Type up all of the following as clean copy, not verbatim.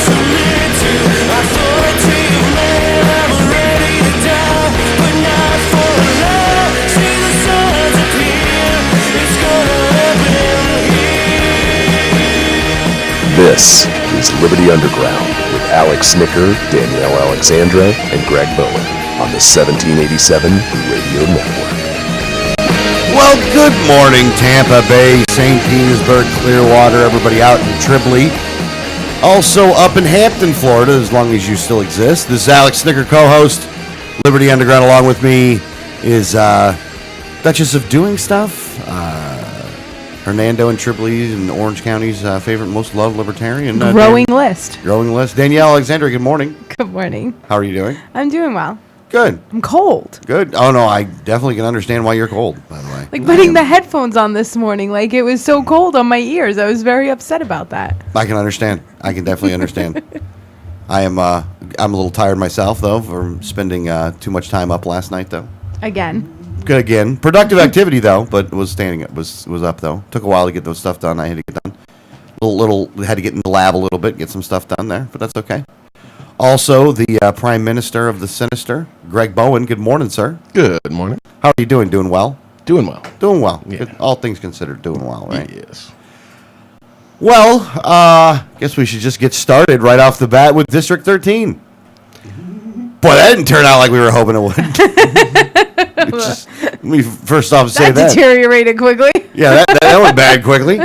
submit to authoritative man. I'm ready to die, but not for a lie. See the signs appear, it's gonna happen here. This is Liberty Underground with Alex Snicker, Danielle Alexandra, and Greg Bowen on the 1787 Radio Network. Well, good morning, Tampa Bay, St. Petersburg, Clearwater, everybody out in Tripoli. Also up in Hampton, Florida, as long as you still exist. This is Alex Snicker, co-host, Liberty Underground. Along with me is Duchess of Doing Stuff, Hernando and Tripoli and Orange County's favorite, most loved libertarian. Growing list. Danielle Alexandra, good morning. Good morning. How are you doing? I'm doing well. Good. I'm cold. Good. Oh, no, I definitely can understand why you're cold, by the way. Like putting the headphones on this morning, like it was so cold on my ears. I was very upset about that. I can understand. I can definitely understand. I'm a little tired myself, though, from spending too much time up last night, though. Again. Good again. Productive activity, though, but was up, though. Took a while to get those stuff done. I had to get done. Had to get in the lab a little bit, get some stuff done there, but that's okay. Also, the Prime Minister of the Sinister, Greg Bowen. Good morning, sir. Good morning. How are you doing? Doing well? Doing well. Doing well. Yeah. Good. All things considered, doing well, right? Yes. Well, guess we should just get started right off the bat with District 13. Boy, that didn't turn out like we were hoping it would. Let me first off say that deteriorated quickly. Yeah, that went bad quickly.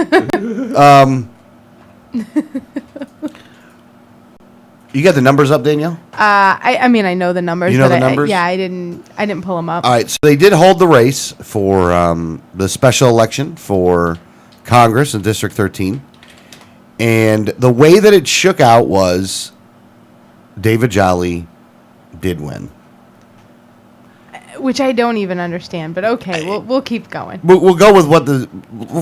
You got the numbers up, Danielle? I mean, I know the numbers. You know the numbers? I didn't pull them up. All right, so they did hold the race for the special election for Congress in District 13. And the way that it shook out was David Jolly did win. Which I don't even understand, but okay, we'll keep going. We'll go with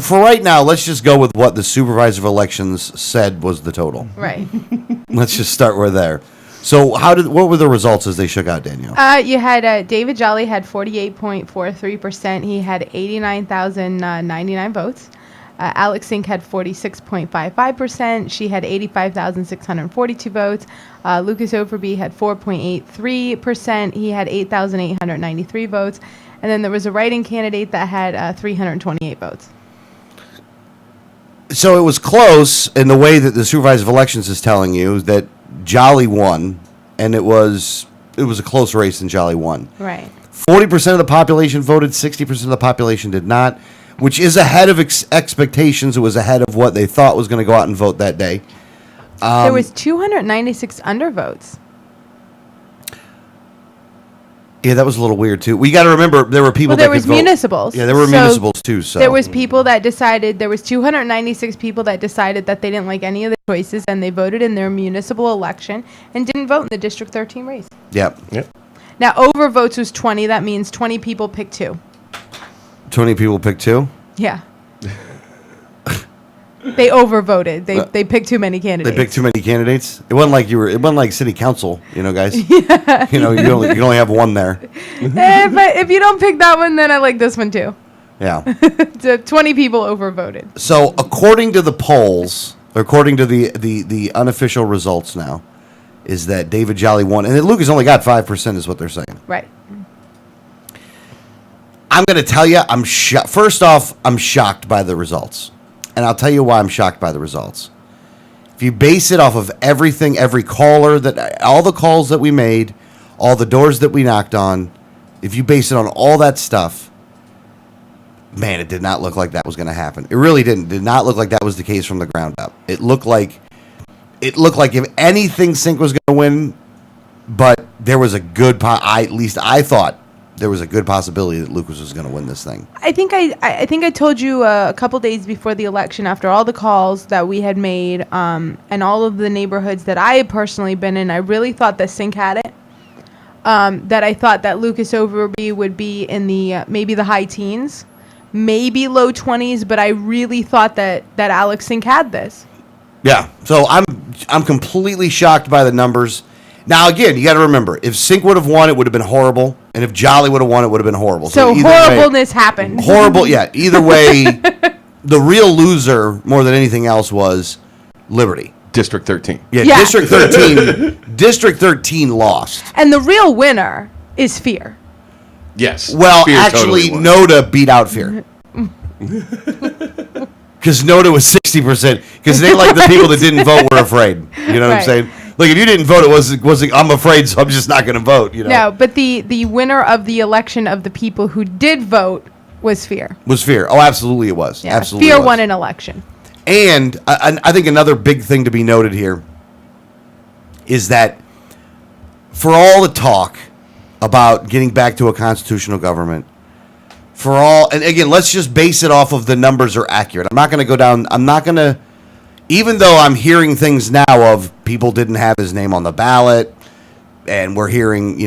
for right now, let's just go with what the supervisor of elections said was the total. Right. Let's just start with there. So what were the results as they shook out, Danielle? You had David Jolly had 48.43%. He had 89,099 votes. Alex Sink had 46.55%. She had 85,642 votes. Lucas Overby had 4.83%. He had 8,893 votes. And then there was a write-in candidate that had 328 votes. So it was close in the way that the supervisor of elections is telling you that Jolly won, and it was a close race and Jolly won. Right. 40% of the population voted, 60% of the population did not, which is ahead of expectations. It was ahead of what they thought was going to go out and vote that day. There was 296 undervotes. Yeah, that was a little weird, too. We got to remember there were people that could vote. There was municipals. Yeah, there were municipals, too. So there was people that decided, there was 296 people that decided that they didn't like any of the choices, and they voted in their municipal election and didn't vote in the District 13 race. Yep. Now, overvotes was 20. That means 20 people picked 2. 20 people picked 2? Yeah. They overvoted. They picked too many candidates. They picked too many candidates. It wasn't like city council, guys. Yeah. You only have one there. But if you don't pick that one, then I like this one too. Yeah. So 20 people overvoted. So according to the polls, according to the unofficial results now, is that David Jolly won, and that Lucas only got 5%, is what they're saying. Right. I'm going to tell you, first off, I'm shocked by the results. And I'll tell you why I'm shocked by the results. If you base it off of everything, every caller, all the calls that we made, all the doors that we knocked on, if you base it on all that stuff, man, it did not look like that was going to happen. It really didn't. It did not look like that was the case from the ground up. It looked like if anything, Sink was going to win, but there was a good, at least I thought, there was a good possibility that Lucas was going to win this thing. I think I told you a couple days before the election, after all the calls that we had made, and all of the neighborhoods that I had personally been in, I really thought that Sink had it. That I thought that Lucas Overby would be in the maybe the high teens, maybe low 20s, but I really thought that Alex Sink had this. Yeah, so I'm completely shocked by the numbers. Now, again, you got to remember, if Sink would have won, it would have been horrible. And if Jolly would have won, it would have been horrible. So horribleness happened. Horrible, yeah. Either way, the real loser, more than anything else, was Liberty. District 13. Yeah, Yeah. District 13. District 13 lost. And the real winner is Fear. Yes. Well, Fear actually, totally won. NODA beat out Fear. Because NODA was 60%. Because they, like the people that didn't vote, were afraid. You know what I'm Right. saying? Like, if you didn't vote, it wasn't. I'm afraid, so I'm just not going to vote. You know, No, but the winner of the election of the people who did vote was Fear. was Fear. Oh, absolutely, it was. Yeah, Absolutely, Fear it was. won an election. And I think another big thing to be noted here is that for all the talk about getting back to a constitutional government, and again, let's just base it off of the numbers are accurate. I'm not going to go down. I'm not going to, even though I'm hearing things now of people didn't have his name on the ballot, and we're hearing,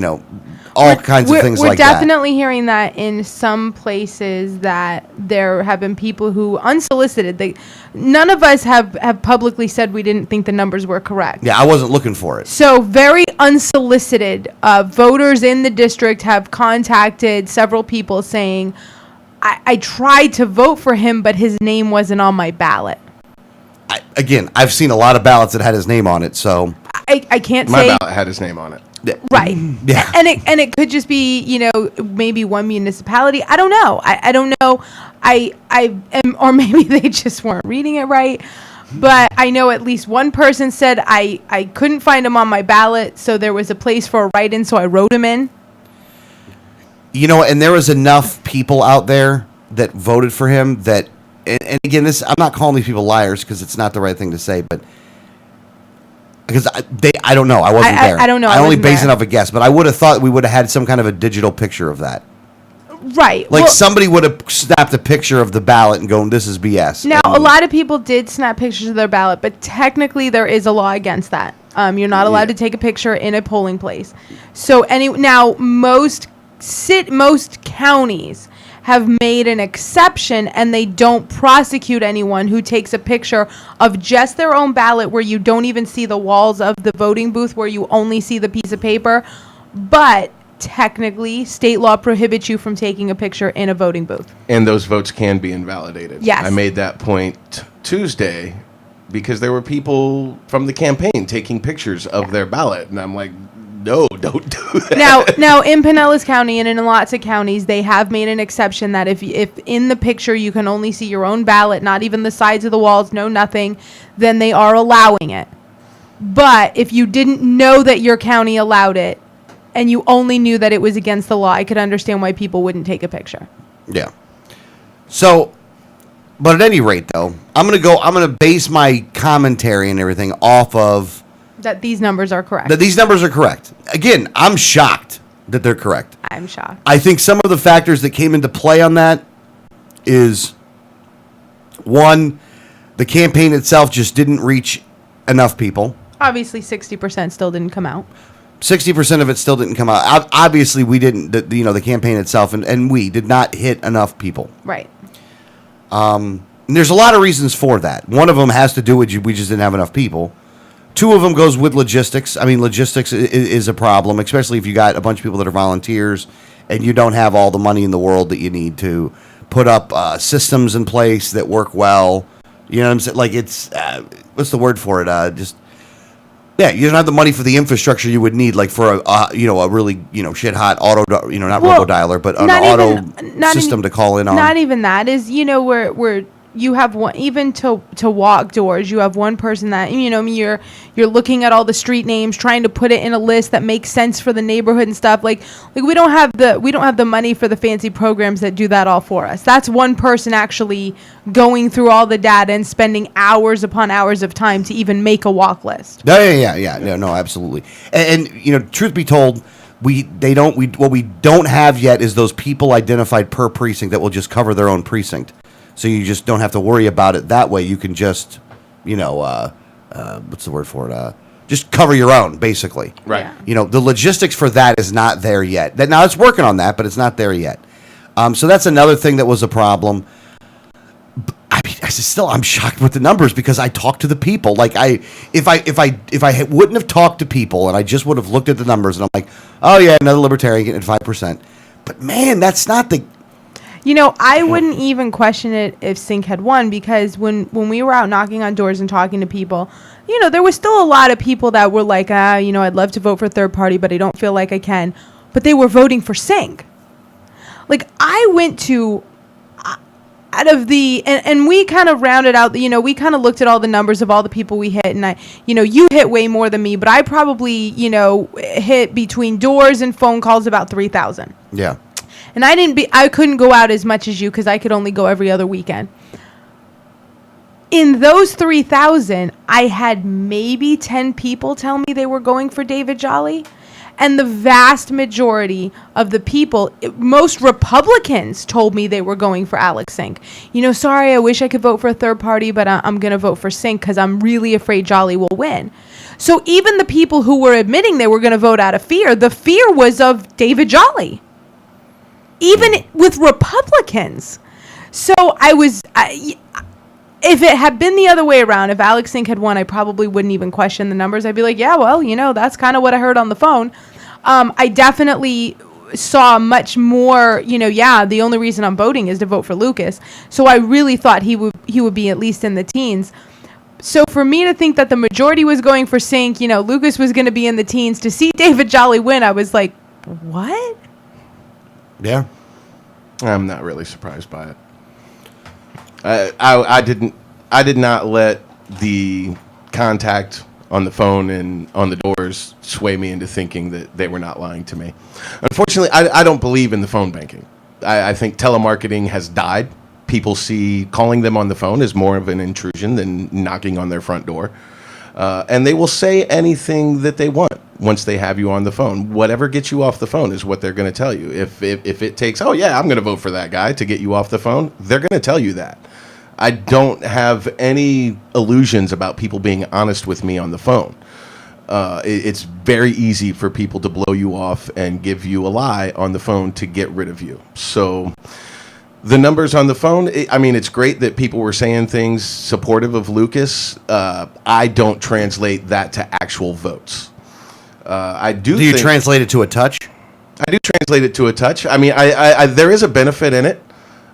all kinds of things We're like that. definitely hearing that in some places that there have been people who unsolicited. None of us have publicly said we didn't think the numbers were correct. Yeah, I wasn't looking for it. So very unsolicited voters in the district have contacted several people saying, I tried to vote for him, but his name wasn't on my ballot. I've seen a lot of ballots that had his name on it, so I can't My say ballot had his name on it. right. Yeah. And it could just be, maybe one municipality. I don't know. I don't know. I am, or maybe they just weren't reading it right. But I know at least one person said I couldn't find him on my ballot, so there was a place for a write-in, so I wrote him in. And there was enough people out there that voted for him that, and again, I'm not calling these people liars because it's not the right thing to say, but because I don't know, I wasn't there. I don't know, I I only wasn't based it there. off a guess, but I would have thought we would have had some kind of a digital picture of that. Right. Like Well, somebody would have snapped a picture of the ballot and going, "This is BS." now, And- a lot of people did snap pictures of their ballot, but technically there is a law against that. You're not allowed to take a picture in a polling place. So most counties have made an exception, and they don't prosecute anyone who takes a picture of just their own ballot where you don't even see the walls of the voting booth, where you only see the piece of paper. But technically, state law prohibits you from taking a picture in a voting booth. And those votes can be invalidated. Yes. I made that point Tuesday because there were people from the campaign taking pictures of their ballot. And I'm like, no, don't do that. Now in Pinellas County and in lots of counties, they have made an exception that if in the picture you can only see your own ballot, not even the sides of the walls, no nothing, then they are allowing it. But if you didn't know that your county allowed it and you only knew that it was against the law, I could understand why people wouldn't take a picture. Yeah. So, but at any rate, though, I'm gonna base my commentary and everything off of That these numbers are correct. that these numbers are correct. Again, I'm shocked that they're correct. I'm shocked. I think some of the factors that came into play on that is, one, the campaign itself just didn't reach enough people. Obviously, 60% still didn't come out. 60% of it still didn't come out. Obviously, we didn't, the campaign itself and we did not hit enough people. Right. And there's a lot of reasons for that. One of them has to do with we just didn't have enough people. Two of them goes with logistics. I mean, logistics is a problem, especially if you got a bunch of people that are volunteers and you don't have all the money in the world that you need to put up systems in place that work well. You know what I'm saying? Like it's, what's the word for it? You don't have the money for the infrastructure you would need, like for a really shit hot auto, not Well, robo dialer, but an not auto not system to call in on. Not even that is, where you have one, even to walk doors, you have one person that, you're looking at all the street names, trying to put it in a list that makes sense for the neighborhood and stuff. Like we don't have the money for the fancy programs that do that all for us. That's one person actually going through all the data and spending hours upon hours of time to even make a walk list. Yeah. No, absolutely. And truth be told, what we don't have yet is those people identified per precinct that will just cover their own precinct. So you just don't have to worry about it that way. You can just, what's the word for it? Just cover your own, basically. Right. Yeah. The logistics for that is not there yet. Now it's working on that, but it's not there yet. So that's another thing that was a problem. I mean, I'm shocked with the numbers because I talked to the people. Like if I wouldn't have talked to people and I just would have looked at the numbers and I'm like, oh yeah, another libertarian getting 5%. But man, that's not the. I wouldn't even question it if Sink had won, because when we were out knocking on doors and talking to people, there was still a lot of people that were like, I'd love to vote for third party, but I don't feel like I can. But they were voting for Sync. Like, I went to, out of the, and we kind of rounded out, we kind of looked at all the numbers of all the people we hit. And you hit way more than me, but I probably, hit between doors and phone calls about 3,000. Yeah. And I couldn't go out as much as you because I could only go every other weekend. In those 3,000, I had maybe 10 people tell me they were going for David Jolly. And the vast majority of the people, most Republicans, told me they were going for Alex Sink. Sorry, I wish I could vote for a third party, but I'm going to vote for Sink because I'm really afraid Jolly will win. So even the people who were admitting they were going to vote out of fear, the fear was of David Jolly. Even with Republicans. So if it had been the other way around, if Alex Sink had won, I probably wouldn't even question the numbers. I'd be like, yeah, well, that's kind of what I heard on the phone. I definitely saw much more, the only reason I'm voting is to vote for Lucas. So I really thought he would be at least in the teens. So for me to think that the majority was going for Sink, Lucas was going to be in the teens, to see David Jolly win, I was like, what? Yeah. I'm not really surprised by it. I did not let the contact on the phone and on the doors sway me into thinking that they were not lying to me. Unfortunately, I don't believe in the phone banking. I think telemarketing has died. People see calling them on the phone as more of an intrusion than knocking on their front door. And they will say anything that they want once they have you on the phone. Whatever gets you off the phone is what they're going to tell you. If it takes, I'm going to vote for that guy to get you off the phone, they're going to tell you that. I don't have any illusions about people being honest with me on the phone. It's very easy for people to blow you off and give you a lie on the phone to get rid of you. So the numbers on the phone, it's great that people were saying things supportive of Lucas. I don't translate that to actual votes. Do you translate it to a touch? I do translate it to a touch. I there is a benefit in it.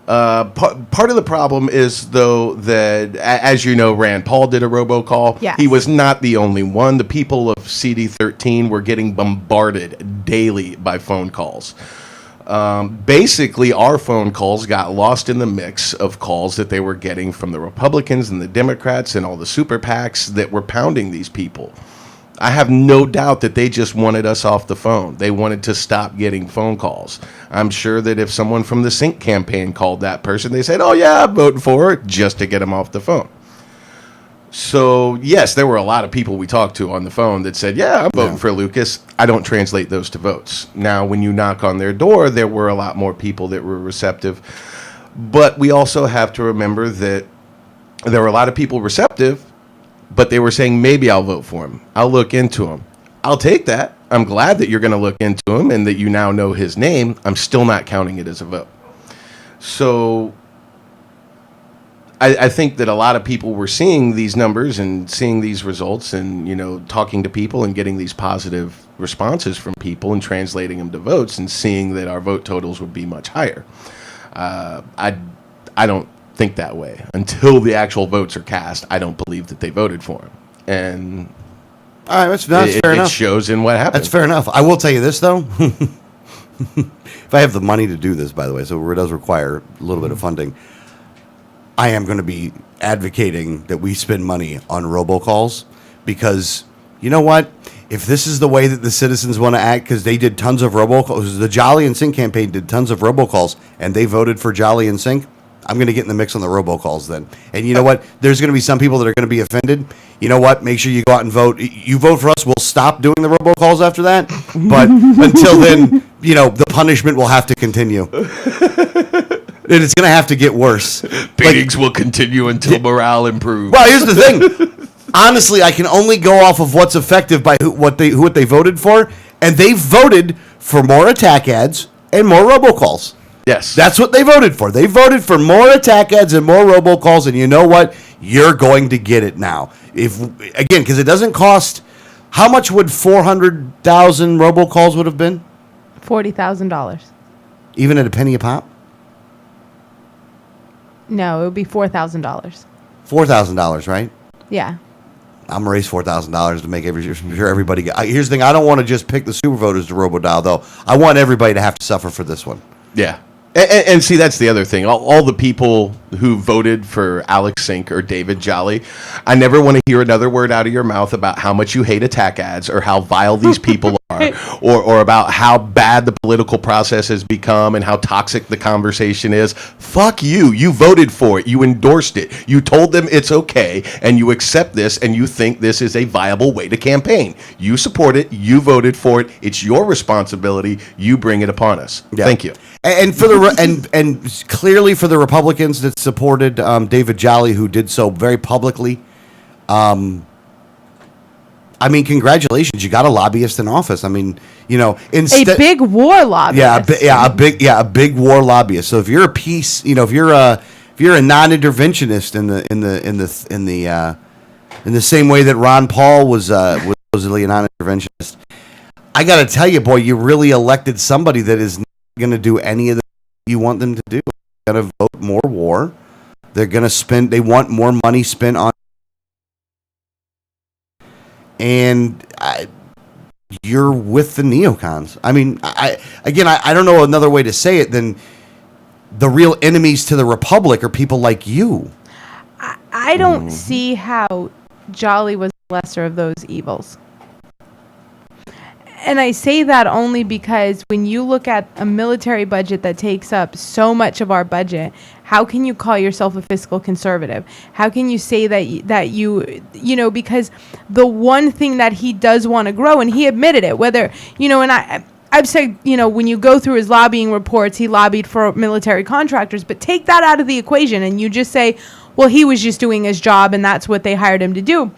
Part of the problem is, though, that, as you know, Rand Paul did a robocall. Yes. He was not the only one. The people of CD13 were getting bombarded daily by phone calls. Basically, our phone calls got lost in the mix of calls that they were getting from the Republicans and the Democrats and all the super PACs that were pounding these people. I have no doubt that they just wanted us off the phone. They wanted to stop getting phone calls. I'm sure that if someone from the Sync campaign called that person, they said, oh, yeah, I'm voting for it, just to get them off the phone. So, yes, there were a lot of people we talked to on the phone that said, yeah, I'm voting for Lucas. I don't translate those to votes. Now, when you knock on their door, there were a lot more people that were receptive. But we also have to remember that there were a lot of people receptive, but they were saying, maybe I'll vote for him. I'll look into him. I'll take that. I'm glad that you're going to look into him and that you now know his name. I'm still not counting it as a vote. So I think that a lot of people were seeing these numbers and seeing these results and, talking to people and getting these positive responses from people and translating them to votes and seeing that our vote totals would be much higher. I don't think that way. Until the actual votes are cast, I don't believe that they voted for him. And all right, that's fair enough. It shows in what happened. That's fair enough. I will tell you this, though. If I have the money to do this, by the way, so it does require a little bit of funding, I am going to be advocating that we spend money on robocalls because, you know what? If this is the way that the citizens want to act, because they did tons of robocalls, the Jolly and Sync campaign did tons of robocalls, and they voted for Jolly and Sync, I'm going to get in the mix on the robocalls then. And you know what? There's going to be some people that are going to be offended. You know what? Make sure you go out and vote. You vote for us, we'll stop doing the robocalls after that. But until then, the punishment will have to continue. And it's going to have to get worse. Beatings will continue until morale improves. Well, here's the thing. Honestly, I can only go off of what's effective by what they voted for. And they voted for more attack ads and more robocalls. Yes. That's what they voted for. They voted for more attack ads and more robocalls, and you know what? You're going to get it now. Because it doesn't cost. How much would 400,000 robocalls would have been? $40,000. Even at a penny a pop? No, it would be $4,000. $4,000, right? Yeah. I'm gonna raise $4,000 to make sure everybody. Here's the thing: I don't want to just pick the super voters to robo-dial, though. I want everybody to have to suffer for this one. Yeah. And see, that's the other thing. All the people who voted for Alex Sink or David Jolly, I never want to hear another word out of your mouth about how much you hate attack ads or how vile these people are or about how bad the political process has become and how toxic the conversation is. Fuck you. You voted for it. You endorsed it. You told them it's okay, and you accept this, and you think this is a viable way to campaign. You support it. You voted for it. It's your responsibility. You bring it upon us. Yeah. Thank you. And for the and clearly for the Republicans that supported David Jolly, who did so very publicly, I mean, congratulations! You got a lobbyist in office. I mean, a big war lobbyist. a big war lobbyist. So if you're a peace, if you're a non-interventionist in the same way that Ron Paul was supposedly a non-interventionist, I got to tell you, boy, you really elected somebody that is going to do any of the you want them to do. They're going to vote more war. They're going to spend. They want more money spent on. And you're with the neocons. I mean, I don't know another way to say it than the real enemies to the republic are people like you. I don't see how Jolly was the lesser of those evils. And I say that only because when you look at a military budget that takes up so much of our budget, how can you call yourself a fiscal conservative? How can you say that you because the one thing that he does want to grow, and he admitted it, whether, and I've said, when you go through his lobbying reports, he lobbied for military contractors, but take that out of the equation and you just say, well, he was just doing his job and that's what they hired him to do.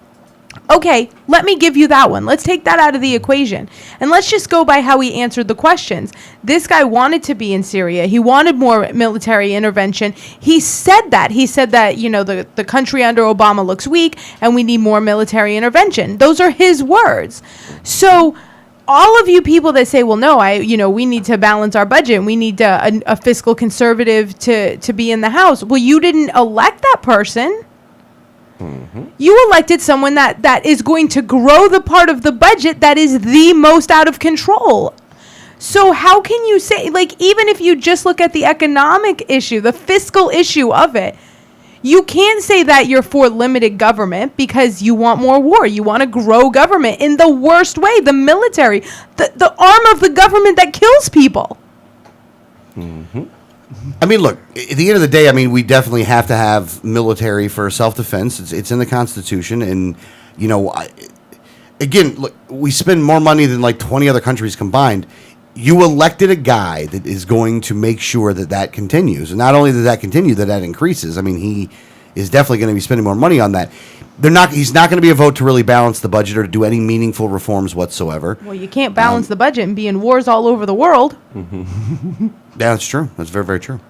Okay, let me give you that one. Let's take that out of the equation. And let's just go by how he answered the questions. This guy wanted to be in Syria. He wanted more military intervention. He said that. He said that, the country under Obama looks weak and we need more military intervention. Those are his words. So all of you people that say, well, no, we need to balance our budget and we need a fiscal conservative to be in the House. Well, you didn't elect that person. Mm-hmm. You elected someone that is going to grow the part of the budget that is the most out of control. So how can you say, even if you just look at the economic issue, the fiscal issue of it, you can't say that you're for limited government because you want more war. You want to grow government in the worst way, the military, the arm of the government that kills people. Mm-hmm. I mean, look, at the end of the day, we definitely have to have military for self-defense. It's in the Constitution. And, again, look, we spend more money than 20 other countries combined. You elected a guy that is going to make sure that continues. And not only does that continue, that increases. He is definitely going to be spending more money on that. He's not going to be a vote to really balance the budget or to do any meaningful reforms whatsoever. Well, you can't balance the budget and be in wars all over the world. Mm-hmm. Yeah, that's true. That's very, very true.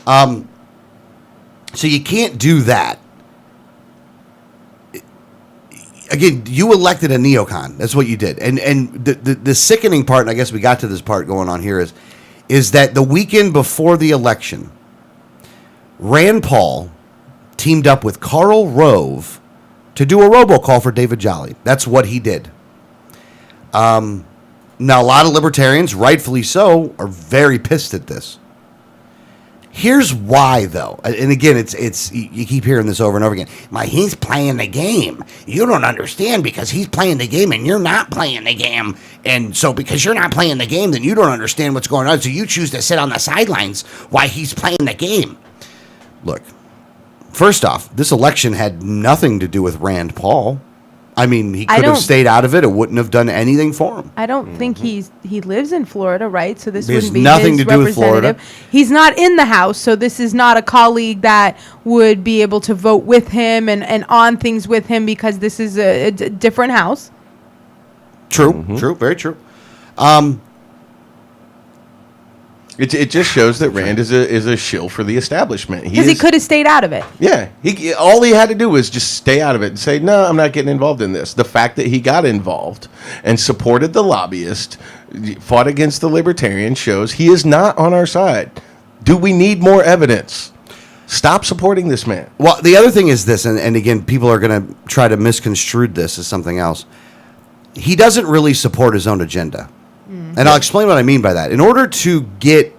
So you can't do that. Again, you elected a neocon. That's what you did. And the sickening part, and I guess we got to this part going on here, is that the weekend before the election, Rand Paul teamed up with Karl Rove to do a robocall for David Jolly. That's what he did. Now, a lot of libertarians, rightfully so, are very pissed at this. Here's why, though. And again, it's you keep hearing this over and over again. He's playing the game. You don't understand because he's playing the game and you're not playing the game. And so because you're not playing the game, then you don't understand what's going on. So you choose to sit on the sidelines while he's playing the game. Look, first off, this election had nothing to do with Rand Paul. He could have stayed out of it. It wouldn't have done anything for him. I don't think he lives in Florida, right? So this There's wouldn't be nothing his to do with representative. Florida. He's not in the House, so this is not a colleague that would be able to vote with him and on things with him because this is a different House. True, Mm-hmm. True, very true. It just shows that Rand is a shill for the establishment. Because he could have stayed out of it. Yeah, all he had to do was just stay out of it and say, no, I'm not getting involved in this. The fact that he got involved and supported the lobbyist, fought against the libertarian, shows he is not on our side. Do we need more evidence? Stop supporting this man. Well, the other thing is this, and again, people are going to try to misconstrue this as something else. He doesn't really support his own agenda. And I'll explain what I mean by that. In order to get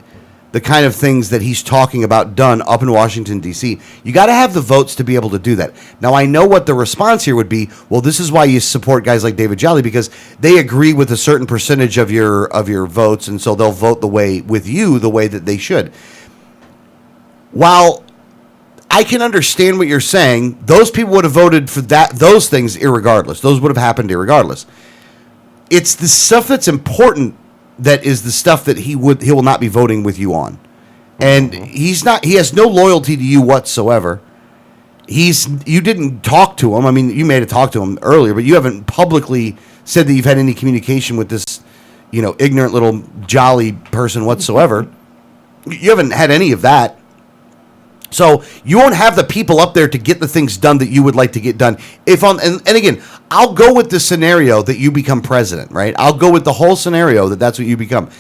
the kind of things that he's talking about done up in Washington, D.C., you got to have the votes to be able to do that. Now, I know what the response here would be. Well, this is why you support guys like David Jolly, because they agree with a certain percentage of your votes, and so they'll vote the way that they should. While I can understand what you're saying, those people would have voted for those things irregardless. Those would have happened irregardless. It's the stuff that's important that is the stuff that he will not be voting with you on. And he has no loyalty to you whatsoever. You didn't talk to him. I mean, you may have talked to him earlier, but you haven't publicly said that you've had any communication with this, ignorant little Jolly person whatsoever. You haven't had any of that. So you won't have the people up there to get the things done that you would like to get done. And again, I'll go with the scenario that you become president, right? I'll go with the whole scenario that's what you become.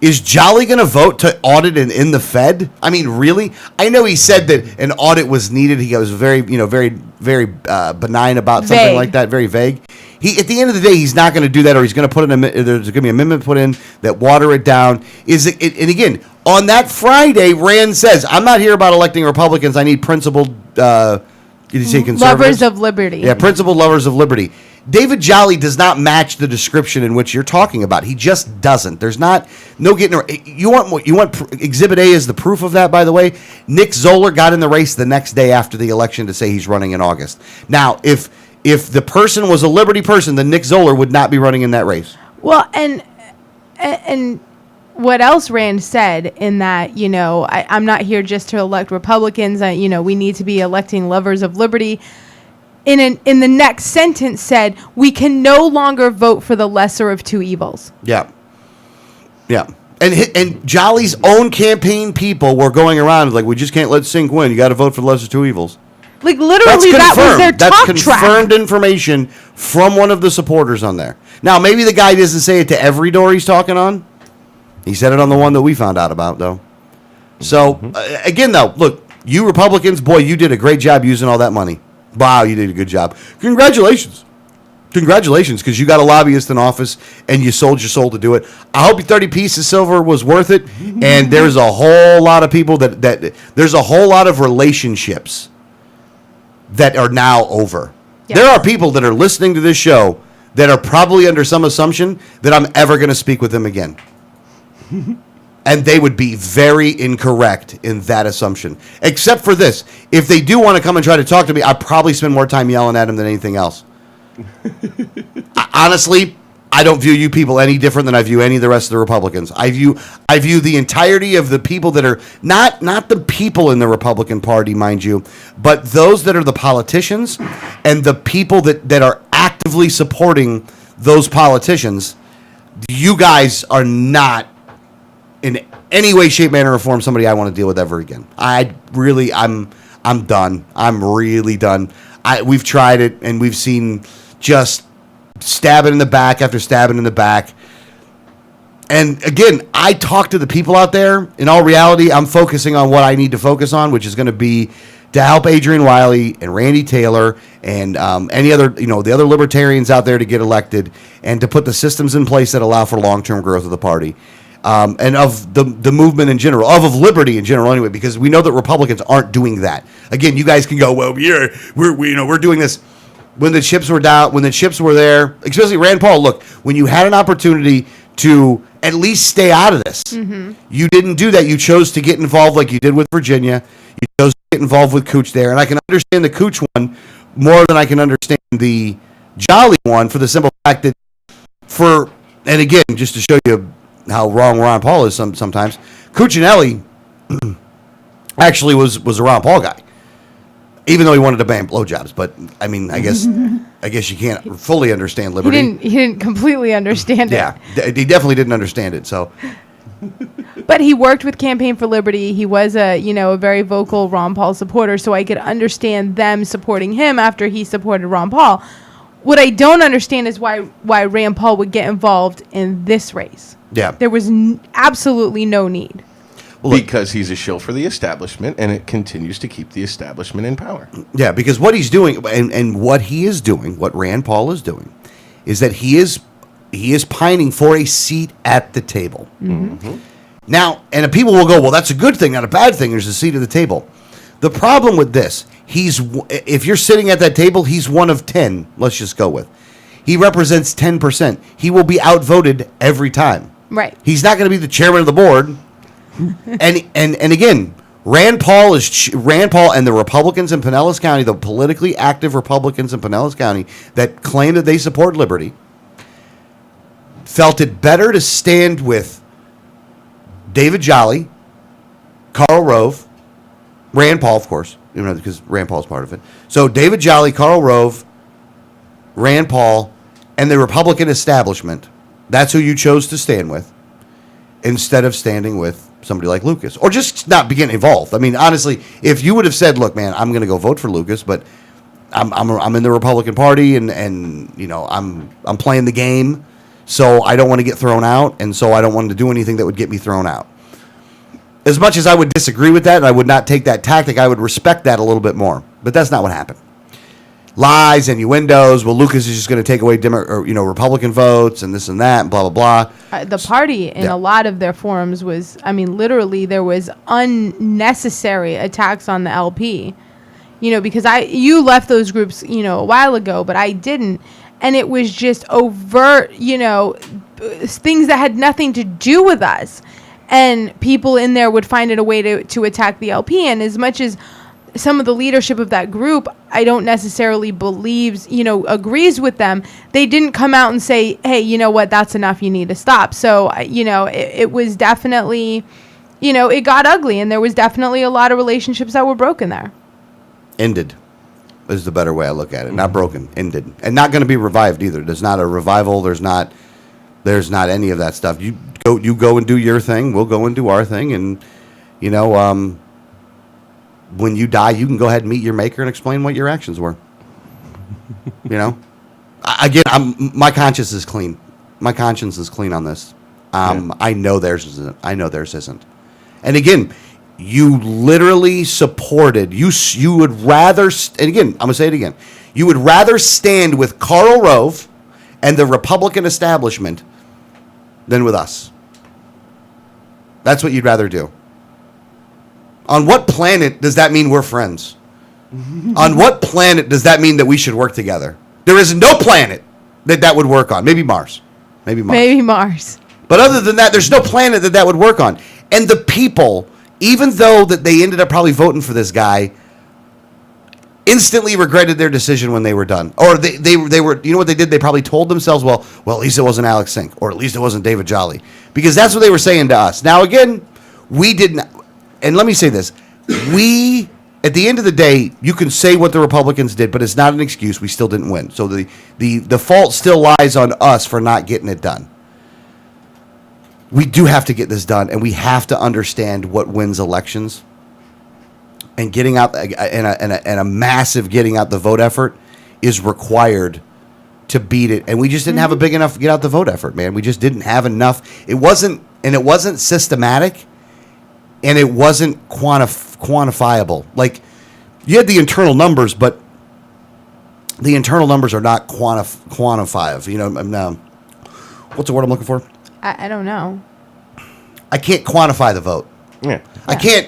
Is Jolly going to vote to audit and in the Fed? I mean, really? I know he said that an audit was needed. He was very benign about something like that, very vague. At the end of the day, he's not going to do that, or he's going to put in there's going to be an amendment put in that water it down. And again, on that Friday, Rand says, "I'm not here about electing Republicans. I need principled." Did you say conservatives? Lovers of liberty. Yeah, principled lovers of liberty. David Jolly does not match the description in which you're talking about. He just doesn't. There's no getting. You want Exhibit A is the proof of that. By the way, Nick Zoller got in the race the next day after the election to say he's running in August. Now, if the person was a liberty person, then Nick Zoller would not be running in that race. Well, and what else Rand said in that, I'm not here just to elect Republicans. We need to be electing lovers of liberty. In the next sentence said, we can no longer vote for the lesser of two evils. Yeah. Yeah. And Jolly's own campaign people were going around like, we just can't let Sink win. You got to vote for the lesser of two evils. Like, literally, that was their talk track. That's confirmed information from one of the supporters on there. Now, maybe the guy doesn't say it to every door he's talking on. He said it on the one that we found out about, though. So, again, though, look, you Republicans, boy, you did a great job using all that money. Wow, you did a good job. Congratulations. Congratulations, because you got a lobbyist in office and you sold your soul to do it. I hope your 30 pieces of silver was worth it. And there's a whole lot of people that there's a whole lot of relationships that are now over. Yes. There are people that are listening to this show that are probably under some assumption that I'm ever going to speak with them again. And they would be very incorrect in that assumption. Except for this. If they do want to come and try to talk to me, I'd probably spend more time yelling at them than anything else. Honestly, I don't view you people any different than I view any of the rest of the Republicans. I view the entirety of the people that are not the people in the Republican Party, mind you, but those that are the politicians and the people that are actively supporting those politicians. You guys are not in any way, shape, manner, or form somebody I want to deal with ever again. I'm done. I'm really done. We've tried it, and we've seen just stabbing in the back after stabbing in the back. And again, I talk to the people out there. In all reality, I'm focusing on what I need to focus on, which is going to be to help Adrian Wiley and Randy Taylor and any other, the other libertarians out there to get elected, and to put the systems in place that allow for long-term growth of the party. And of the movement in general, of liberty in general, anyway, because we know that Republicans aren't doing that. Again, you guys can go, well, yeah, we're doing this. When the chips were down, when the chips were there, especially Rand Paul. Look, when you had an opportunity to at least stay out of this, you didn't do that. You chose to get involved, like you did with Virginia. You chose to get involved with Cooch there, and I can understand the Cooch one more than I can understand the Jolly one, for the simple fact that and again, just to show you how wrong Ron Paul is sometimes. Cuccinelli actually was a Ron Paul guy, even though he wanted to ban blowjobs. But I mean, I guess you can't fully understand liberty. He didn't completely understand it. Yeah, he definitely didn't understand it. So, but he worked with Campaign for Liberty. He was a very vocal Ron Paul supporter. So I could understand them supporting him after he supported Ron Paul. What I don't understand is why Rand Paul would get involved in this race. Yeah. There was absolutely no need. because he's a shill for the establishment, and it continues to keep the establishment in power. Yeah, because what he's doing, and what he is doing, what Rand Paul is doing, is that he is pining for a seat at the table. Mm-hmm. Now, and people will go, well, that's a good thing, not a bad thing. There's a seat at the table. The problem with this, if you're sitting at that table, he's one of 10. Let's just go with. He represents 10%. He will be outvoted every time. Right. He's not going to be the chairman of the board. and again, Rand Paul and the Republicans in Pinellas County, the politically active Republicans in Pinellas County that claim that they support liberty, felt it better to stand with David Jolly, Karl Rove, Rand Paul, of course, because Rand Paul's part of it. So David Jolly, Karl Rove, Rand Paul, and the Republican establishment. That's who you chose to stand with, instead of standing with somebody like Lucas, or just not getting involved. I mean, honestly, if you would have said, "Look, man, I'm going to go vote for Lucas, but I'm in the Republican Party, and I'm playing the game, so I don't want to get thrown out, and so I don't want to do anything that would get me thrown out." As much as I would disagree with that, and I would not take that tactic, I would respect that a little bit more. But that's not what happened. Lies, innuendos. Well, Lucas is just going to take away Republican votes and this and that, and blah blah blah. The party in a lot of their forums was, I mean, literally there was unnecessary attacks on the LP. Because you left those groups, a while ago, but I didn't, and it was just overt, things that had nothing to do with us. And people in there would find it a way to attack the LP. And as much as some of the leadership of that group, I don't necessarily agrees with them, they didn't come out and say, hey, you know what, that's enough, you need to stop. So, it was definitely, it got ugly. And there was definitely a lot of relationships that were broken there. Ended is the better way I look at it. Not broken, ended. And not going to be revived either. There's not a revival. There's not any of that stuff. You go and do your thing. We'll go and do our thing. And, when you die, you can go ahead and meet your maker and explain what your actions were. Again, my conscience is clean. My conscience is clean on this. I know theirs isn't. I know theirs isn't. And again, you literally supported. You would rather. And again, I'm gonna say it again. You would rather stand with Karl Rove and the Republican establishment than with us. That's what you'd rather do. On what planet does that mean we're friends? On what planet does that mean that we should work together? There is no planet that would work on. Maybe Mars. Maybe Mars. But other than that, there's no planet that would work on. And the people, even though that they ended up probably voting for this guy, instantly regretted their decision when they were done. Or they were, you know what they did? They probably told themselves, well, at least it wasn't Alex Sink, or at least it wasn't David Jolly. Because that's what they were saying to us. Now, again, we didn't, and let me say this, at the end of the day, you can say what the Republicans did, but it's not an excuse. We still didn't win. So the fault still lies on us for not getting it done. We do have to get this done, and we have to understand what wins elections. And getting out and a massive getting out the vote effort is required to beat it. And we just didn't have a big enough get out the vote effort, man. We just didn't have enough. It wasn't systematic, and it wasn't quantifiable. Like, you had the internal numbers, but the internal numbers are not quantifiable. What's the word I'm looking for? I don't know. I can't quantify the vote. Yeah. I can't.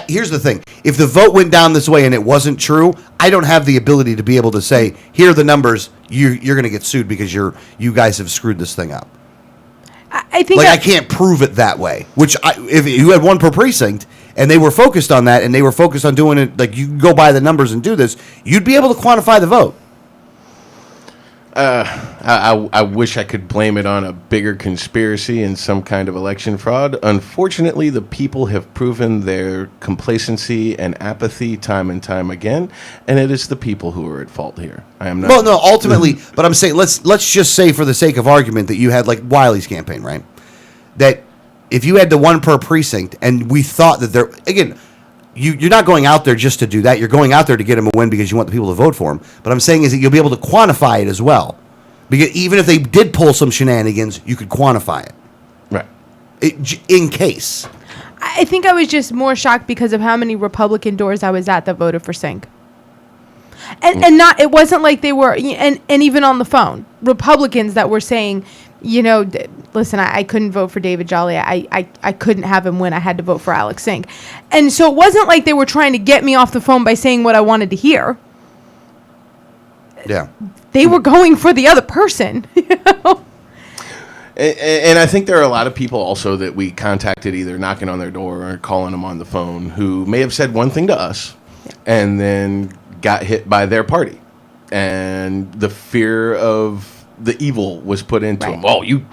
Here's the thing. If the vote went down this way and it wasn't true, I don't have the ability to be able to say, here are the numbers. You're going to get sued because you guys have screwed this thing up. I think I can't prove it that way. Which if you had one per precinct and they were focused on that and they were focused on doing it, like, you can go by the numbers and do this, you'd be able to quantify the vote. I wish I could blame it on a bigger conspiracy and some kind of election fraud. Unfortunately, the people have proven their complacency and apathy time and time again, and it is the people who are at fault here. I am not. Well, no, ultimately, but I'm saying let's just say, for the sake of argument, that you had like Wiley's campaign, right? That if you had the one per precinct, and we thought that again. You're not going out there just to do that. You're going out there to get him a win because you want the people to vote for him. But I'm saying is that you'll be able to quantify it as well. Because even if they did pull some shenanigans, you could quantify it. Right. In case. I think I was just more shocked because of how many Republican doors I was at that voted for Sink. And not, it wasn't like they were, and even on the phone, Republicans that were saying, listen, I couldn't vote for David Jolly. I couldn't have him win. I had to vote for Alex Sink. And so it wasn't like they were trying to get me off the phone by saying what I wanted to hear. Yeah. They were going for the other person. And I think there are a lot of people also that we contacted either knocking on their door or calling them on the phone who may have said one thing to us and then got hit by their party. And the fear of the evil was put into them. Oh, you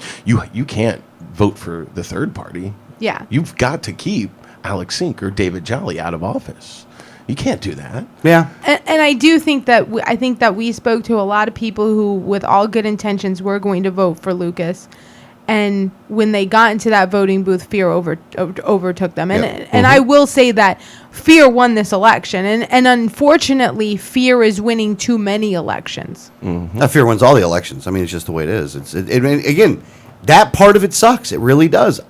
can't vote for the third party. Yeah. You've got to keep Alex Sink or David Jolly out of office. You can't do that. Yeah. And I do think that I think that we spoke to a lot of people who, with all good intentions, were going to vote for Lucas. And when they got into that voting booth, fear overtook them. And I will say that fear won this election. And unfortunately, fear is winning too many elections. That fear wins all the elections. I mean, it's just the way it is. Again, that part of it sucks. It really does.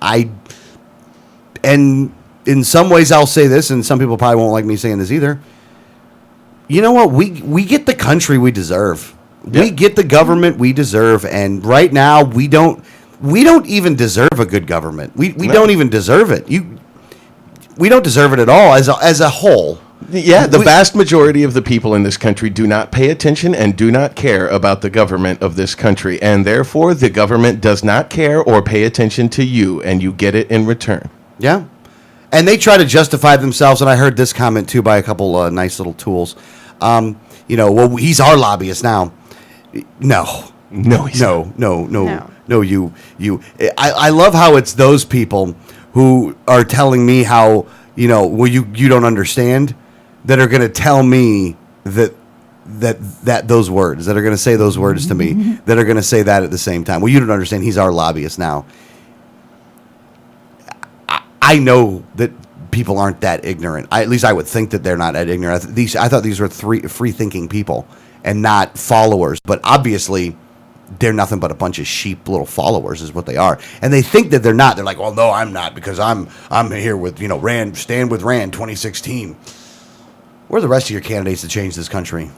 And in some ways, I'll say this, and some people probably won't like me saying this either. You know what? We get the country we deserve. Yep. We get the government we deserve. And right now, we don't even deserve a good government. We don't even deserve it. We don't deserve it at all as a whole. Yeah, the vast majority of the people in this country do not pay attention and do not care about the government of this country. And therefore, the government does not care or pay attention to you, and you get it in return. Yeah. And they try to justify themselves, and I heard this comment, too, by a couple nice little tools. Well, he's our lobbyist now. No, he's not. No, you. I love how it's those people who are telling me how, you don't understand, that are going to tell me that those words, that are going to say those words to me, that are going to say that at the same time. Well, you don't understand. He's our lobbyist now. I know that people aren't that ignorant. At least I would think that they're not that ignorant. I thought these were free-thinking people and not followers. But obviously, they're nothing but a bunch of sheep little followers is what they are. And they think that they're not. They're like, well, no, I'm not, because I'm here with, Rand, stand with Rand 2016. Where are the rest of your candidates to change this country?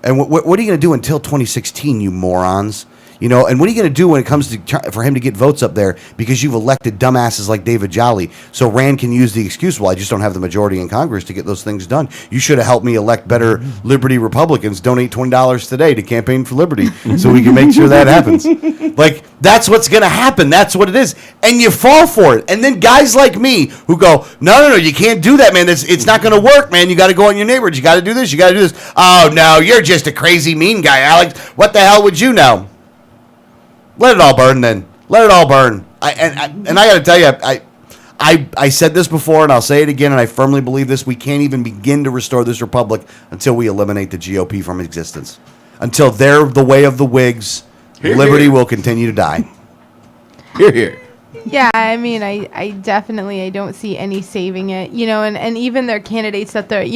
And what are you going to do until 2016, you morons? And what are you going to do when it comes to for him to get votes up there because you've elected dumbasses like David Jolly so Rand can use the excuse, well, I just don't have the majority in Congress to get those things done. You should have helped me elect better Liberty Republicans. Donate $20 today to Campaign for Liberty so we can make sure that happens. Like, that's what's going to happen. That's what it is. And you fall for it. And then guys like me who go, no, you can't do that, man. It's not going to work, man. You got to go on your neighborhood. You got to do this. You got to do this. Oh, no, you're just a crazy mean guy, Alex. What the hell would you know? Let it all burn, then. Let it all burn. And I got to tell you, I said this before, and I'll say it again, and I firmly believe this. We can't even begin to restore this republic until we eliminate the GOP from existence. Until they're the way of the Whigs, liberty will continue to die. Here. Yeah, I mean, I definitely, I don't see any saving it, and even their candidates that they're,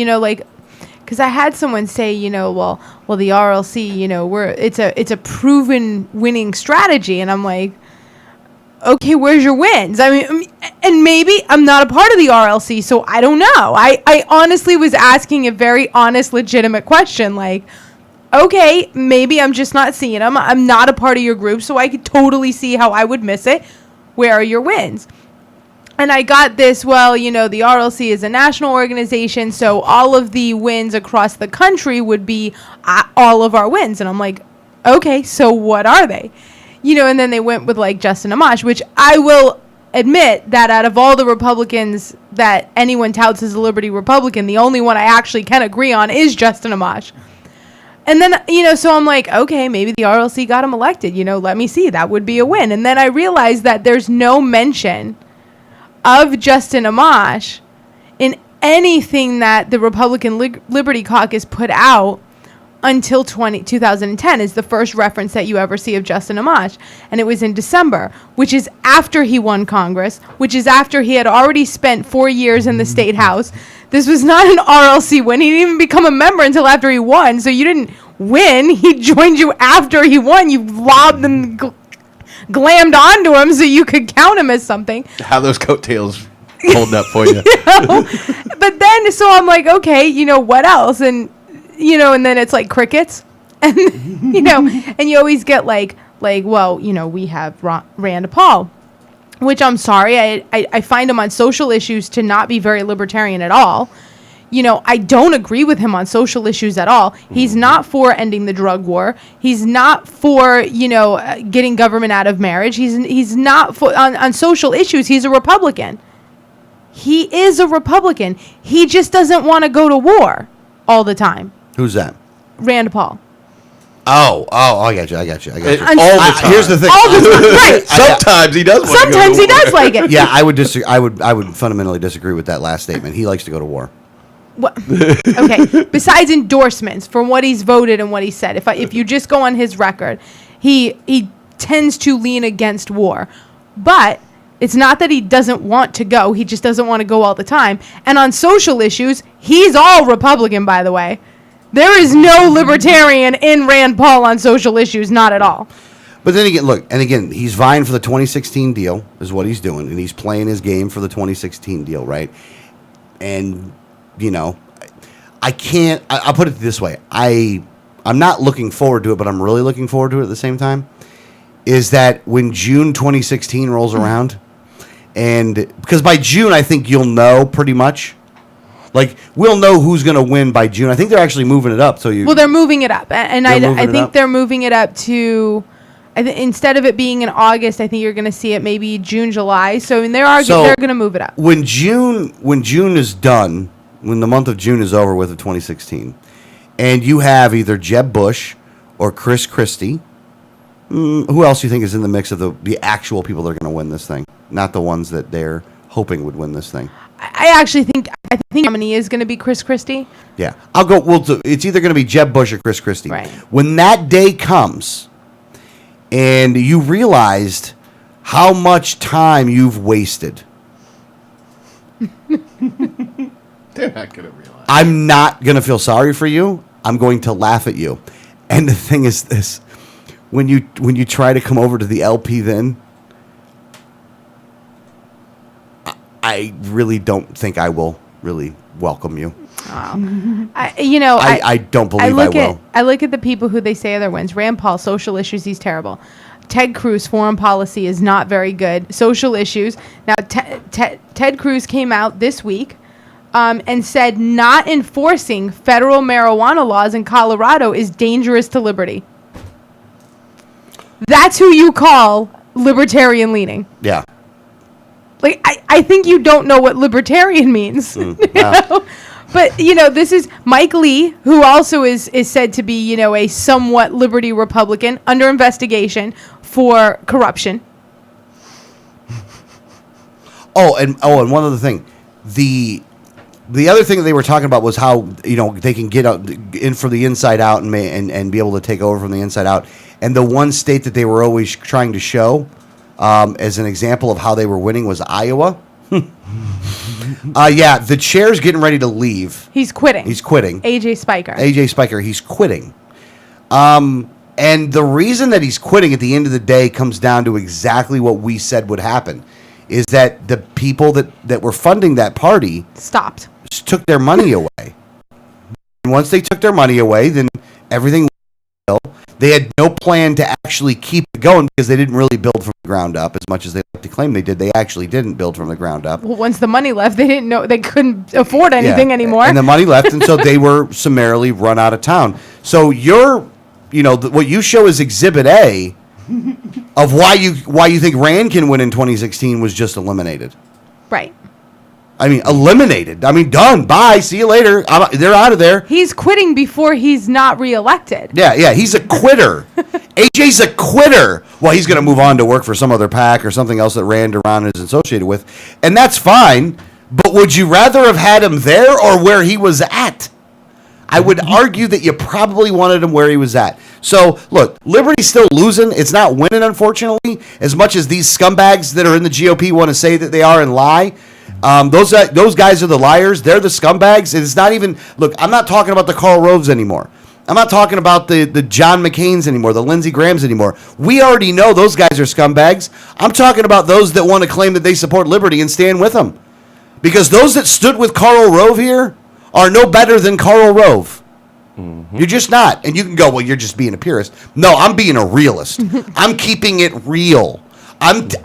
because I had someone say, well, the RLC, it's a proven winning strategy, and I'm like, okay, where's your wins? I mean, and maybe I'm not a part of the RLC, so I don't know. I honestly was asking a very honest, legitimate question, like, okay, maybe I'm just not seeing them. I'm not a part of your group, so I could totally see how I would miss it. Where are your wins? And I got this, well, the RLC is a national organization, so all of the wins across the country would be all of our wins. And I'm like, okay, so what are they? And then they went with, like, Justin Amash, which I will admit that out of all the Republicans that anyone touts as a Liberty Republican, the only one I actually can agree on is Justin Amash. And then, so I'm like, okay, maybe the RLC got him elected. Let me see. That would be a win. And then I realized that there's no mention of Justin Amash in anything that the Republican Liberty Caucus put out until 2010 is the first reference that you ever see of Justin Amash. And it was in December, which is after he won Congress, which is after he had already spent 4 years in the State House. This was not an RLC win. He didn't even become a member until after he won. So you didn't win. He joined you after he won. You lobbed and glammed onto him so you could count him as something. How those coattails holding up for you. But then, so I'm like, okay, what else? And, and then it's like crickets. And, and you always get like, well, we have Rand Paul, which I'm sorry. I find him on social issues to not be very libertarian at all. I don't agree with him on social issues at all. He's not for ending the drug war. He's not for, getting government out of marriage. He's not for, on social issues. He's a Republican. He is a Republican. He just doesn't want to go to war all the time. Who's that? Rand Paul. Oh, I got you. All the time. Here's the thing. All the time. Right. Sometimes he does. Want to go Sometimes to he war. does like it. Yeah, I would disagree. I would fundamentally disagree with that last statement. He likes to go to war. Okay. Besides endorsements from what he's voted and what he said, if you just go on his record, he tends to lean against war, but it's not that he doesn't want to go. He just doesn't want to go all the time. And on social issues, he's all Republican, by the way. There is no libertarian in Rand Paul on social issues, not at all. But then again, he's vying for the 2016 deal, is what he's doing, and he's playing his game for the 2016 deal, right? And I can't. I'll put it this way: I'm not looking forward to it, but I'm really looking forward to it at the same time. Is that when June 2016 rolls around, and because by June I think you'll know pretty much. Like, we'll know who's going to win by June. I think they're actually moving it up. Well, they're moving it up. And I think they're moving it up to, instead of it being in August, I think you're going to see it maybe June, July. So they're going to move it up. When June is done, when the month of June is over with of 2016, and you have either Jeb Bush or Chris Christie, who else do you think is in the mix of the actual people that are going to win this thing? Not the ones that they're hoping would win this thing. I think the nominee is going to be Chris Christie. Yeah, I'll go. Well, it's either going to be Jeb Bush or Chris Christie. Right. When that day comes, and you realized how much time you've wasted, They're not going to realize. I'm not going to feel sorry for you. I'm going to laugh at you. And the thing is this: when you try to come over to the LP, then I really don't think I will really welcome you. I don't believe I will. I look at the people who they say are their wins. Rand Paul, social issues, he's terrible. Ted Cruz, foreign policy is not very good. Social issues. Now, Ted Cruz came out this week and said not enforcing federal marijuana laws in Colorado is dangerous to liberty. That's who you call libertarian leaning. Yeah. Like, I think you don't know what libertarian means. Know? But, this is Mike Lee, who also is said to be, a somewhat liberty Republican under investigation for corruption. And one other thing. The other thing that they were talking about was how, they can get in from the inside out and be able to take over from the inside out. And the one state that they were always trying to show as an example of how they were winning was Iowa. The chair's getting ready to leave. He's quitting. AJ Spiker. He's quitting. And the reason that he's quitting at the end of the day comes down to exactly what we said would happen, is that the people that were funding that party stopped, took their money away. And once they took their money away, then everything. They had no plan to actually keep it going because they didn't really build from the ground up as much as they like to claim they did. They actually didn't build from the ground up. Well, once the money left, they didn't know they couldn't afford anything anymore. And the money left, and so they were summarily run out of town. So what you show is Exhibit A of why you think Rand can win in 2016 was just eliminated. Right. I mean, eliminated. I mean, done. Bye. See you later. They're out of there. He's quitting before he's not reelected. Yeah. He's a quitter. AJ's a quitter. Well, he's going to move on to work for some other PAC or something else that Rand around is associated with, and that's fine. But would you rather have had him there or where he was at? I would argue that you probably wanted him where he was at. So, look, Liberty's still losing. It's not winning, unfortunately, as much as these scumbags that are in the GOP want to say that they are and lie. Those guys are the liars. They're the scumbags. It's not even... Look, I'm not talking about the Karl Roves anymore. I'm not talking about the John McCains anymore, the Lindsey Grahams anymore. We already know those guys are scumbags. I'm talking about those that want to claim that they support liberty and stand with them. Because those that stood with Karl Rove here are no better than Karl Rove. You're just not. And you can go, well, you're just being a purist. No, I'm being a realist. I'm keeping it real.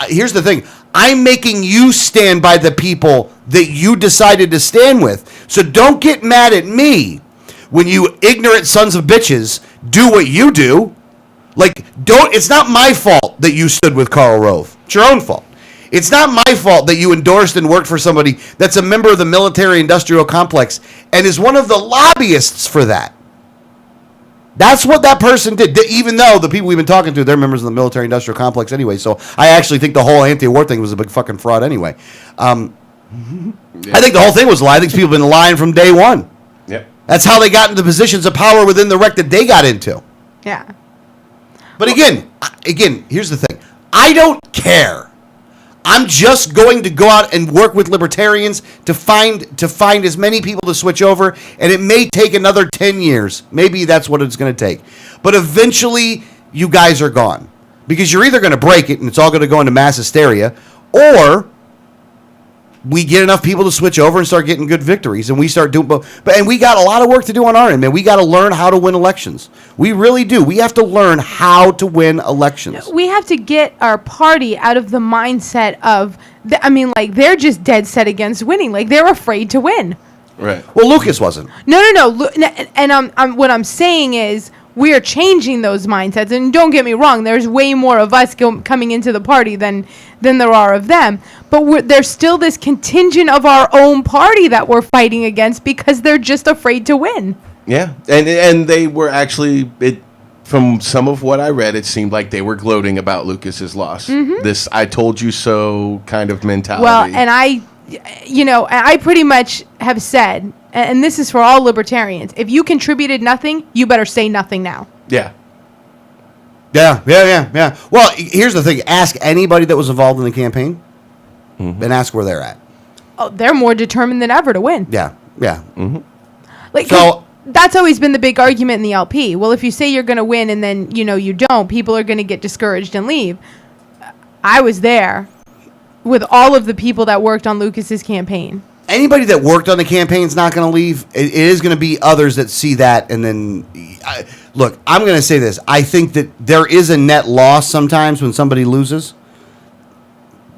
Here's the thing. I'm making you stand by the people that you decided to stand with. So don't get mad at me when you ignorant sons of bitches do what you do. Like, it's not my fault that you stood with Karl Rove. It's your own fault. It's not my fault that you endorsed and worked for somebody that's a member of the military-industrial complex and is one of the lobbyists for that. That's what that person did, even though the people we've been talking to, they're members of the military-industrial complex anyway. So I actually think the whole anti-war thing was a big fucking fraud anyway. I think the whole thing was a lie. I think people have been lying from day one. Yep. That's how they got into positions of power within the wreck that they got into. Yeah. But again, here's the thing. I don't care. I'm just going to go out and work with libertarians to find as many people to switch over, and it may take another 10 years. Maybe that's what it's going to take. But eventually, you guys are gone. Because you're either going to break it, and it's all going to go into mass hysteria, or we get enough people to switch over and start getting good victories, and we start doing both. And we got a lot of work to do on our end, man. We got to learn how to win elections. We really do. We have to learn how to win elections. We have to get our party out of the mindset of, they're just dead set against winning. Like, they're afraid to win. Right. Well, Lucas wasn't. No. And what I'm saying is, we are changing those mindsets. And don't get me wrong, there's way more of us coming into the party than there are of them. But there's still this contingent of our own party that we're fighting against because they're just afraid to win. Yeah, and they were actually, from some of what I read, it seemed like they were gloating about Lucas's loss. Mm-hmm. This "I told you so" kind of mentality. Well, and I pretty much have said, and this is for all libertarians, if you contributed nothing, you better say nothing now. Yeah. Yeah. Well, here's the thing. Ask anybody that was involved in the campaign and ask where they're at. Oh, they're more determined than ever to win. Yeah. Mm-hmm. So that's always been the big argument in the LP. Well, if you say you're going to win and then, you don't, people are going to get discouraged and leave. I was there with all of the people that worked on Lucas's campaign. Anybody that worked on the campaign is not going to leave. It is going to be others that see that. And then, look, I'm going to say this. I think that there is a net loss sometimes when somebody loses.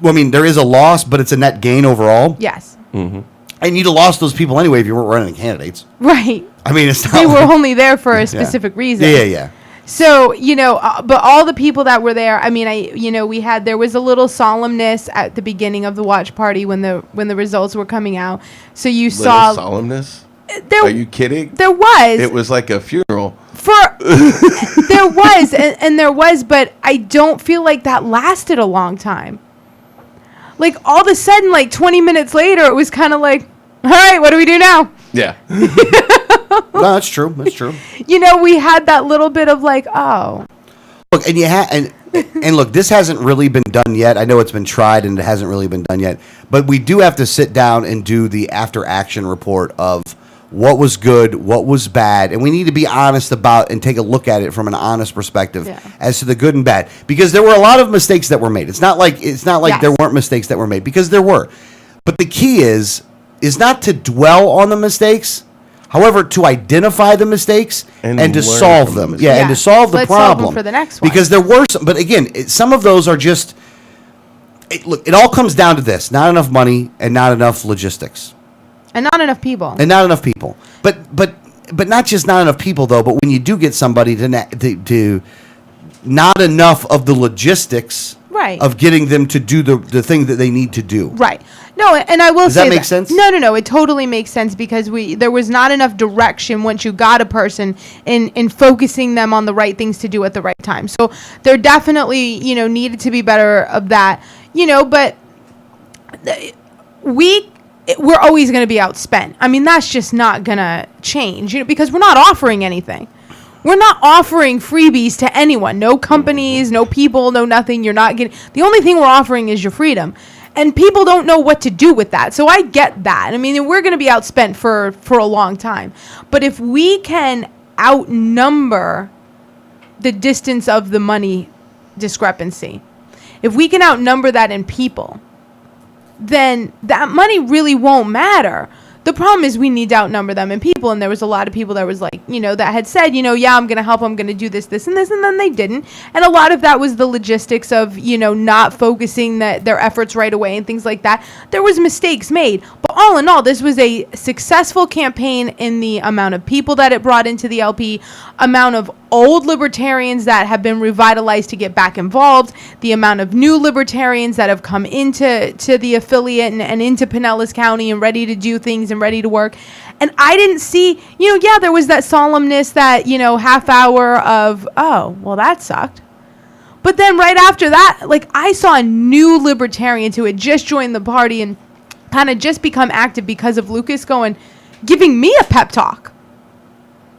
Well, there is a loss, but it's a net gain overall. Yes. Mm-hmm. And you'd have lost those people anyway if you weren't running candidates. Right. It's not. They were only there for a specific reason. Yeah. So, but all the people that were there, there was a little solemnness at the beginning of the watch party when the results were coming out. So you saw solemnness? Are you kidding? There was. It was like a funeral. There was, and there was, but I don't feel like that lasted a long time. Like, all of a sudden, like 20 minutes later, it was kind of like, all right, what do we do now? Yeah. No, that's true. We had that little bit of like, oh. Look, and look, this hasn't really been done yet. I know it's been tried and it hasn't really been done yet. But we do have to sit down and do the after action report of what was good, what was bad, and we need to be honest about and take a look at it from an honest perspective as to the good and bad. Because there were a lot of mistakes that were made. It's not like there weren't mistakes that were made, because there were. But the key is not to dwell on the mistakes. However, to identify the mistakes and to solve them. Yeah, and to solve the problem. Let's solve them for the next one. Because there were some, but again, some of those are just, look, it all comes down to this. Not enough money and not enough logistics. And not enough people. But not just not enough people, though, but when you do get somebody to not enough of the logistics of getting them to do the thing that they need to do. Right. No, and I will say that. Does that make sense? No. It totally makes sense because there was not enough direction once you got a person in focusing them on the right things to do at the right time. So there definitely, needed to be better of that, but we're always going to be outspent. That's just not going to change, because we're not offering anything. We're not offering freebies to anyone. No companies, no people, no nothing. You're not getting. The only thing we're offering is your freedom. And people don't know what to do with that. So I get that. We're going to be outspent for a long time. But if we can outnumber the distance of the money discrepancy, if we can outnumber that in people, then that money really won't matter. The problem is we need to outnumber them in people, and there was a lot of people that was like, that had said, yeah, I'm going to help, I'm going to do this, this, and this, and then they didn't. And a lot of that was the logistics of, not focusing their efforts right away and things like that. There was mistakes made, but all in all, this was a successful campaign in the amount of people that it brought into the LP, amount of old libertarians that have been revitalized to get back involved, the amount of new libertarians that have come into the affiliate and into Pinellas County and ready to do things and ready to work. And I didn't see, there was that solemnness, that, half hour of, oh, well, that sucked. But then right after that, like, I saw new libertarians who had just joined the party and kind of just become active because of Lucas giving me a pep talk.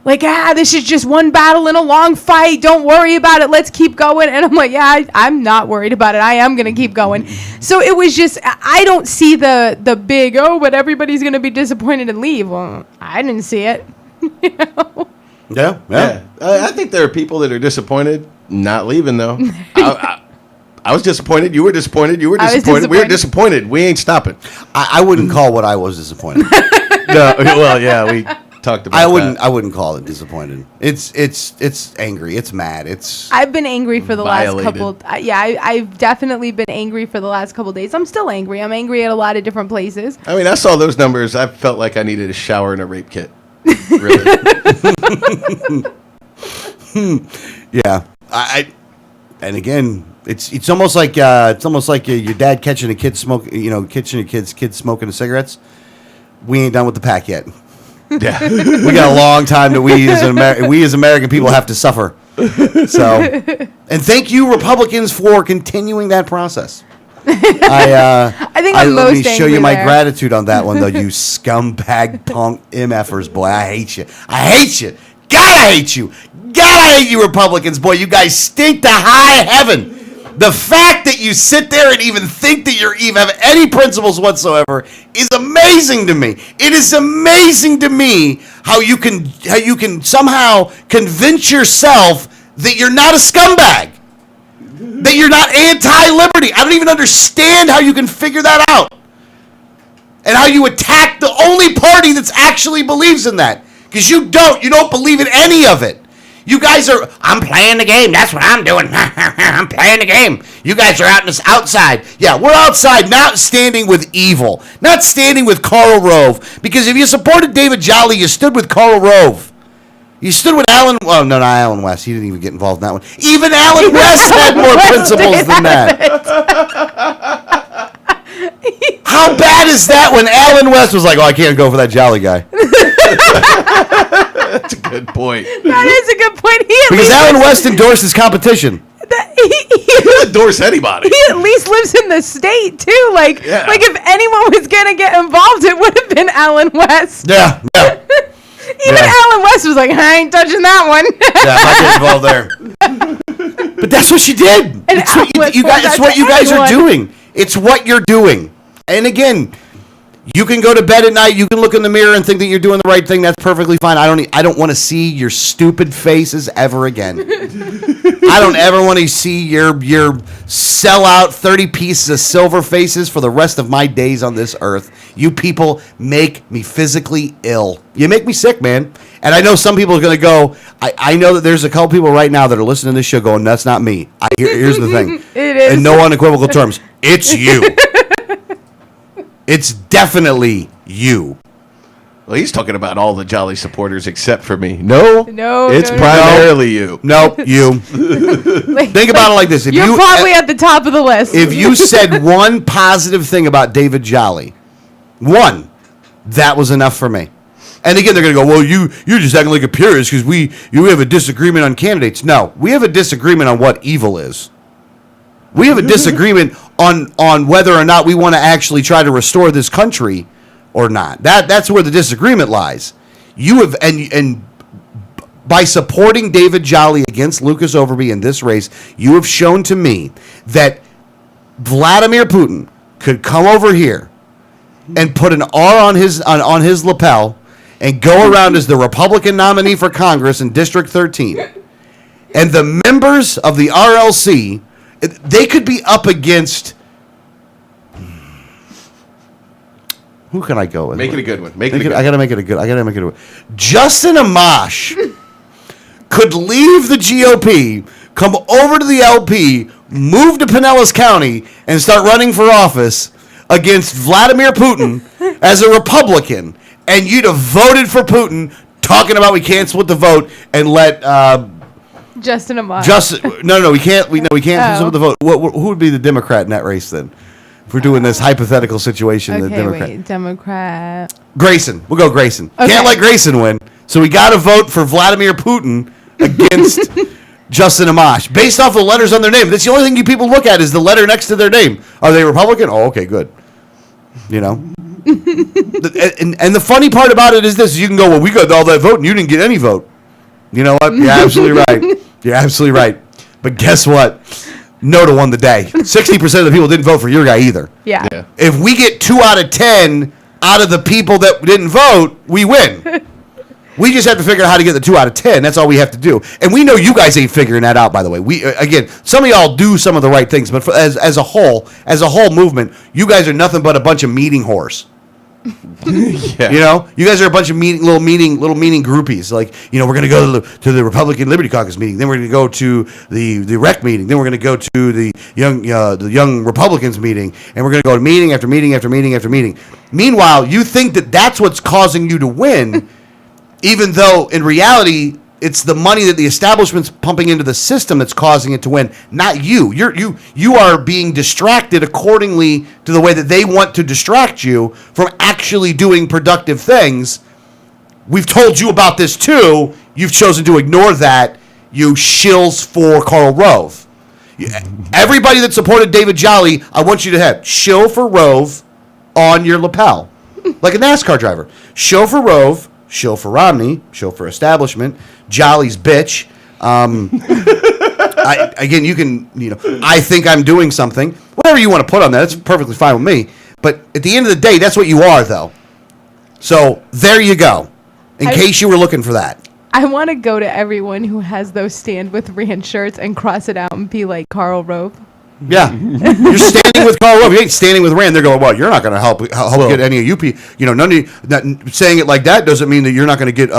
Like, this is just one battle in a long fight. Don't worry about it. Let's keep going. And I'm like, I'm not worried about it. I am going to keep going. So it was just, I don't see the big, but everybody's going to be disappointed and leave. Well, I didn't see it. Yeah. I think there are people that are disappointed not leaving, though. I was disappointed. You were disappointed. You were disappointed. We were disappointed. We ain't stopping. I wouldn't call what I was disappointed. No, well, yeah, we talked about I wouldn't call it disappointed. It's angry. It's mad. I've been angry for the Violated. last couple. I've definitely been angry for the last couple days. I'm still angry. I'm angry at a lot of different places. I mean, I saw those numbers. I felt like I needed a shower and a rape kit. Really. Yeah. And again, it's almost like your dad catching a kid catching a kid smoking cigarettes. We ain't done with the pack yet. Yeah. We got a long time that we as American people have to suffer. So, and thank you, Republicans, for continuing that process. I think I'm most let me show you angry my there. gratitude on that one, though. You scumbag punk MFers, boy. I hate you. I hate you. God, I hate you. God, I hate you, Republicans, boy. You guys stink to high heaven. The fact that you sit there and even think that you even have any principles whatsoever is amazing to me. It is amazing to me how you can somehow convince yourself that you're not a scumbag, that you're not anti-liberty. I don't even understand how you can figure that out, and how you attack the only party that actually believes in that, because you don't believe in any of it. You guys are, I'm playing the game. That's what I'm doing. I'm playing the game. You guys are outside. Yeah, we're outside, not standing with evil, not standing with Karl Rove. Because if you supported David Jolly, you stood with Karl Rove. You stood with Alan. Well, no, not Alan West. He didn't even get involved in that one. Even Alan West had more principles than that. How bad is that when Alan West was like, "Oh, I can't go for that Jolly guy." That's a good point. That is a good point. Because Alan West endorses competition. He'll endorse anybody. He at least lives in the state too. Like if anyone was gonna get involved, it would have been Alan West. Yeah. Even Alan West was like, I ain't touching that one. Yeah, I'm not getting involved there. But that's what she did. And It's what Alan you guys. West It's what you guys are anyone. doing. It's what you're doing. And again, you can go to bed at night. You can look in the mirror and think that you're doing the right thing. That's perfectly fine. I don't want to see your stupid faces ever again. I don't ever want to see your sellout 30 pieces of silver faces for the rest of my days on this earth. You people make me physically ill. You make me sick, man. And I know some people are going to go, I know that there's a couple people right now that are listening to this show going, that's not me. Here's the thing. It is. In no unequivocal terms, it's you. It's definitely you. Well, he's talking about all the Jolly supporters except for me. No, No, it's no, no. primarily you. Nope, you. Think about it like this. If You're probably at the top of the list. If you said one positive thing about David Jolly, one, that was enough for me. And again, they're going to go, well, you're just acting like a purist because you have a disagreement on candidates. No, we have a disagreement on what evil is. We have a disagreement on whether or not we want to actually try to restore this country or not. That's where the disagreement lies. You have and by supporting David Jolly against Lucas Overby in this race, you have shown to me that Vladimir Putin could come over here and put an R on his lapel and go around as the Republican nominee for Congress in District 13. And the members of the RLC, they could be up against Who can I go with? Make it a good one. I gotta make it a good. I gotta make it a. Justin Amash could leave the GOP, come over to the LP, move to Pinellas County, and start running for office against Vladimir Putin as a Republican, and you'd have voted for Putin, talking about we can't split the vote and let Justin Amash. No, we can't. We can't split the vote. Who would be the Democrat in that race then? If we're doing this hypothetical situation, the Democrat. Wait, Democrat. Grayson. We'll go Grayson. Okay. Can't let Grayson win. So we got to vote for Vladimir Putin against Justin Amash. Based off the letters on their name. That's the only thing you people look at is the letter next to their name. Are they Republican? Oh, okay, good. You know? and the funny part about it is this. You can go, well, we got all that vote and you didn't get any vote. You know what? You're absolutely right. You're absolutely right. But guess what? Noda won the day. 60% of the people didn't vote for your guy either. Yeah. If we get 2 out of 10 out of the people that didn't vote, we win. We just have to figure out how to get the 2 out of 10. That's all we have to do. And we know you guys ain't figuring that out, by the way. We again, some of y'all do some of the right things, but as a whole movement, you guys are nothing but a bunch of meeting whores. Yeah. You know, you guys are a bunch of little meeting groupies. Like, you know, we're going to go to the Republican Liberty Caucus meeting. Then we're going to go to the rec meeting. Then we're going to go to the young Republicans meeting. And we're going to go to meeting after meeting after meeting after meeting. Meanwhile, you think that that's what's causing you to win, even though in reality, it's the money that the establishment's pumping into the system that's causing it to win, not you. You are being distracted accordingly to the way that they want to distract you from actually doing productive things. We've told you about this too. You've chosen to ignore that. You shills for Karl Rove. Everybody that supported David Jolly, I want you to have shill for Rove on your lapel, like a NASCAR driver. Shill for Rove. Shill for Romney, shill for establishment, Jolly's bitch. I think I'm doing something. Whatever you want to put on that, that's perfectly fine with me. But at the end of the day, that's what you are, though. So there you go, in case you were looking for that. I want to go to everyone who has those Stand With Rand shirts and cross it out and be like Karl Rove. Yeah, you're standing with Karl Rove. You ain't standing with Rand. They're going, well, you're not going to help get any of you people. You know, saying it like that doesn't mean that you're not going to get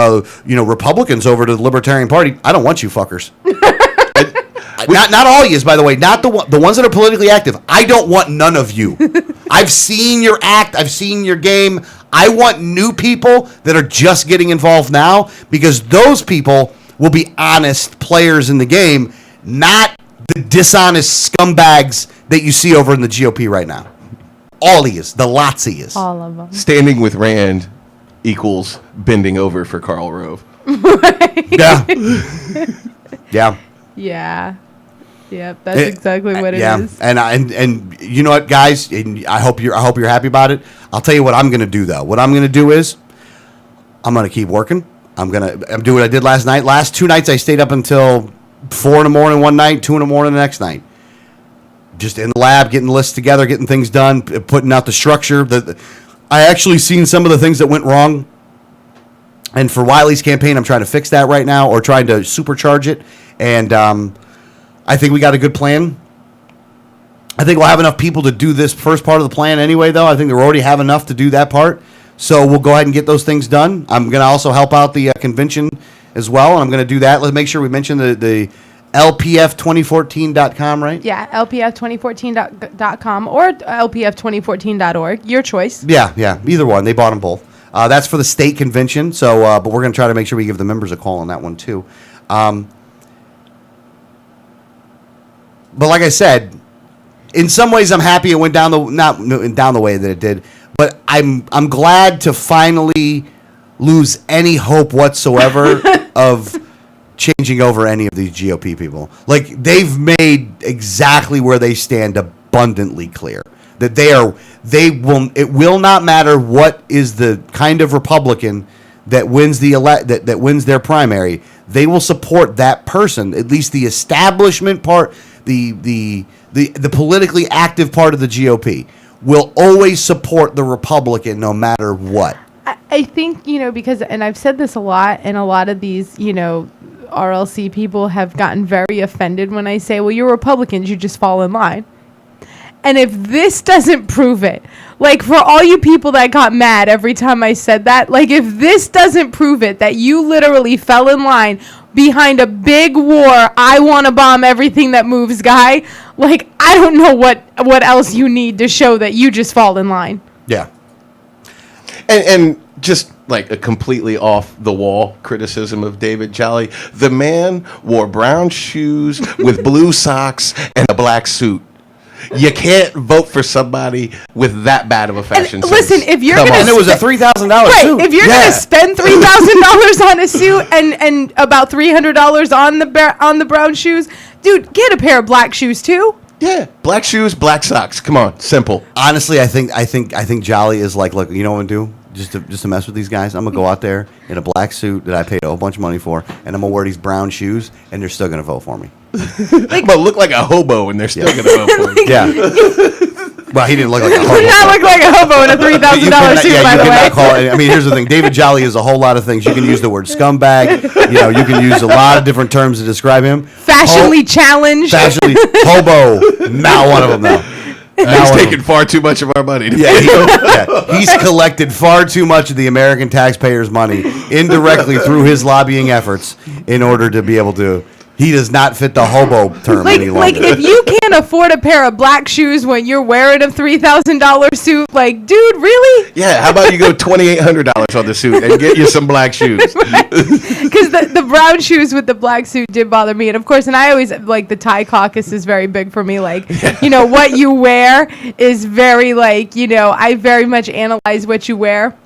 Republicans over to the Libertarian Party. I don't want you fuckers. Not all yous, by the way. Not the ones that are politically active. I don't want none of you. I've seen your act. I've seen your game. I want new people that are just getting involved now, because those people will be honest players in the game, not the dishonest scumbags that you see over in the GOP right now. All he is. The lots he is. All of them. Standing with Rand equals bending over for Karl Rove. Yeah. Yeah. Yeah. Yep, that's exactly what it is. And you know what, guys? And I hope you're happy about it. I'll tell you what I'm going to do, though. What I'm going to do is I'm going to keep working. I'm do what I did last night. Last 2 nights I stayed up until 4 in the morning one night, 2 in the morning the next night. Just in the lab, getting lists together, getting things done, putting out the structure. I actually seen some of the things that went wrong. And for Wiley's campaign, I'm trying to fix that right now, or trying to supercharge it. And I think we got a good plan. I think we'll have enough people to do this first part of the plan anyway, though. I think we already have enough to do that part. So we'll go ahead and get those things done. I'm going to also help out the convention as well, and I'm going to do that. Let's make sure we mention the LPF2014.com, right? Yeah, LPF2014.com or LPF2014.org. Your choice. Yeah, either one. They bought them both. That's for the state convention, so but we're going to try to make sure we give the members a call on that one, too. But like I said, in some ways I'm happy it went down the way that it did, but I'm glad to finally lose any hope whatsoever of changing over any of these GOP people. Like, they've made exactly where they stand abundantly clear that it will not matter what is the kind of Republican that wins that wins their primary. They will support that person, at least the establishment part, the politically active part of the GOP will always support the Republican no matter what. I think, because, and I've said this a lot, and a lot of these, RLC people have gotten very offended when I say, well, you're Republicans, you just fall in line. And if this doesn't prove it, Like, for all you people that got mad every time I said that, like, if this doesn't prove it, that you literally fell in line behind a big war, I want to bomb everything that moves guy, like, I don't know what else you need to show that you just fall in line. Yeah. And just like a completely off the wall criticism of David Jolly, the man wore brown shoes with blue socks and a black suit. You can't vote for somebody with that bad of a fashion sense. Listen, if you're Come gonna on. And it was a $3,000 suit. if you're gonna spend $3,000 on a suit and about $300 on the brown shoes, dude, get a pair of black shoes too. Yeah, black shoes, black socks. Come on, simple. Honestly, I think Jolly is like, look, you know what I'm gonna do? Just to mess with these guys, I'm gonna go out there in a black suit that I paid a whole bunch of money for, and I'm gonna wear these brown shoes, and they're still gonna vote for me. I'm gonna look like a hobo, and they're still gonna vote for me. Yeah. Well, he didn't look like a hobo. Did not look like a hobo in a $3,000 suit, by the way. Call it. I mean, here's the thing: David Jolly is a whole lot of things. You can use the word scumbag. You can use a lot of different terms to describe him. Fashionably challenged. Fashionably hobo. Not one of them, though. He's taking far too much of our money. He's collected far too much of the American taxpayers' money indirectly through his lobbying efforts in order to be able to. He does not fit the hobo term any longer. Like, if you can't afford a pair of black shoes when you're wearing a $3,000 suit, like, dude, really? Yeah, how about you go $2,800 on the suit and get you some black shoes? Because the brown shoes with the black suit did bother me. And, of course, and I always, like, the Thai caucus is very big for me. Like, what you wear is very, like, I very much analyze what you wear.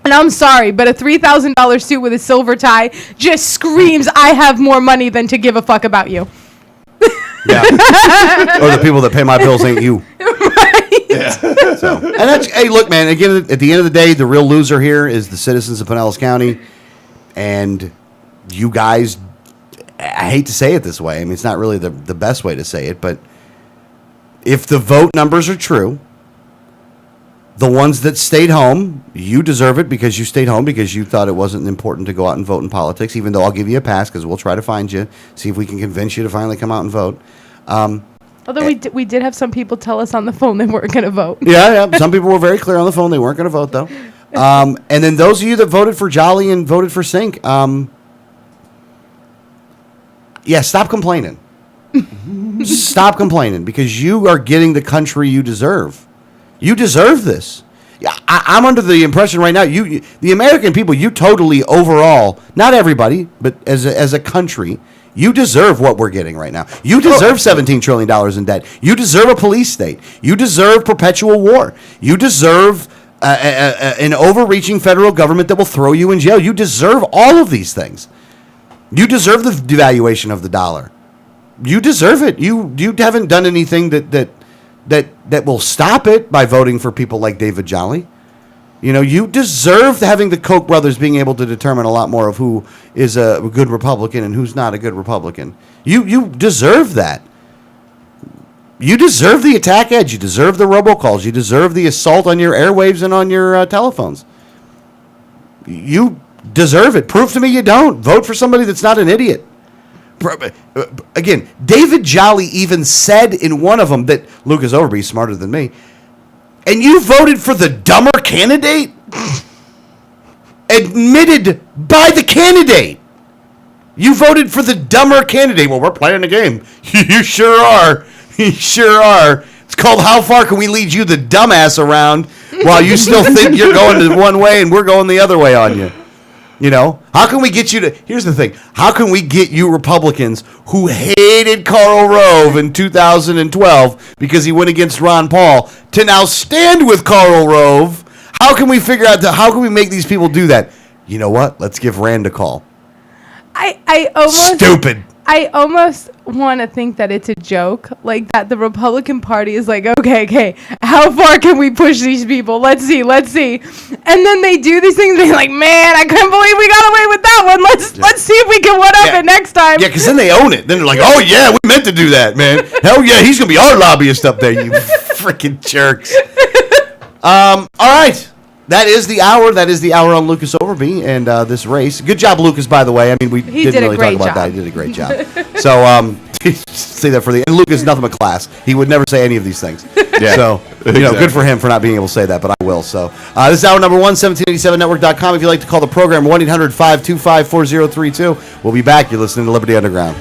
And I'm sorry, but a $3,000 suit with a silver tie just screams, I have more money than to give a fuck about you. Yeah. Or the people that pay my bills ain't you. Right. Yeah. So, and that's, hey, look, man, again, at the end of the day, the real loser here is the citizens of Pinellas County. And you guys, I hate to say it this way. I mean, it's not really the best way to say it, but if the vote numbers are true, the ones that stayed home, you deserve it because you stayed home because you thought it wasn't important to go out and vote in politics, even though I'll give you a pass because we'll try to find you, see if we can convince you to finally come out and vote. Although we did have some people tell us on the phone they weren't going to vote. Yeah. Some people were very clear on the phone they weren't going to vote, though. And then those of you that voted for Jolly and voted for Sink, stop complaining. Stop complaining because you are getting the country you deserve. You deserve this. I'm under the impression right now, the American people, you totally overall, not everybody, but as a country, you deserve what we're getting right now. You deserve $17 trillion in debt. You deserve a police state. You deserve perpetual war. You deserve an overreaching federal government that will throw you in jail. You deserve all of these things. You deserve the devaluation of the dollar. You deserve it. You haven't done anything that will stop it by voting for people like David Jolly. You deserve having the Koch brothers being able to determine a lot more of who is a good Republican and who's not a good Republican. You deserve that. You deserve the attack edge. You deserve the robocalls. You deserve the assault on your airwaves and on your telephones. You deserve it. Prove to me you don't. Vote for somebody that's not an idiot. Again, David Jolly even said in one of them that Lucas Overby's smarter than me. And you voted for the dumber candidate? Admitted by the candidate. You voted for the dumber candidate. Well, we're playing the game. You sure are. You sure are. It's called How Far Can We Lead You the Dumbass Around while you still think you're going one way and we're going the other way on you. How can we get you to... Here's the thing. How can we get you Republicans who hated Karl Rove in 2012 because he went against Ron Paul to now stand with Karl Rove? How can we figure out... How can we make these people do that? You know what? Let's give Rand a call. I almost... Stupid. I almost want to think that it's a joke, like that the Republican Party is like, okay, how far can we push these people? Let's see. And then they do these things, and they're like, man, I couldn't believe we got away with that one. Let's see if we can one-up it next time. Yeah, because then they own it. Then they're like, oh, yeah, we meant to do that, man. Hell yeah, he's going to be our lobbyist up there, you freaking jerks. All right. That is the hour. That is the hour on Lucas Overby and this race. Good job, Lucas, by the way. I mean, we didn't really talk about that. He did a great job. So say that for the. And Luke is nothing but class. He would never say any of these things. Yeah, So, good for him for not being able to say that, but I will. So, this is hour number 1, 1787network.com. If you'd like to call the program, 1-800-525-4032. We'll be back. You're listening to Liberty Underground.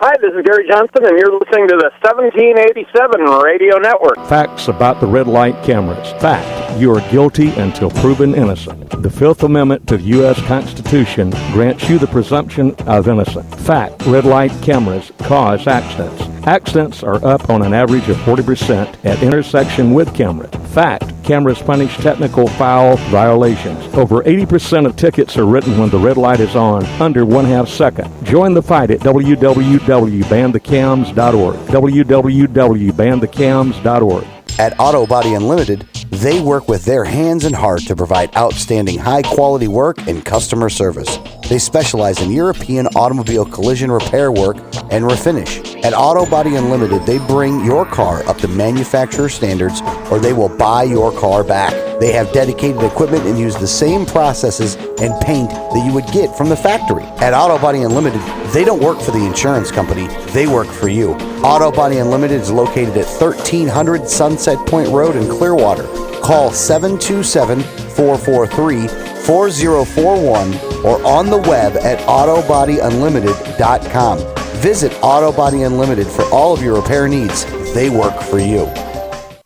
Hi, this is Gary Johnson, and you're listening to the 1787 Radio Network. Facts about the red light cameras. Fact, you are guilty until proven innocent. The Fifth Amendment to the U.S. Constitution grants you the presumption of innocence. Fact, red light cameras cause accidents. Accidents are up on an average of 40% at intersection with cameras. Fact, cameras punish technical foul violations. Over 80% of tickets are written when the red light is on, under 1/2 second. Join the fight at www.banthecams.org. www.banthecams.org. At Auto Body Unlimited, they work with their hands and heart to provide outstanding high-quality work and customer service. They specialize in European automobile collision repair work and refinish. At Auto Body Unlimited, they bring your car up to manufacturer standards, or they will buy your car back. They have dedicated equipment and use the same processes and paint that you would get from the factory. At Auto Body Unlimited, they don't work for the insurance company, they work for you. Auto Body Unlimited is located at 1300 Sunset Point Road in Clearwater. Call 727-443-4041 or on the web at autobodyunlimited.com. Visit Auto Body Unlimited for all of your repair needs. They work for you.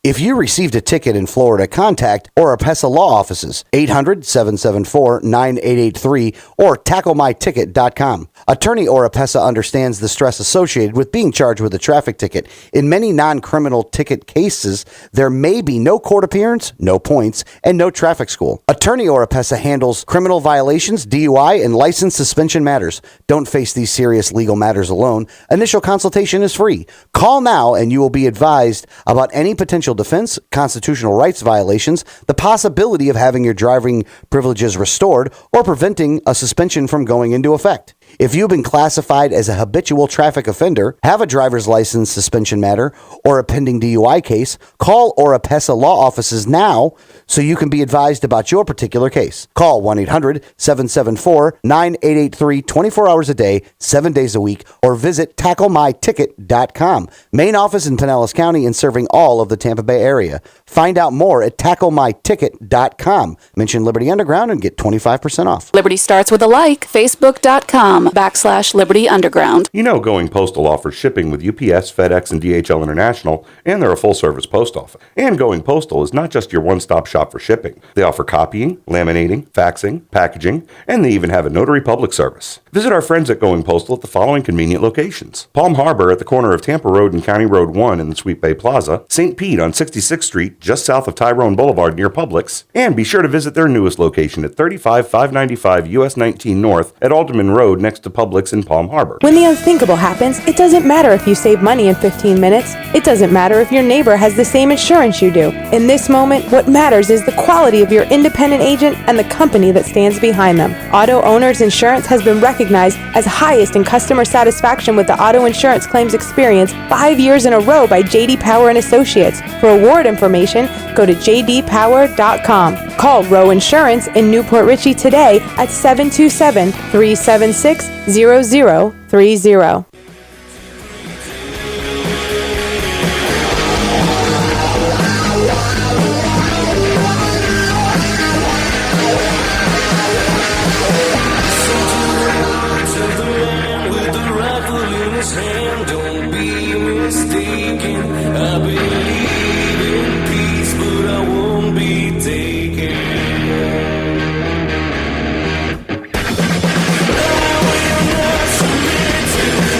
If you received a ticket in Florida, contact Oropesa Law Offices, 800-774-9883 or tacklemyticket.com. Attorney Oropesa understands the stress associated with being charged with a traffic ticket. In many non-criminal ticket cases, there may be no court appearance, no points, and no traffic school. Attorney Oropesa handles criminal violations, DUI, and license suspension matters. Don't face these serious legal matters alone. Initial consultation is free. Call now and you will be advised about any potential defense, constitutional rights violations, the possibility of having your driving privileges restored, or preventing a suspension from going into effect. If you've been classified as a habitual traffic offender, have a driver's license suspension matter, or a pending DUI case, call Oropesa Law Offices now so you can be advised about your particular case. Call 1-800-774-9883 24 hours a day, 7 days a week, or visit tacklemyticket.com. Main office in Pinellas County and serving all of the Tampa Bay area. Find out more at tacklemyticket.com. Mention Liberty Underground and get 25% off. Liberty starts with a like. Facebook.com/Liberty Underground. You know Going Postal offers shipping with UPS, FedEx, and DHL International, and they're a full-service post office. And Going Postal is not just your one-stop shop for shipping. They offer copying, laminating, faxing, packaging, and they even have a notary public service. Visit our friends at Going Postal at the following convenient locations: Palm Harbor at the corner of Tampa Road and County Road 1 in the Sweet Bay Plaza, St. Pete on 66th Street, just south of Tyrone Boulevard near Publix, and be sure to visit their newest location at 35595 US 19 North at Alderman Road next to Publix in Palm Harbor. When the unthinkable happens, it doesn't matter if you save money in 15 minutes. It doesn't matter if your neighbor has the same insurance you do. In this moment, what matters is the quality of your independent agent and the company that stands behind them. Auto Owners Insurance has been recognized as highest in customer satisfaction with the auto insurance claims experience 5 years in a row by J.D. Power and Associates. For award information, go to jdpower.com. Call Row Insurance in Newport Richey today at 727-376-0030.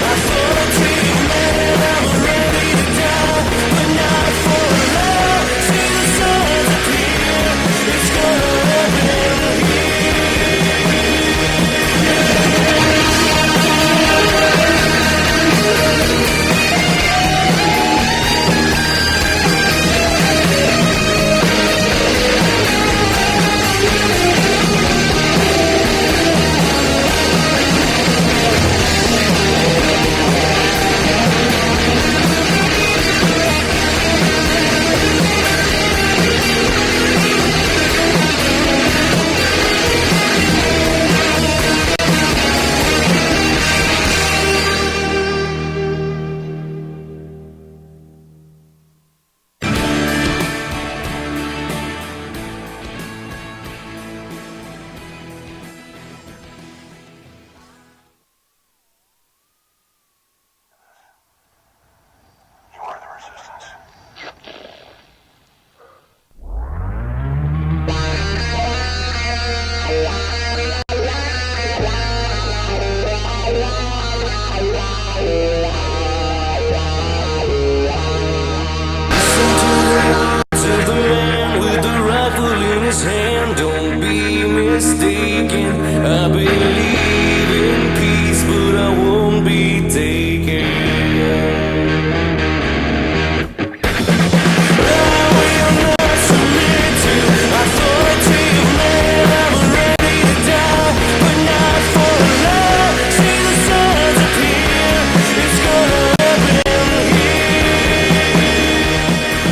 I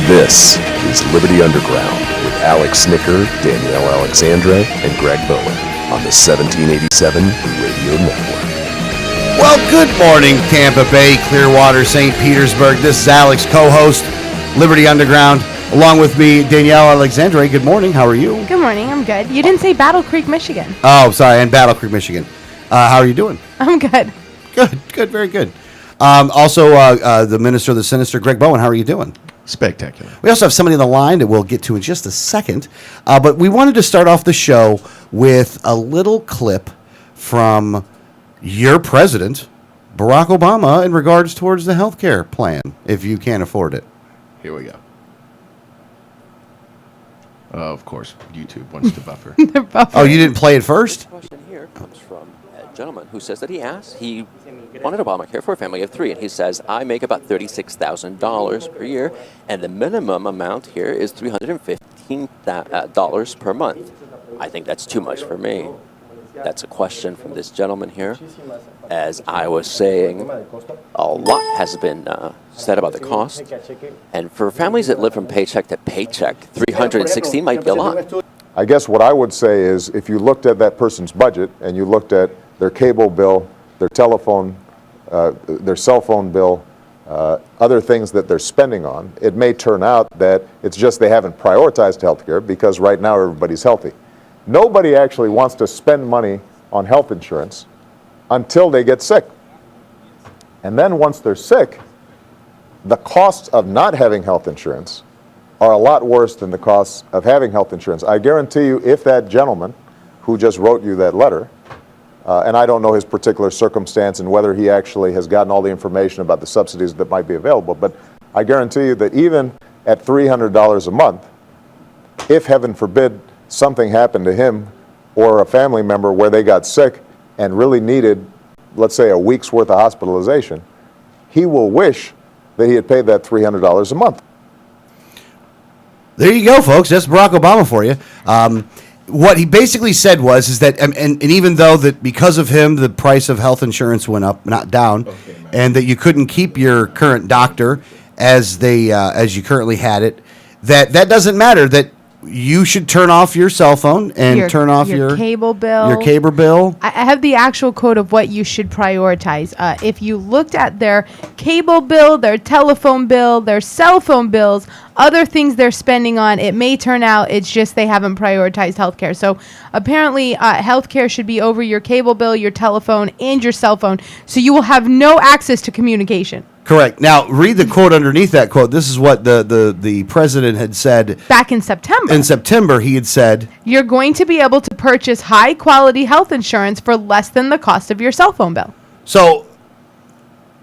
This is Liberty Underground with Alex Snicker, Danielle Alexandra, and Greg Bowen on the 1787 Radio Network. Well, good morning, Tampa Bay, Clearwater, St. Petersburg. This is Alex, co-host, Liberty Underground. Along with me, Danielle Alexandra. Good morning. How are you? Good morning. I'm good. You didn't say Battle Creek, Michigan. Oh, sorry, and Battle Creek, Michigan. How are you doing? I'm good. Good, very good. Also, the Minister of the Sinister, Greg Bowen. How are you doing? Spectacular. We also have somebody on the line that we'll get to in just a second. But we wanted to start off the show with a little clip from your president, Barack Obama, in regards towards the health care plan, if you can't afford it. Here we go. Of course, YouTube wants to buffer. Oh, you didn't play it first? The question here comes from a gentleman who says that he wanted Obamacare for a family of three, and he says, I make about $36,000 per year, and the minimum amount here is $315 per month. I think that's too much for me. That's a question from this gentleman here. As I was saying, a lot has been said about the cost. And for families that live from paycheck to paycheck, $316 might be a lot. I guess what I would say is if you looked at that person's budget and you looked at their cable bill, their telephone, their cell phone bill, other things that they're spending on, it may turn out that it's just they haven't prioritized healthcare because right now everybody's healthy. Nobody actually wants to spend money on health insurance until they get sick. And then once they're sick, the costs of not having health insurance are a lot worse than the costs of having health insurance. I guarantee you, if that gentleman who just wrote you that letter, and I don't know his particular circumstance and whether he actually has gotten all the information about the subsidies that might be available, but I guarantee you that even at $300 a month, if heaven forbid something happened to him or a family member where they got sick and really needed, let's say, a week's worth of hospitalization, he will wish that he had paid that $300 a month. There you go, folks. That's Barack Obama for you. What he basically said is that, and even though that because of him, the price of health insurance went up, not down, and that you couldn't keep your current doctor as you currently had it, that doesn't matter. That you should turn off your cell phone and turn off your cable bill. Your cable bill. I have the actual code of what you should prioritize. If you looked at their cable bill, their telephone bill, their cell phone bills, other things they're spending on, it may turn out it's just they haven't prioritized healthcare. So apparently healthcare should be over your cable bill, your telephone, and your cell phone, so you will have no access to communication. Correct. Now, read the quote underneath that quote. This is what the president had said. Back in September. In September, he had said, you're going to be able to purchase high-quality health insurance for less than the cost of your cell phone bill. So,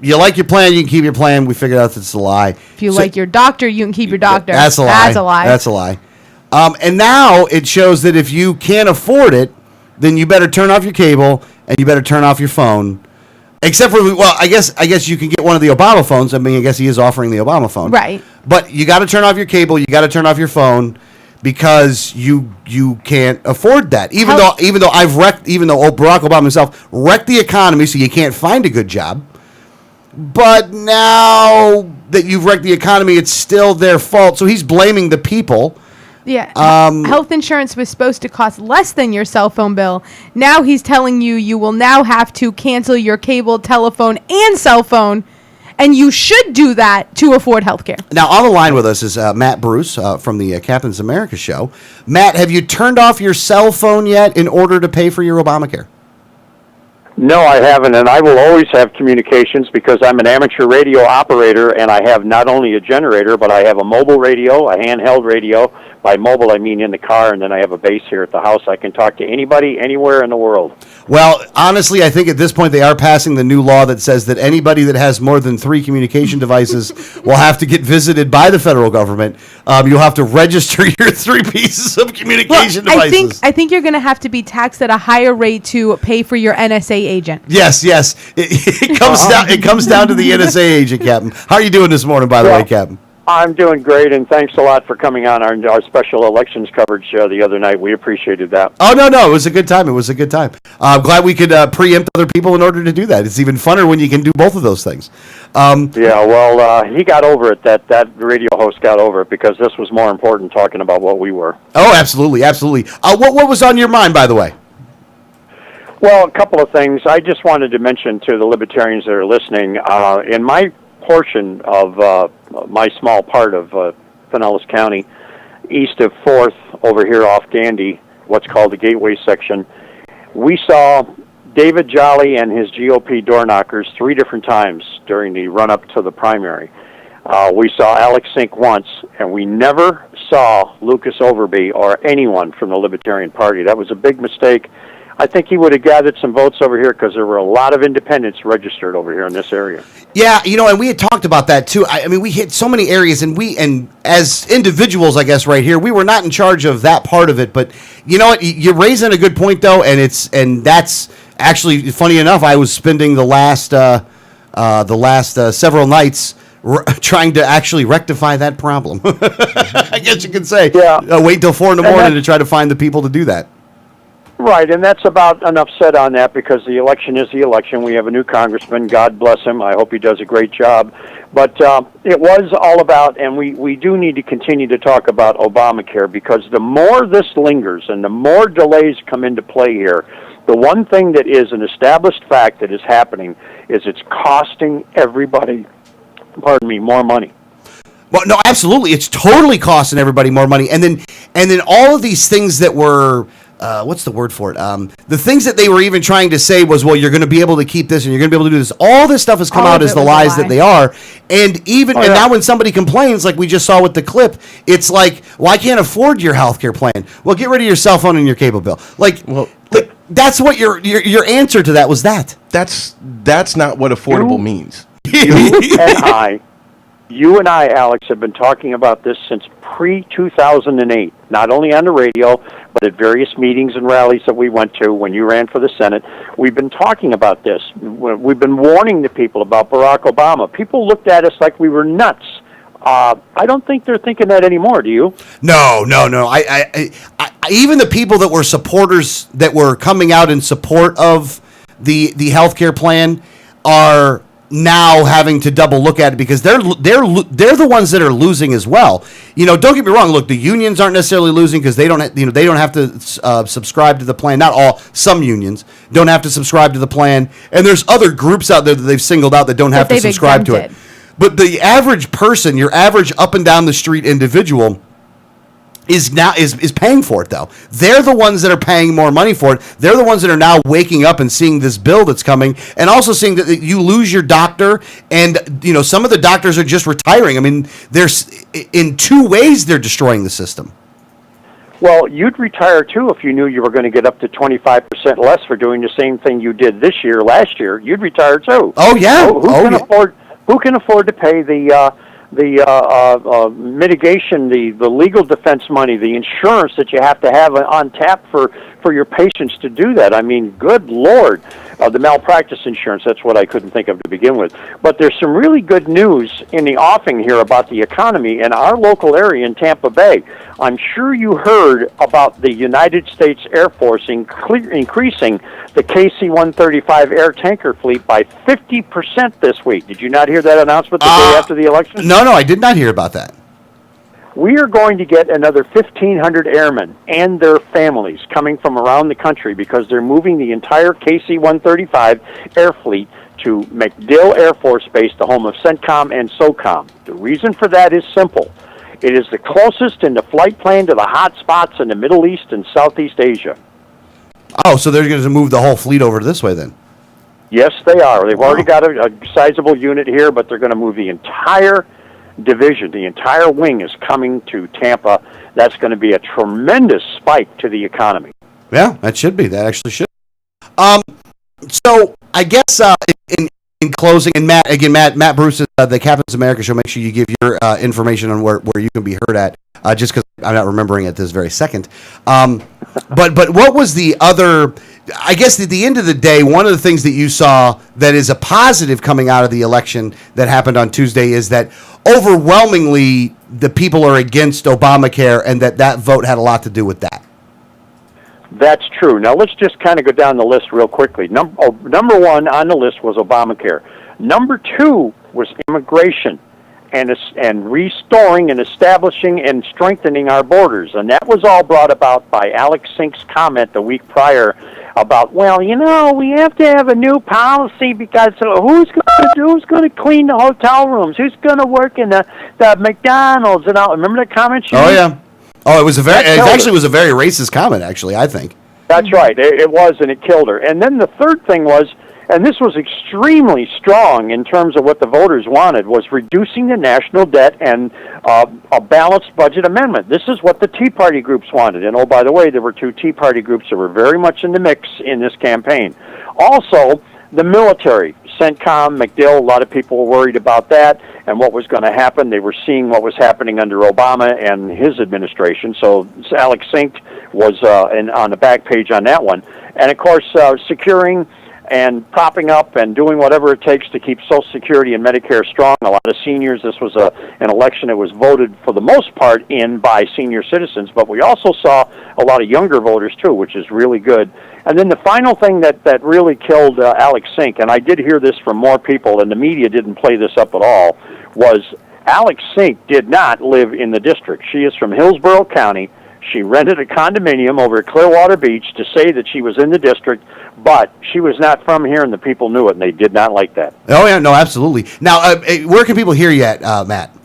you like your plan, you can keep your plan. We figured out that's a lie. If you like your doctor, you can keep your doctor. That's a lie. That's a lie. That's a lie. And now it shows that if you can't afford it, then you better turn off your cable and you better turn off your phone. Except for, well, I guess you can get one of the Obama phones. I mean, I guess he is offering the Obama phone. Right. But you got to turn off your cable. You got to turn off your phone because you can't afford that. Even though Barack Obama himself wrecked the economy, so you can't find a good job. But now that you've wrecked the economy, it's still their fault. So he's blaming the people. Yeah. Health insurance was supposed to cost less than your cell phone bill. Now he's telling you will now have to cancel your cable, telephone, and cell phone, and you should do that to afford health care. Now, on the line with us is Matt Bruce from the Captain's America show. Matt, have you turned off your cell phone yet in order to pay for your Obamacare? No, I haven't, and I will always have communications because I'm an amateur radio operator, and I have not only a generator, but I have a mobile radio, a handheld radio. By mobile, I mean in the car, and then I have a base here at the house. I can talk to anybody, anywhere in the world. Well, honestly, I think at this point they are passing the new law that says that anybody that has more than 3 communication devices will have to get visited by the federal government. You'll have to register your 3 pieces of communication devices. I think you're going to have to be taxed at a higher rate to pay for your NSA agent. Yes. It comes down to the NSA agent, Captain. How are you doing this morning, by the way, Captain? I'm doing great, and thanks a lot for coming on our special elections coverage the other night. We appreciated that. Oh, no, it was a good time. I'm glad we could preempt other people in order to do that. It's even funner when you can do both of those things. Yeah, well, he got over it. That radio host got over it because this was more important talking about what we were. Oh, absolutely. What was on your mind, by the way? Well, a couple of things. I just wanted to mention to the libertarians that are listening, in my portion of my small part of Pinellas County, east of 4th, over here off Gandy, what's called the Gateway section, we saw David Jolly and his GOP door knockers 3 different times during the run-up to the primary. We saw Alex Sink once, and we never saw Lucas Overby or anyone from the Libertarian Party. That was a big mistake. I think he would have gathered some votes over here because there were a lot of independents registered over here in this area. Yeah, and we had talked about that too. I mean, we hit so many areas, and as individuals, I guess right here, we were not in charge of that part of it. But you know what? You're raising a good point though, and that's actually funny enough. I was spending the last several nights trying to actually rectify that problem. I guess you could say. Yeah. Wait till 4 in the morning to try to find the people to do that. Right, and that's about enough said on that because the election is the election. We have a new congressman. God bless him. I hope he does a great job. But it was all about, and we do need to continue to talk about Obamacare because the more this lingers and the more delays come into play here, the one thing that is an established fact that is happening is it's costing everybody, more money. Well, no, absolutely. It's totally costing everybody more money. And then all of these things that were... what's the word for it? The things that they were even trying to say was, well, you're going to be able to keep this and you're going to be able to do this. All this stuff has come out as the lies that they are. And and now when somebody complains, like we just saw with the clip, it's like, well, I can't afford your health care plan. Well, get rid of your cell phone and your cable bill. That's what your answer to that was that. That's not what affordable means. You and I, Alex, have been talking about this since pre-2008, not only on the radio, but at various meetings and rallies that we went to when you ran for the Senate. We've been talking about this. We've been warning the people about Barack Obama. People looked at us like we were nuts. I don't think they're thinking that anymore, do you? No. I even the people that were supporters that were coming out in support of the healthcare plan are now having to double look at it because they're the ones that are losing as well. Don't get me wrong. Look, the unions aren't necessarily losing because they don't have to subscribe to the plan. Not all. Some unions don't have to subscribe to the plan, and there's other groups out there that they've singled out that don't have to subscribe to it. But the average person, your average up and down the street individual, is paying for it though. They're the ones that are paying more money for it. They're the ones that are now waking up and seeing this bill that's coming, and also seeing that you lose your doctor, and some of the doctors are just retiring. I mean, there's in 2 ways they're destroying the system. Well, you'd retire too if you knew you were going to get up to 25% less for doing the same thing you did last year. You'd retire too. Oh yeah. Who can afford to pay the mitigation, the legal defense money, the insurance that you have to have on tap for your patients to do that? I mean, good Lord. The malpractice insurance, that's what I couldn't think of to begin with. But there's some really good news in the offing here about the economy in our local area in Tampa Bay. I'm sure you heard about the United States Air Force increasing the KC-135 air tanker fleet by 50% this week. Did you not hear that announcement the day after the election? No, I did not hear about that. We are going to get another 1,500 airmen and their families coming from around the country because they're moving the entire KC-135 air fleet to MacDill Air Force Base, the home of CENTCOM and SOCOM. The reason for that is simple. It is the closest in the flight plan to the hot spots in the Middle East and Southeast Asia. Oh, so they're going to move the whole fleet over this way then? Yes, they are. They've already got a sizable unit here, but they're going to move the entire division. The entire wing is coming to Tampa. That's going to be a tremendous spike to the economy. Yeah, that should be. That actually should. So I guess in closing, and Matt Bruce is the Captain's America show. Make sure you give your information on where you can be heard at. Just because I'm not remembering at this very second. But what was the other? I guess at the end of the day, one of the things that you saw that is a positive coming out of the election that happened on Tuesday is that overwhelmingly the people are against Obamacare, and that vote had a lot to do with that. That's true. Now let's just kind of go down the list real quickly. Number one on the list was Obamacare. Number two was immigration and restoring and establishing and strengthening our borders. And that was all brought about by Alex Sink's comment the week prior about, well, you know, we have to have a new policy because who's going to clean the hotel rooms? Who's going to work in the McDonald's and all? Remember that comment? Yeah. Oh, it was it actually was a very racist comment, actually, I think. That's right. It was, and it killed her. And then the third thing was, and this was extremely strong in terms of what the voters wanted, was reducing the national debt and a balanced budget amendment. This is what the Tea Party groups wanted. And, oh, by the way, there were two Tea Party groups that were very much in the mix in this campaign. Also, the military, CENTCOM, MacDill, a lot of people were worried about that and what was going to happen. They were seeing what was happening under Obama and his administration. So Alex Sink was on the back page on that one. And, of course, securing and propping up and doing whatever it takes to keep Social Security and Medicare strong. A lot of seniors, this was an election that was voted for the most part in by senior citizens, but we also saw a lot of younger voters too, which is really good. And then the final thing that really killed Alex Sink, and I did hear this from more people, and the media didn't play this up at all, was Alex Sink did not live in the district. She is from Hillsborough County. She rented a condominium over at Clearwater Beach to say that she was in the district, but she was not from here, and the people knew it, and they did not like that. Oh, yeah, no, absolutely. Now, where can people hear you at, Matt?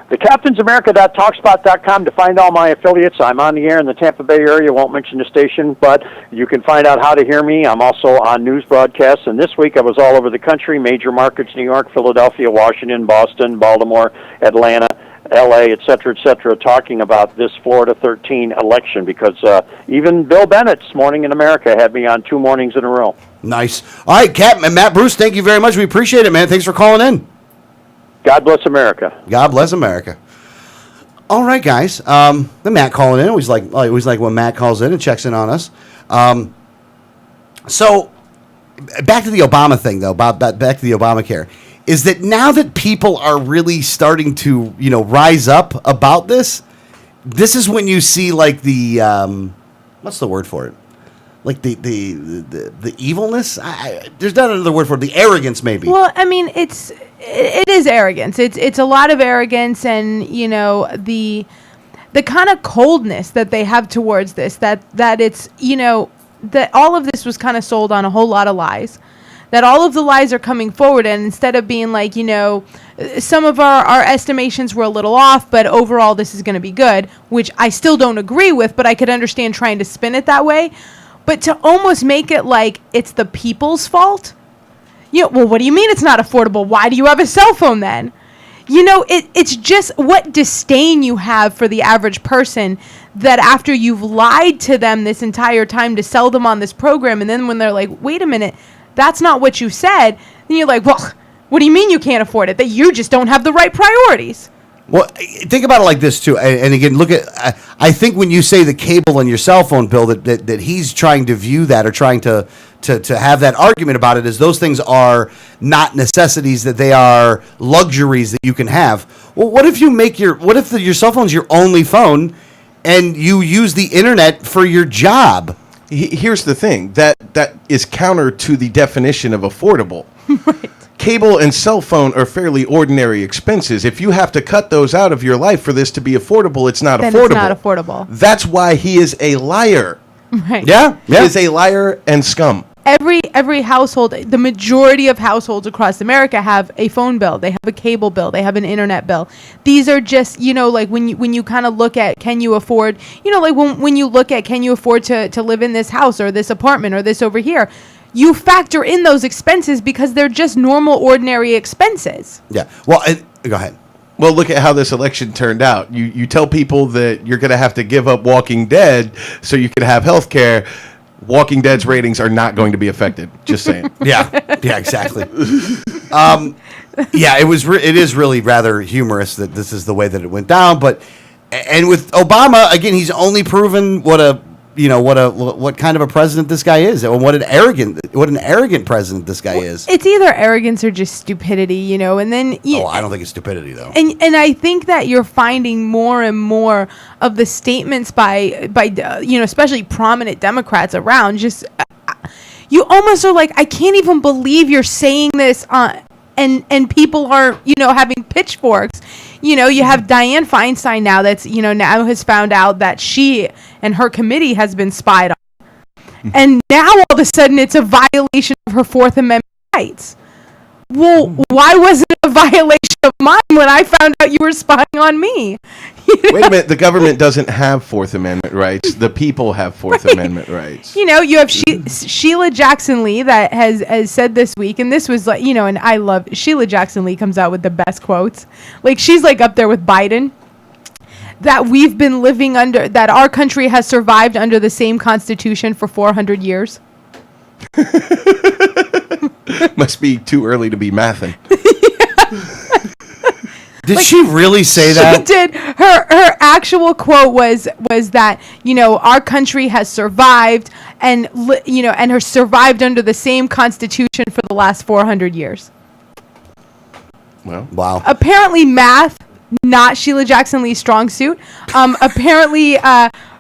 TheCaptainsAmerica.Talkspot.com to find all my affiliates. I'm on the air in the Tampa Bay area. Won't mention the station, but you can find out how to hear me. I'm also on news broadcasts, and this week I was all over the country, major markets, New York, Philadelphia, Washington, Boston, Baltimore, Atlanta, L.A., et cetera, talking about this Florida 13 election, because even Bill Bennett's Morning in America had me on 2 mornings in a row. Nice. All right, Cap and Matt Bruce, thank you very much. We appreciate it, man. Thanks for calling in. God bless America. God bless America. All right, guys. The Matt calling in. Always like when Matt calls in and checks in on us. So back to the Obama thing, though. Back to the Obamacare. Is that now that people are really starting to, rise up about this? This is when you see like the what's the word for it? Like the evilness. There's not another word for it. The arrogance, maybe. Well, I mean, it is arrogance. It's a lot of arrogance, and the kind of coldness that they have towards this. That it's that all of this was kind of sold on a whole lot of lies. That all of the lies are coming forward, and instead of being like, some of our estimations were a little off, but overall this is going to be good, which I still don't agree with, but I could understand trying to spin it that way. But to almost make it like it's the people's fault, well, what do you mean it's not affordable? Why do you have a cell phone then? It's just what disdain you have for the average person, that after you've lied to them this entire time to sell them on this program, and then when they're like, wait a minute, that's not what you said, then you're like, well, what do you mean you can't afford it? That you just don't have the right priorities. Well, think about it like this, too. And again, look at, I think when you say the cable on your cell phone bill, that he's trying to view that, or trying to have that argument about it, as those things are not necessities, that they are luxuries that you can have. Well, what if your cell phone's your only phone and you use the internet for your job? Here's the thing. That is counter to the definition of affordable. Right. Cable and cell phone are fairly ordinary expenses. If you have to cut those out of your life for this to be affordable, it's not affordable. It's not affordable. That's why he is a liar. Right. Yeah. He is a liar and scum. Every household, the majority of households across America have a phone bill. They have a cable bill. They have an internet bill. These are just, like when you kind of look at, can you afford, like when you look at, can you afford to live in this house or this apartment or this over here? You factor in those expenses because they're just normal, ordinary expenses. Yeah. Well, go ahead. Well, look at how this election turned out. You tell people that you're going to have to give up Walking Dead so you can have health care. Walking Dead's ratings are not going to be affected. Just saying. Yeah, exactly. It is really rather humorous that this is the way that it went down. And with Obama, again, he's only proven what a what kind of a president this guy is, and what an arrogant president this guy is. It's either arrogance or just stupidity, and then I don't think it's stupidity though. And I think that you're finding more and more of the statements by especially prominent Democrats around. Just you almost are like, I can't even believe you're saying this and people are having pitchforks. You have Dianne Feinstein now that's now has found out that she and her committee has been spied on, and now all of a sudden it's a violation of her Fourth Amendment rights. Well, why wasn't it a violation of mine when I found out you were spying on me? Wait a minute, the government doesn't have Fourth Amendment rights. The people have Fourth Amendment rights. You have Sheila Jackson Lee that has said this week, and this was like, and I love Sheila Jackson Lee comes out with the best quotes. Like, she's like up there with Biden. That we've been living under, that our country has survived under the same constitution for 400 years. Must be too early to be mathing. Did she really say that? She did. Her actual quote was that our country has survived and has survived under the same constitution for the last 400 years. Well, wow. Apparently, math not Sheila Jackson Lee's strong suit. Apparently,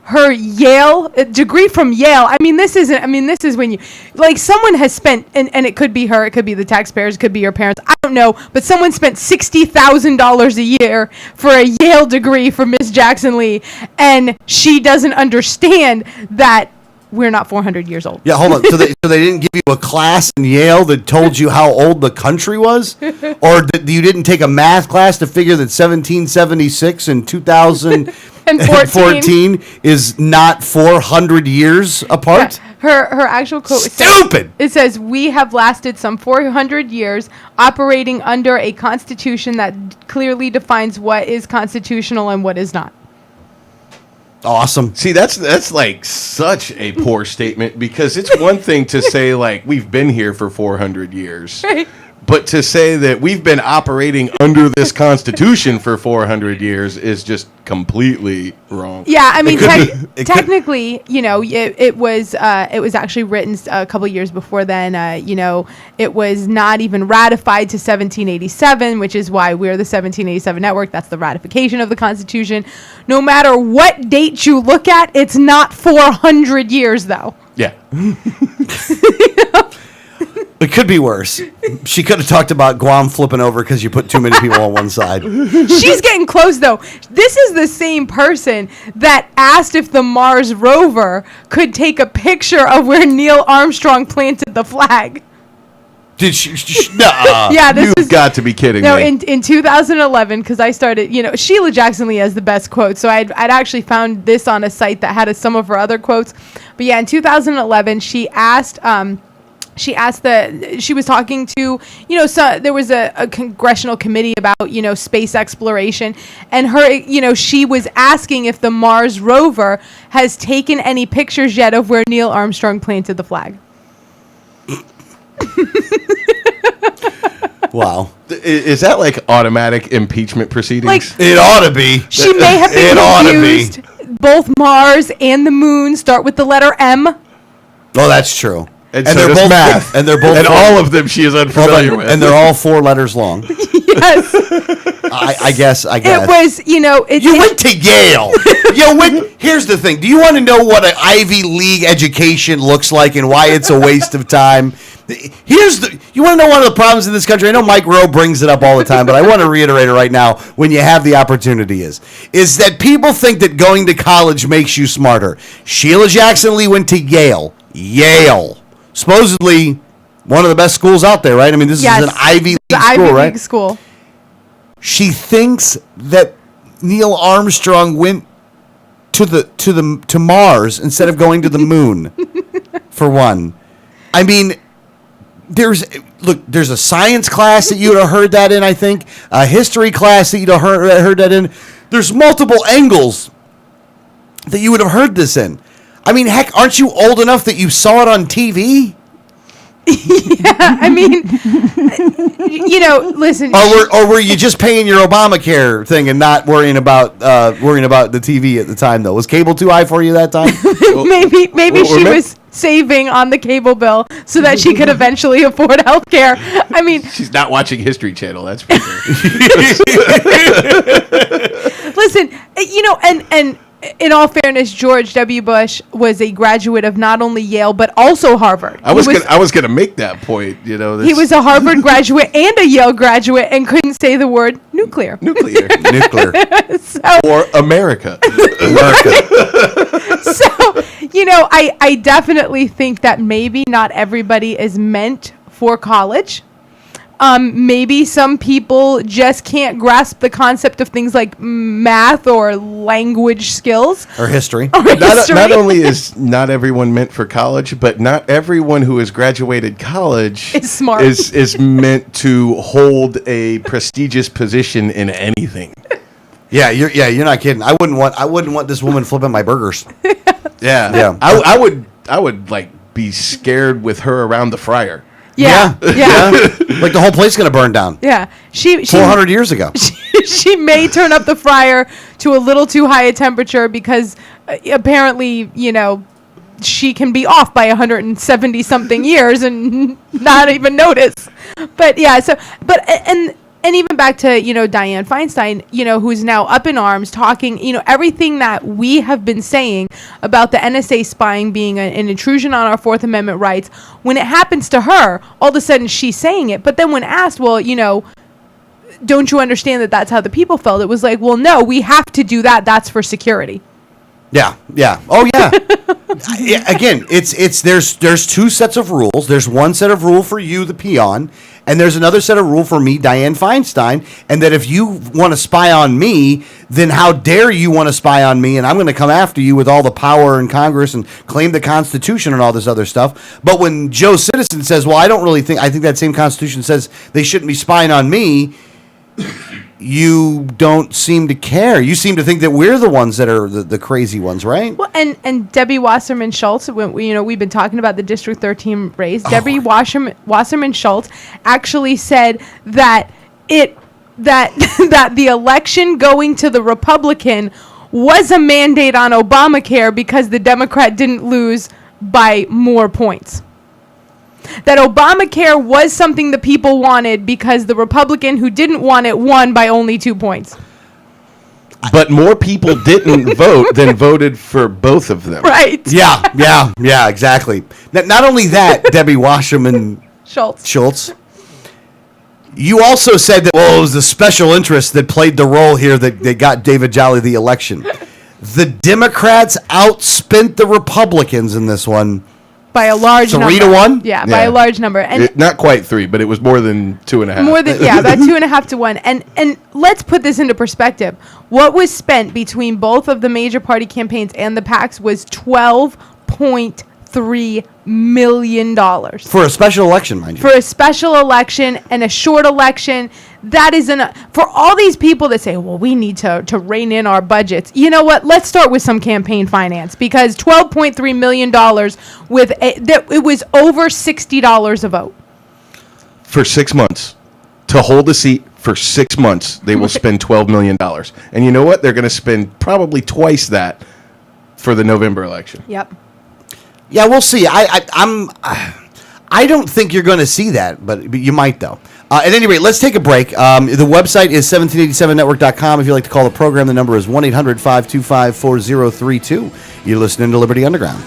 her Yale degree from Yale. This is when you, like, someone has spent, and it could be her, it could be the taxpayers, it could be your parents, I don't know, but someone spent $60,000 a year for a Yale degree for Miss Jackson Lee, and she doesn't understand that we're not 400 years old. Yeah, hold on. So they didn't give you a class in Yale that told you how old the country was? Or you didn't take a math class to figure that 1776 and 2014 is not 400 years apart? Yeah. Her actual quote Stupid! It says, we have lasted some 400 years operating under a constitution that clearly defines what is constitutional and what is not. Awesome. See, that's like such a poor statement, because it's one thing to say, like, we've been here for 400 years. Right. But to say that we've been operating under this Constitution for 400 years is just completely wrong. Yeah, technically, it was actually written a couple years before then. It was not even ratified to 1787, which is why we're the 1787 network. That's the ratification of the Constitution. No matter what date you look at, it's not 400 years, though. Yeah. It could be worse. She could have talked about Guam flipping over because you put too many people on one side. She's getting close, though. This is the same person that asked if the Mars rover could take a picture of where Neil Armstrong planted the flag. Did she? Nuh-uh. Yeah, You've got to be kidding me. In 2011, because I started, Sheila Jackson Lee has the best quotes. So I'd actually found this on a site that had some of her other quotes. But yeah, in 2011, she asked... she was talking to, there was a congressional committee about, space exploration, and she was asking if the Mars rover has taken any pictures yet of where Neil Armstrong planted the flag. Wow. Is that like automatic impeachment proceedings? Like, it ought to be. She may have been confused. Both Mars and the moon start with the letter M. Oh, that's true. And so they're both math. And they're both and all of them she is unfamiliar with. And they're all 4 letters long. Yes. I guess. It was, you went to Yale. Here's the thing. Do you want to know what an Ivy League education looks like and why it's a waste of time? You want to know one of the problems in this country? I know Mike Rowe brings it up all the time, but I want to reiterate it right now when you have the opportunity is that people think that going to college makes you smarter. Sheila Jackson Lee went to Yale. Supposedly one of the best schools out there, right? This is an Ivy League school, right? League school. She thinks that Neil Armstrong went to Mars instead of going to the moon. For one, there's a science class that you'd have heard that in. I think a history class that you'd have heard that in. There's multiple angles that you would have heard this in. Heck, aren't you old enough that you saw it on TV? Yeah, Listen. Or were you just paying your Obamacare thing and not worrying about the TV at the time though? Was cable too high for you that time? maybe she was saving on the cable bill so that she could eventually afford health care. I mean, she's not watching History Channel, that's for sure. Listen, and in all fairness, George W. Bush was a graduate of not only Yale but also Harvard. I was going to make that point. He was a Harvard graduate and a Yale graduate and couldn't say the word nuclear. Nuclear. So, or America. So, I definitely think that maybe not everybody is meant for college. Maybe some people just can't grasp the concept of things like math or language skills. Or history. Not only is not everyone meant for college, but not everyone who has graduated college is smart. Is meant to hold a prestigious position in anything. Yeah, you're not kidding. I wouldn't want this woman flipping my burgers. Yeah. I would like be scared with her around the fryer. Yeah. Like the whole place is gonna burn down. Yeah, she 400 years ago. She may turn up the fryer to a little too high a temperature because apparently, she can be off by 170 something years and not even notice. But yeah, and even back to, Dianne Feinstein, who's now up in arms talking, everything that we have been saying about the NSA spying being an intrusion on our Fourth Amendment rights. When it happens to her, all of a sudden she's saying it. But then when asked, well, don't you understand that that's how the people felt? It was like, well, no, we have to do that. That's for security. Yeah. Oh, yeah. Again, there's two sets of rules. There's one set of rule for you, the peon, and there's another set of rule for me, Dianne Feinstein, and that if you want to spy on me, then how dare you want to spy on me, and I'm going to come after you with all the power in Congress and claim the Constitution and all this other stuff. But when Joe Citizen says, well, I think that same Constitution says they shouldn't be spying on me, you don't seem to care. You seem to think that we're the ones that are the crazy ones, right? Well, and Debbie Wasserman Schultz, we've been talking about the District 13 race. Debbie Wasserman Schultz actually said that that the election going to the Republican was a mandate on Obamacare because the Democrat didn't lose by more points. That Obamacare was something the people wanted because the Republican who didn't want it won by only 2 points. But more people didn't vote than voted for both of them. Right. Yeah, exactly. Not only that, Debbie Wasserman Schultz. You also said that, it was the special interest that played the role here that got David Jolly the election. The Democrats outspent the Republicans in this one. By a large number. 3-1? Yeah, by a large number. And not quite 3, but it was more than 2.5. More than, about 2.5 to 1. And let's put this into perspective. What was spent between both of the major party campaigns and the PACs was $12.3 million. For a special election, mind you. For a special election and a short election, that is for all these people that say, well, we need to rein in our budgets. You know what? Let's start with some campaign finance because $12.3 million it was over $60 a vote. For 6 months. To hold a seat for 6 months, they will spend $12 million. And you know what? They're going to spend probably twice that for the November election. Yep. Yeah, we'll see. I don't think you're going to see that, but you might, though. At any rate, let's take a break. The website is 1787network.com. If you'd like to call the program, the number is 1-800-525-4032. You're listening to Liberty Underground.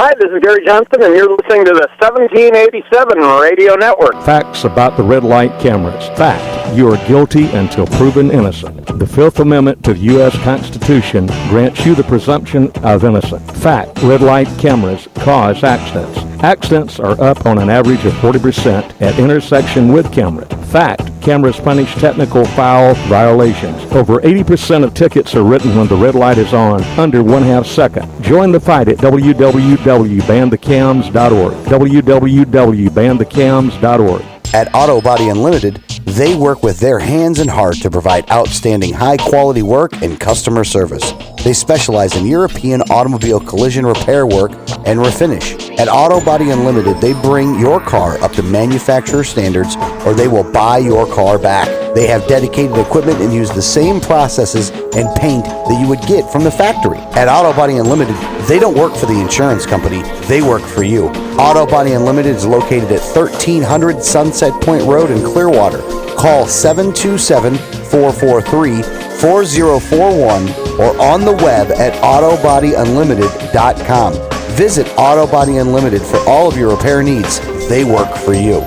Hi, this is Gary Johnson, and you're listening to the 1787 Radio Network. Facts about the red light cameras. Fact, you are guilty until proven innocent. The Fifth Amendment to the U.S. Constitution grants you the presumption of innocence. Fact, red light cameras cause accidents. Accidents are up on an average of 40% at intersection with cameras. Fact, cameras punish technical foul violations. Over 80% of tickets are written when the red light is on, under 1/2 second. Join the fight at www.banthecams.org. www.banthecams.org. At Auto Body Unlimited, they work with their hands and heart to provide outstanding high-quality work and customer service. They specialize in European automobile collision repair work and refinish. At Auto Body Unlimited, they bring your car up to manufacturer standards, or they will buy your car back. They have dedicated equipment and use the same processes and paint that you would get from the factory. At Auto Body Unlimited, they don't work for the insurance company, they work for you. Auto Body Unlimited is located at 1300 Sunset Point Road in Clearwater. Call 727-443-4041 or on the web at autobodyunlimited.com. Visit Auto Body Unlimited for all of your repair needs. They work for you.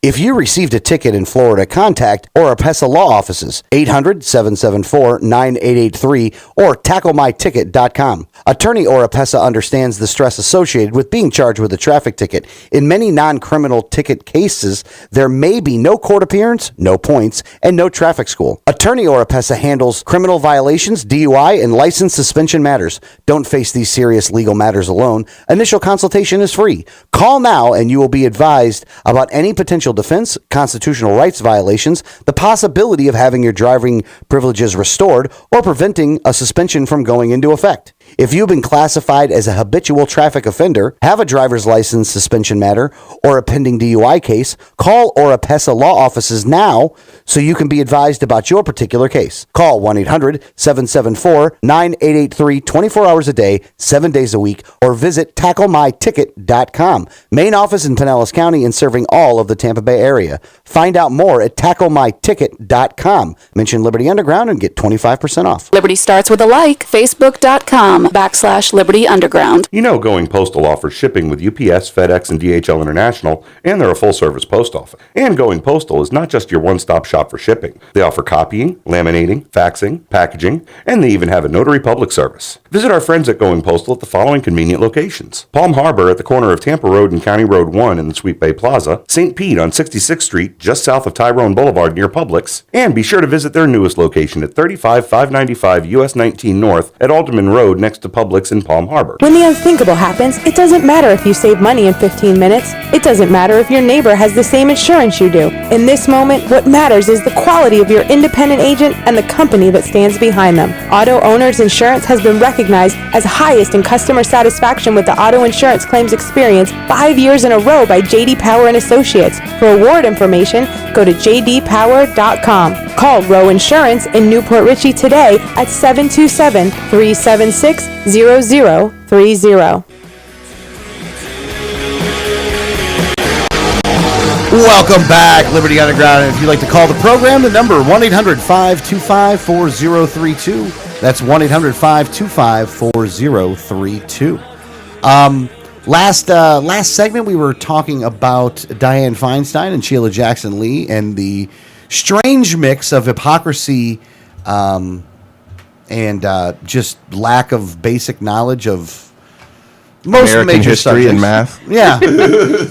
If you received a ticket in Florida, contact Oropesa Law Offices, 800-774-9883 or tacklemyticket.com. Attorney Oropesa understands the stress associated with being charged with a traffic ticket. In many non-criminal ticket cases, there may be no court appearance, no points, and no traffic school. Attorney Oropesa handles criminal violations, DUI, and license suspension matters. Don't face these serious legal matters alone. Initial consultation is free. Call now and you will be advised about any potential defense, constitutional rights violations, the possibility of having your driving privileges restored, or preventing a suspension from going into effect. If you've been classified as a habitual traffic offender, have a driver's license suspension matter, or a pending DUI case, call Oropesa Law Offices now so you can be advised about your particular case. Call 1-800-774-9883 24 hours a day, 7 days a week, or visit tacklemyticket.com. Main office in Pinellas County and serving all of the Tampa Bay area. Find out more at tacklemyticket.com. Mention Liberty Underground and get 25% off. Liberty starts with a like. Facebook.com/Liberty Underground. You know Going Postal offers shipping with UPS, FedEx, and DHL International, and they're a full-service post office. And Going Postal is not just your one-stop shop for shipping. They offer copying, laminating, faxing, packaging, and they even have a notary public service. Visit our friends at Going Postal at the following convenient locations: Palm Harbor at the corner of Tampa Road and County Road 1 in the Sweet Bay Plaza, St. Pete on 66th Street just south of Tyrone Boulevard near Publix, and be sure to visit their newest location at 35595 US 19 North at Alderman Road next to Publix in Palm Harbor. When the unthinkable happens, it doesn't matter if you save money in 15 minutes. It doesn't matter if your neighbor has the same insurance you do. In this moment, what matters is the quality of your independent agent and the company that stands behind them. Auto Owners Insurance has been recognized as highest in customer satisfaction with the auto insurance claims experience 5 years in a row by J.D. Power and Associates. For award information, go to jdpower.com. Call Row Insurance in Newport Richey today at 727-376-0030. Welcome back, Liberty Underground. And if you'd like to call the program, the number 1-800-525-4032. That's 1-800-525-4032. Last segment, we were talking about Dianne Feinstein and Sheila Jackson Lee and the strange mix of hypocrisy and just lack of basic knowledge of most American major history subjects. and math. Yeah.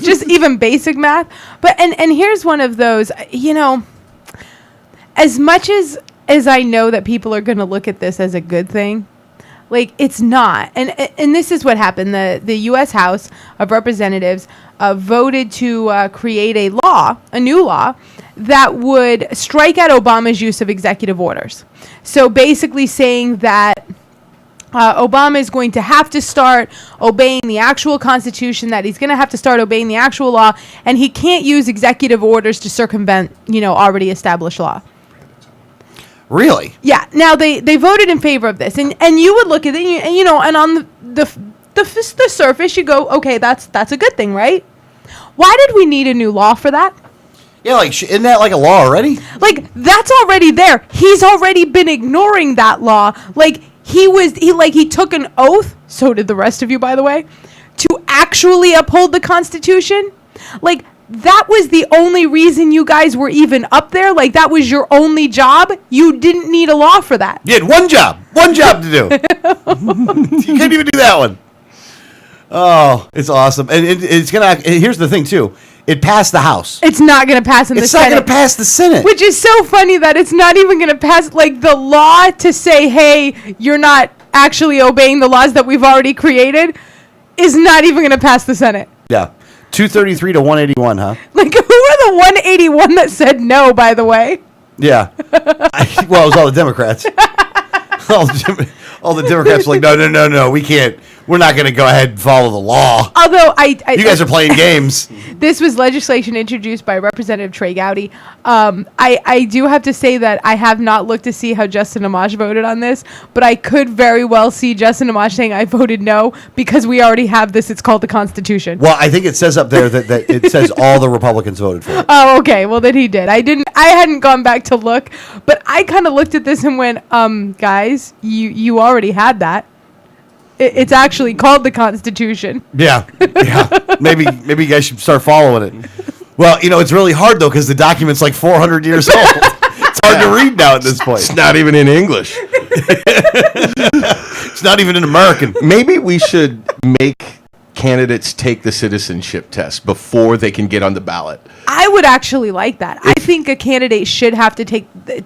Just even basic math. But and here's one of those, as much as I know that people are going to look at this as a good thing, like, it's not. And this is what happened. The U.S. House of Representatives voted to create a new law, that would strike out Obama's use of executive orders. So basically saying that Obama is going to have to start obeying the actual Constitution, that he's going to have to start obeying the actual law, and he can't use executive orders to circumvent, already established law. Really? Yeah. Now they voted in favor of this, and you would look at it, and on the surface you go, okay, that's a good thing, right? Why did we need a new law for that? Yeah, isn't that like a law already? Like, that's already there. He's already been ignoring that law. Like, he took an oath, so did the rest of you, by the way, actually uphold the Constitution? Like, that was the only reason you guys were even up there? Like, that was your only job? You didn't need a law for that. You had one job to do. You couldn't even do that one. Oh, it's awesome. And it's going to, here's the thing, too. It passed the House. It's not going to pass in the Senate. It's not going to pass the Senate. Which is so funny that it's not even going to pass, like, the law to say, hey, you're not actually obeying the laws that we've already created is not even going to pass the Senate. Yeah. 233 to 181, huh? Like, who are the 181 that said no, by the way? Yeah. Well, it was all the Democrats. all the Democrats were like, no, we can't. We're not going to go ahead and follow the law. Although you guys are playing games. This was legislation introduced by Representative Trey Gowdy. I do have to say that I have not looked to see how Justin Amash voted on this, but I could very well see Justin Amash saying I voted no because we already have this. It's called the Constitution. Well, I think it says up there that it says all the Republicans voted for it. Oh, okay. Well, then he did. I hadn't gone back to look, but I kind of looked at this and went, guys, you already had that. It's actually called the Constitution. Yeah. Maybe you guys should start following it. Well, it's really hard, though, because the document's like 400 years old. It's hard to read now at this point. It's not even in English. It's not even in American. Maybe we should make candidates take the citizenship test before they can get on the ballot. I would actually like that. I think a candidate should have to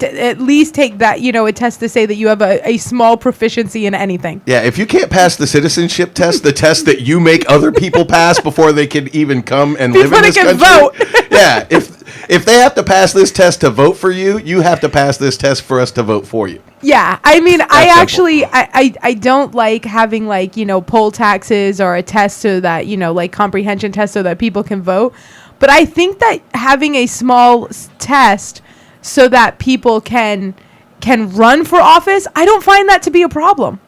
at least take that, a test to say that you have a small proficiency in anything. Yeah, if you can't pass the citizenship test, the test that you make other people pass before they can even come and live in this country. Vote. Yeah, if they have to pass this test to vote for you, you have to pass this test for us to vote for you. Yeah, I mean, I don't like having poll taxes or a test so that, comprehension test so that people can vote. But I think that having a small test so that people can run for office, I don't find that to be a problem.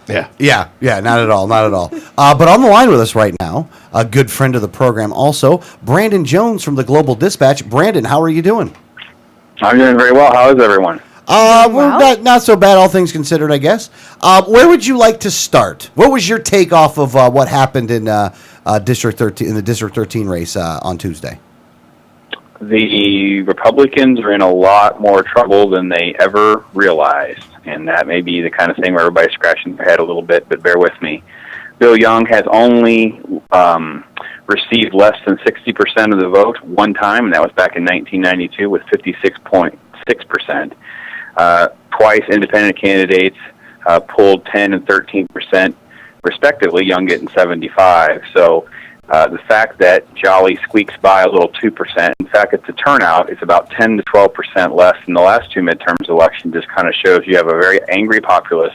Yeah, not at all. But on the line with us right now, a good friend of the program also, Brandon Jones from the Global Dispatch. Brandon, how are you doing? I'm doing very well. How is everyone? We're not so bad, all things considered, I guess. Where would you like to start? What was your take off of what happened in District 13 in the District 13 race on Tuesday? The Republicans are in a lot more trouble than they ever realized, and that may be the kind of thing where everybody's scratching their head a little bit, but bear with me. Bill Young has only received less than 60% of the vote one time, and that was back in 1992 with 56.6%. Twice independent candidates pulled 10 and 13% respectively, Young getting 75. So the fact that Jolly squeaks by a little 2%, in fact, it's a turnout, it's about 10 to 12% less than the last two midterms election, just kind of shows you have a very angry populace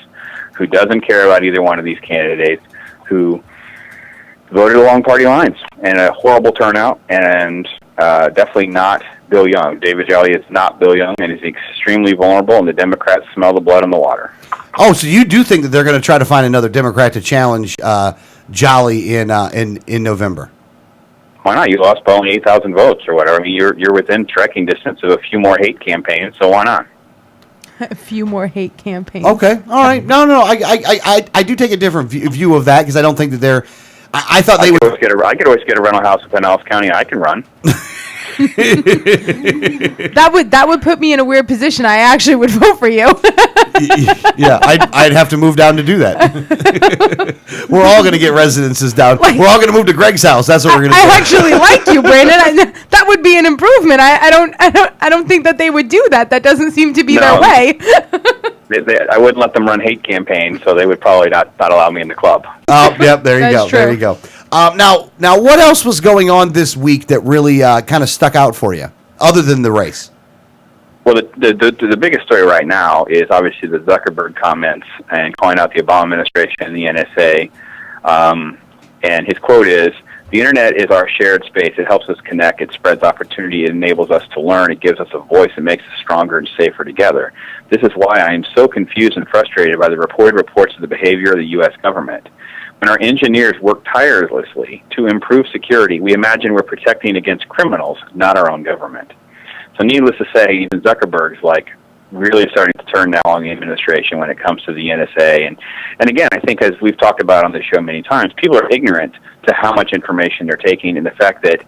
who doesn't care about either one of these candidates, who voted along party lines, and a horrible turnout, and definitely not Bill Young. David Jolly is not Bill Young, and he's extremely vulnerable, and the Democrats smell the blood in the water. Oh, so you do think that they're going to try to find another Democrat to challenge Jolly in November? Why not? You lost by only 8,000 votes or whatever. I mean, you're within striking distance of a few more hate campaigns, so why not? A few more hate campaigns. Okay, all right. No, I do take a different view of that because I don't think that they're. I thought they would. I could always get a rental house in Pinellas County. I can run. That would put me in a weird position. I actually would vote for you. Yeah, I'd have to move down to do that. We're all going to get residences down. We're all going to move to Greg's house. That's what we're going to do. I actually like you, Brandon. That would be an improvement. I don't think that they would do that. That doesn't seem to be their way. I wouldn't let them run hate campaigns, so they would probably not allow me in the club. Oh, yep, there you go. True. There you go. Now, what else was going on this week that really kind of stuck out for you, other than the race? Well, the biggest story right now is obviously the Zuckerberg comments and calling out the Obama administration and the NSA. And his quote is, "The internet is our shared space. It helps us connect. It spreads opportunity. It enables us to learn. It gives us a voice. It makes us stronger and safer together. This is why I am so confused and frustrated by the reported reports of the behavior of the U.S. government. When our engineers work tirelessly to improve security, we imagine we're protecting against criminals, not our own government." So needless to say, even Zuckerberg's like, really starting to turn now on the administration when it comes to the NSA. And again, I think as we've talked about on this show many times, people are ignorant to how much information they're taking and the fact that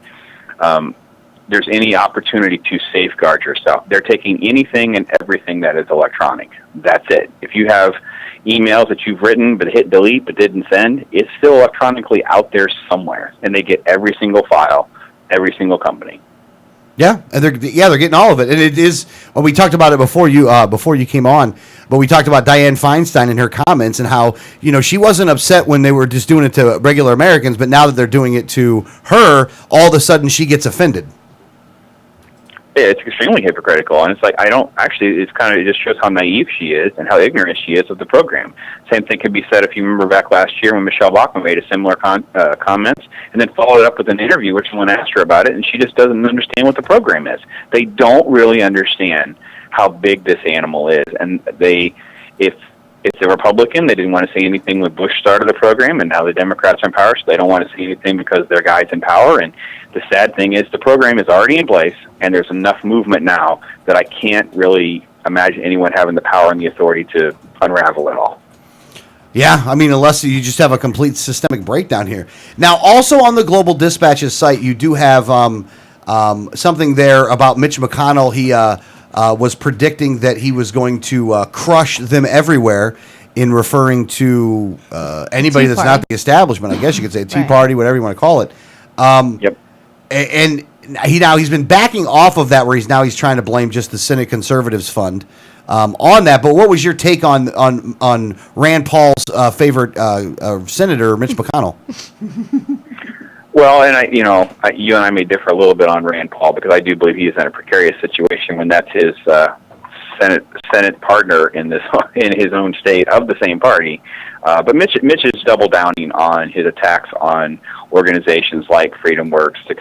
there's any opportunity to safeguard yourself. They're taking anything and everything that is electronic. That's it. If you have emails that you've written but hit delete but didn't send, it's still electronically out there somewhere, and they get every single file, every single company. Yeah, and they're getting all of it, and it is. Well, we talked about it before you came on, but we talked about Dianne Feinstein and her comments and how she wasn't upset when they were just doing it to regular Americans, but now that they're doing it to her, all of a sudden she gets offended. Yeah, it's extremely hypocritical, and it's like it just shows how naive she is and how ignorant she is of the program. Same thing could be said if you remember back last year when Michelle Bachmann made a similar comments and then followed it up with an interview where someone asked her about it, and she just doesn't understand what the program is. They don't really understand how big this animal is, and if it's a Republican, they didn't want to say anything when Bush started the program, and now the Democrats are in power, so they don't want to say anything because their guy's in power. And the sad thing is the program is already in place, and there's enough movement now that I can't really imagine anyone having the power and the authority to unravel it all. Yeah, I mean, unless you just have a complete systemic breakdown here. Now, also on the Global Dispatch's site, you do have something there about Mitch McConnell. He was predicting that he was going to crush them everywhere in referring to anybody that's not the establishment. I guess you could say Tea Party, whatever you want to call it. Yep. And he's been backing off of that, where he's trying to blame just the Senate Conservatives Fund on that. But what was your take on Rand Paul's favorite senator, Mitch McConnell? Well, and you and I may differ a little bit on Rand Paul, because I do believe he is in a precarious situation when that's his Senate partner in his own state of the same party. But Mitch is double downing on his attacks on organizations like Freedom Works, the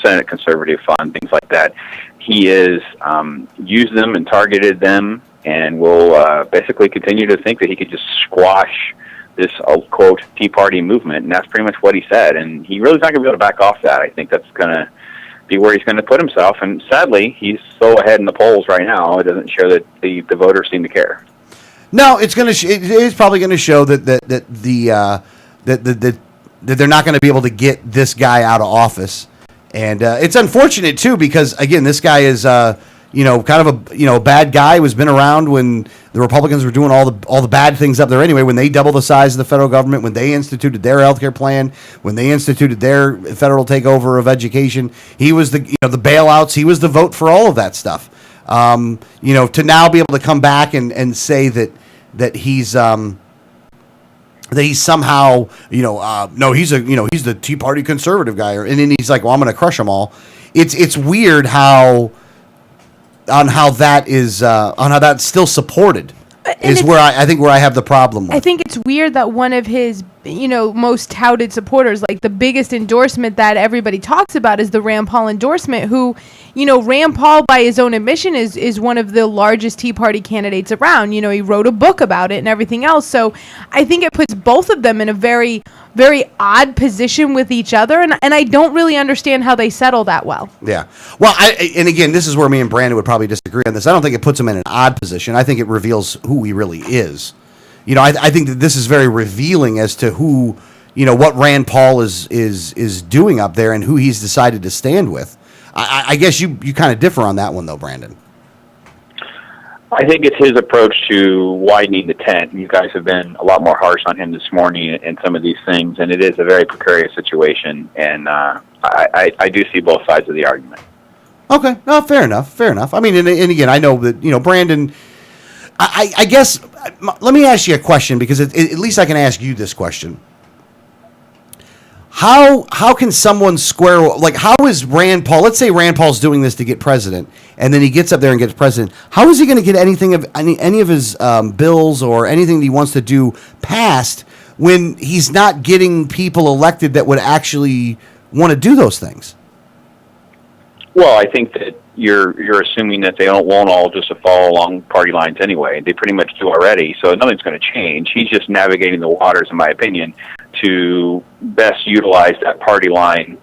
Senate Conservative Fund, things like that. He is used them and targeted them, and will basically continue to think that he could just squash this, quote, Tea Party movement, and that's pretty much what he said. And he really's not going to be able to back off that. I think that's going to be where he's going to put himself. And sadly, he's so ahead in the polls right now, it doesn't show that the voters seem to care. No, it's going to. It is probably going to show that they're not going to be able to get this guy out of office, and it's unfortunate too, because again, this guy is kind of a bad guy who's been around when the Republicans were doing all the bad things up there anyway. When they doubled the size of the federal government, when they instituted their healthcare plan, when they instituted their federal takeover of education, he was the bailouts. He was the vote for all of that stuff. To now be able to come back and say that he's somehow no, he's the Tea Party conservative guy, and then he's like, well, I'm going to crush them all. It's weird how that's still supported is where I think I have the problem with. I think it's weird that one of his most touted supporters, like the biggest endorsement that everybody talks about, is the Rand Paul endorsement, who Rand Paul, by his own admission, is one of the largest Tea Party candidates around. He wrote a book about it and everything else. So I think it puts both of them in a very, very odd position with each other, and I don't really understand how they settle that well. Yeah. Well, and again, this is where me and Brandon would probably disagree on this. I don't think it puts him in an odd position. I think it reveals who he really is. I think that this is very revealing as to who, what Rand Paul is doing up there and who he's decided to stand with. I guess you kind of differ on that one, though, Brandon. I think it's his approach to widening the tent. You guys have been a lot more harsh on him this morning and some of these things, and it is a very precarious situation, and I do see both sides of the argument. Okay. No, fair enough. I mean, and again, I know that, Brandon, I guess, let me ask you a question, because at least I can ask you this question. How can someone how is Rand Paul, let's say Rand Paul's doing this to get president, and then he gets up there and gets president, how is he going to get any of his bills or anything that he wants to do passed when he's not getting people elected that would actually want to do those things? Well, I think that you're assuming that they won't all just follow along party lines anyway. They pretty much do already, so nothing's going to change. He's just navigating the waters, in my opinion, to best utilize that party line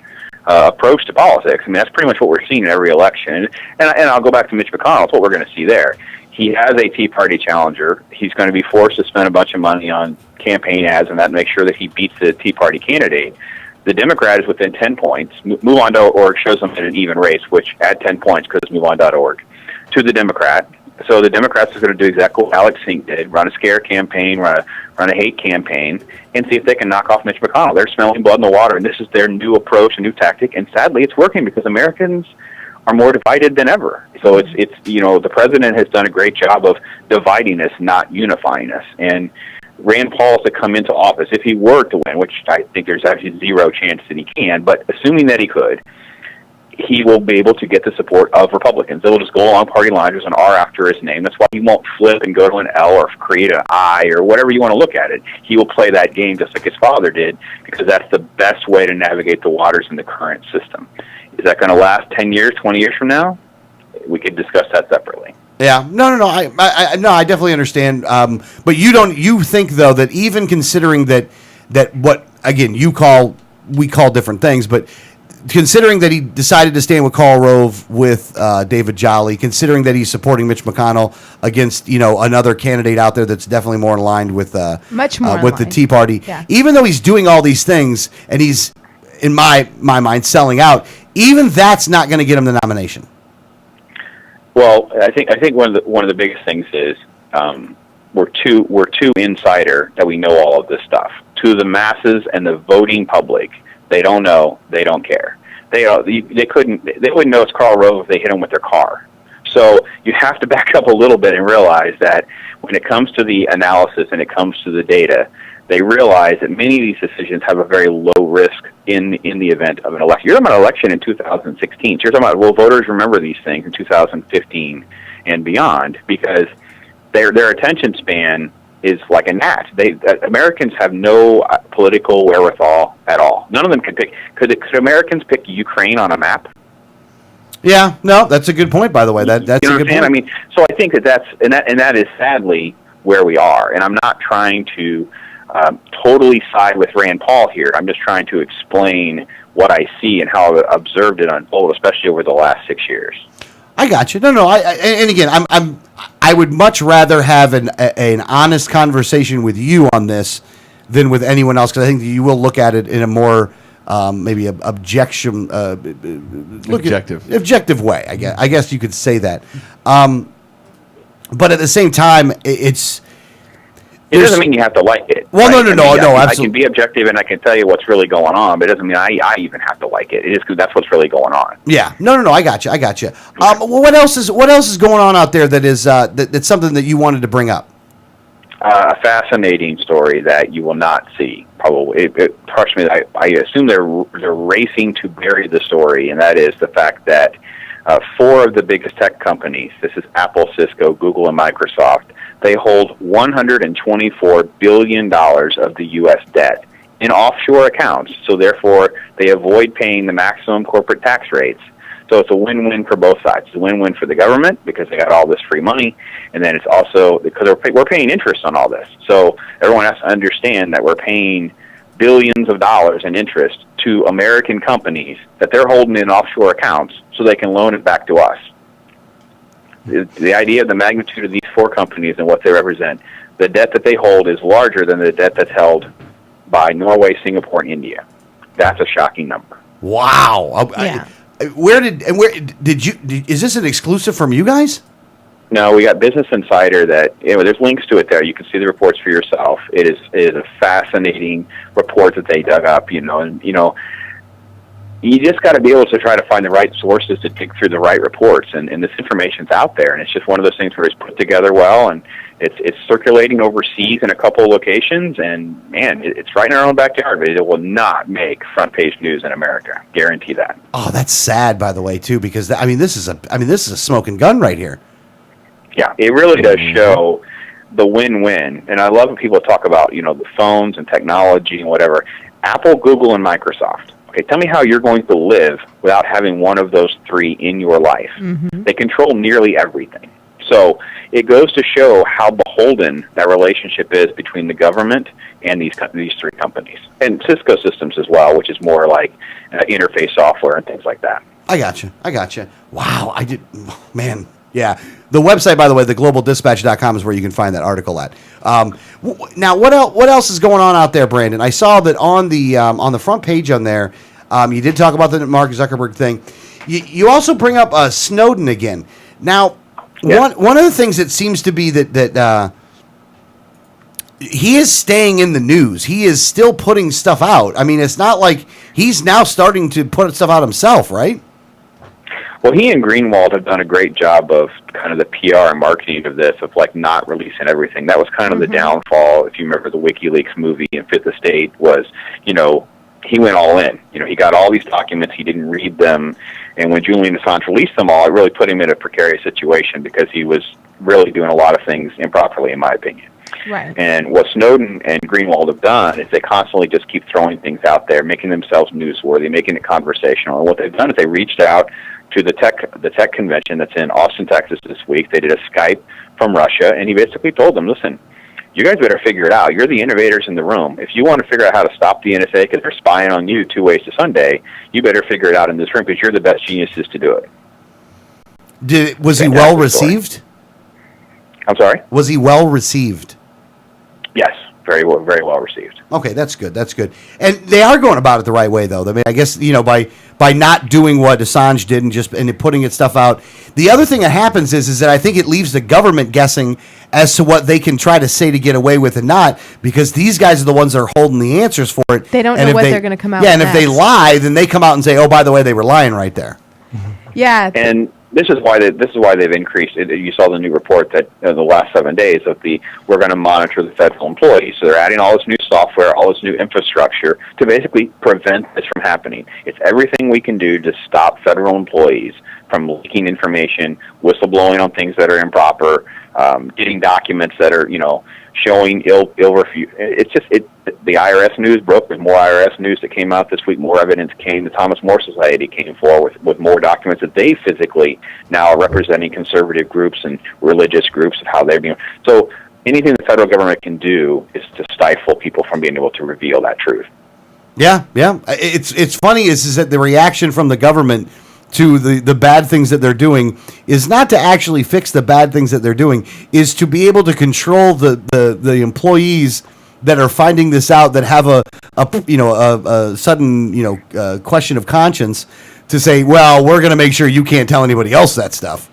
approach to politics. I mean, that's pretty much what we're seeing in every election. And I'll go back to Mitch McConnell. That's what we're going to see there. He has a Tea Party challenger. He's going to be forced to spend a bunch of money on campaign ads and that to make sure that he beats the Tea Party candidate. The Democrat is within 10 points. MoveOn.org shows them in an even race, which add 10 points because MoveOn.org to the Democrat. So the Democrats are going to do exactly what Alex Sink did, run a scare campaign, run a hate campaign, and see if they can knock off Mitch McConnell. They're smelling blood in the water, and this is their new approach, a new tactic, and sadly it's working because Americans are more divided than ever. So it's the president has done a great job of dividing us, not unifying us. And Rand Paul to come into office, if he were to win, which I think there's actually zero chance that he can, but assuming that he could, he will be able to get the support of Republicans. They'll just go along party lines. There's an R after his name. That's why he won't flip and go to an L or create an I or whatever you want to look at it. He will play that game just like his father did because that's the best way to navigate the waters in the current system. Is that going to last 10 years, 20 years from now? We could discuss that separately. Yeah, no. I definitely understand. But you think though that even considering that what again we call different things, but considering that he decided to stand with Karl Rove with David Jolly, considering that he's supporting Mitch McConnell against another candidate out there that's definitely more aligned with much more with the Tea Party, yeah. Even though he's doing all these things and he's in my mind selling out, even that's not going to get him the nomination. Well, I think one of the biggest things is we're too insider that we know all of this stuff. To the masses and the voting public, they don't know, they don't care. They wouldn't know it's Karl Rove if they hit him with their car. So you have to back up a little bit and realize that when it comes to the analysis and it comes to the data, they realize that many of these decisions have a very low risk in the event of an election. You're talking about an election in 2016. So you're talking about, will voters remember these things in 2015 and beyond? Because their attention span is like a gnat. Americans have no political wherewithal at all. None of them can pick. Could Americans pick Ukraine on a map? Yeah, no, that's a good point. By the way, that's a good point. I mean, so I think that is sadly where we are. And I'm not trying to totally side with Rand Paul here. I'm just trying to explain what I see and how I've observed it unfold, especially over the last 6 years. I got you. No. And again, I would much rather have an honest conversation with you on this than with anyone else, because I think that you will look at it in a more maybe objective way. I guess you could say that. But at the same time, it doesn't mean you have to like it. Well, right? No, absolutely. I can be objective and I can tell you what's really going on, but it doesn't mean I even have to like it. It is because that's what's really going on. Yeah. No. I got you. What else is going on out there that is that's something that you wanted to bring up? A fascinating story that you will not see. Probably it touched me. I assume they're racing to bury the story, and that is the fact that 4 of the biggest tech companies, this is Apple, Cisco, Google, and Microsoft, they hold $124 billion of the U.S. debt in offshore accounts. So therefore, they avoid paying the maximum corporate tax rates. So it's a win-win for both sides. It's a win-win for the government because they got all this free money, and then it's also because we're paying interest on all this. So everyone has to understand that we're paying billions of dollars in interest to American companies that they're holding in offshore accounts so they can loan it back to us. The idea of the magnitude of these 4 companies and what they represent, the debt that they hold is larger than the debt that's held by Norway, Singapore, and India. That's a shocking number. Wow. Yeah. Is this an exclusive from you guys? No, we got Business Insider that, there's links to it there. You can see the reports for yourself. It is a fascinating report that they dug up, you just got to be able to try to find the right sources to dig through the right reports, and this information's out there, and it's just one of those things where it's put together well, and it's circulating overseas in a couple of locations, and man, it's right in our own backyard, but it will not make front page news in America. Guarantee that. Oh, that's sad, by the way, too, because this is a smoking gun right here. Yeah, it really does show the win-win, and I love when people talk about the phones and technology and whatever. Apple, Google, and Microsoft. Okay, tell me how you're going to live without having one of those 3 in your life. Mm-hmm. They control nearly everything. So it goes to show how beholden that relationship is between the government and these 3 companies. And Cisco Systems as well, which is more like interface software and things like that. I got you. Wow, man. Yeah. The website, by the way, theglobaldispatch.com is where you can find that article at. Now, what else is going on out there, Brandon? I saw that on the front page on there, you did talk about the Mark Zuckerberg thing. You also bring up Snowden again. Now, one of the things that seems to be that he is staying in the news. He is still putting stuff out. I mean, it's not like he's now starting to put stuff out himself, right? Well, he and Greenwald have done a great job of kind of the PR and marketing of this, of like not releasing everything. That was kind of the downfall, if you remember the WikiLeaks movie and Fifth Estate, was, he went all in. He got all these documents, he didn't read them, and when Julian Assange released them all, it really put him in a precarious situation because he was really doing a lot of things improperly, in my opinion. Right. And what Snowden and Greenwald have done is they constantly just keep throwing things out there, making themselves newsworthy, making it conversational. And what they've done is they reached out to the tech convention that's in Austin, Texas this week. They did a Skype from Russia, and he basically told them, listen, you guys better figure it out. You're the innovators in the room. If you want to figure out how to stop the NSA because they're spying on you 2 ways to Sunday, you better figure it out in this room because you're the best geniuses to do it. Was he well received? I'm sorry? Was he well received? Yes, very well received. Okay, that's good. And they are going about it the right way, though. I mean, I guess, by not doing what Assange did and putting its stuff out. The other thing that happens is that I think it leaves the government guessing as to what they can try to say to get away with and not, because these guys are the ones that are holding the answers for it. They don't know what they're going to come out with. Yeah, and if they lie, then they come out and say, oh, by the way, they were lying right there. Yeah. And this is why they've increased it. You saw the new report that the last 7 days of we're going to monitor the federal employees. So they're adding all this new software, all this new infrastructure to basically prevent this from happening. It's everything we can do to stop federal employees from leaking information, whistleblowing on things that are improper, getting documents that are showing ill review. It's just the IRS news broke. There's more IRS news that came out this week. More evidence came. The Thomas More Society came forward with more documents that they physically now are representing conservative groups and religious groups of how they're being. So anything the federal government can do is to stifle people from being able to reveal that truth. Yeah. It's funny is that the reaction from the government to the bad things that they're doing is not to actually fix the bad things that they're doing, is to be able to control the employees that are finding this out, that have a sudden question of conscience, to say, well, we're going to make sure you can't tell anybody else that stuff.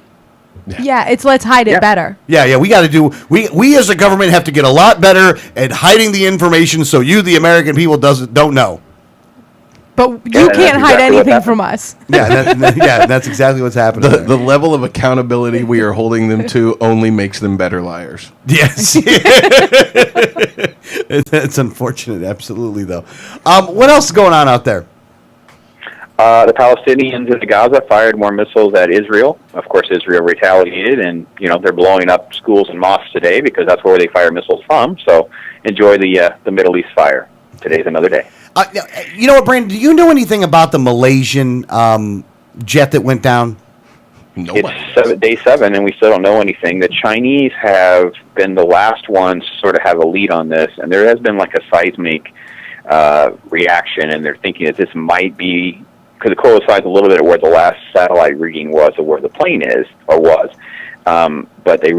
Yeah, it's let's hide it better. Yeah, we got to do. We as a government have to get a lot better at hiding the information so you, the American people, don't know. But you can't hide anything from us. Yeah, that's exactly what's happening. The level of accountability we are holding them to only makes them better liars. Yes. It's unfortunate, absolutely, though. What else is going on out there? The Palestinians in Gaza fired more missiles at Israel. Of course, Israel retaliated, and they're blowing up schools and mosques today because that's where they fire missiles from. So enjoy the Middle East fire. Today's another day. You know what, Brandon? Do you know anything about the Malaysian jet that went down? Nobody. It's day 7, and we still don't know anything. The Chinese have been the last ones to sort of have a lead on this, and there has been like a seismic reaction, and they're thinking that this might be, because it coincides a little bit where the last satellite reading was of where the plane is, or was. But they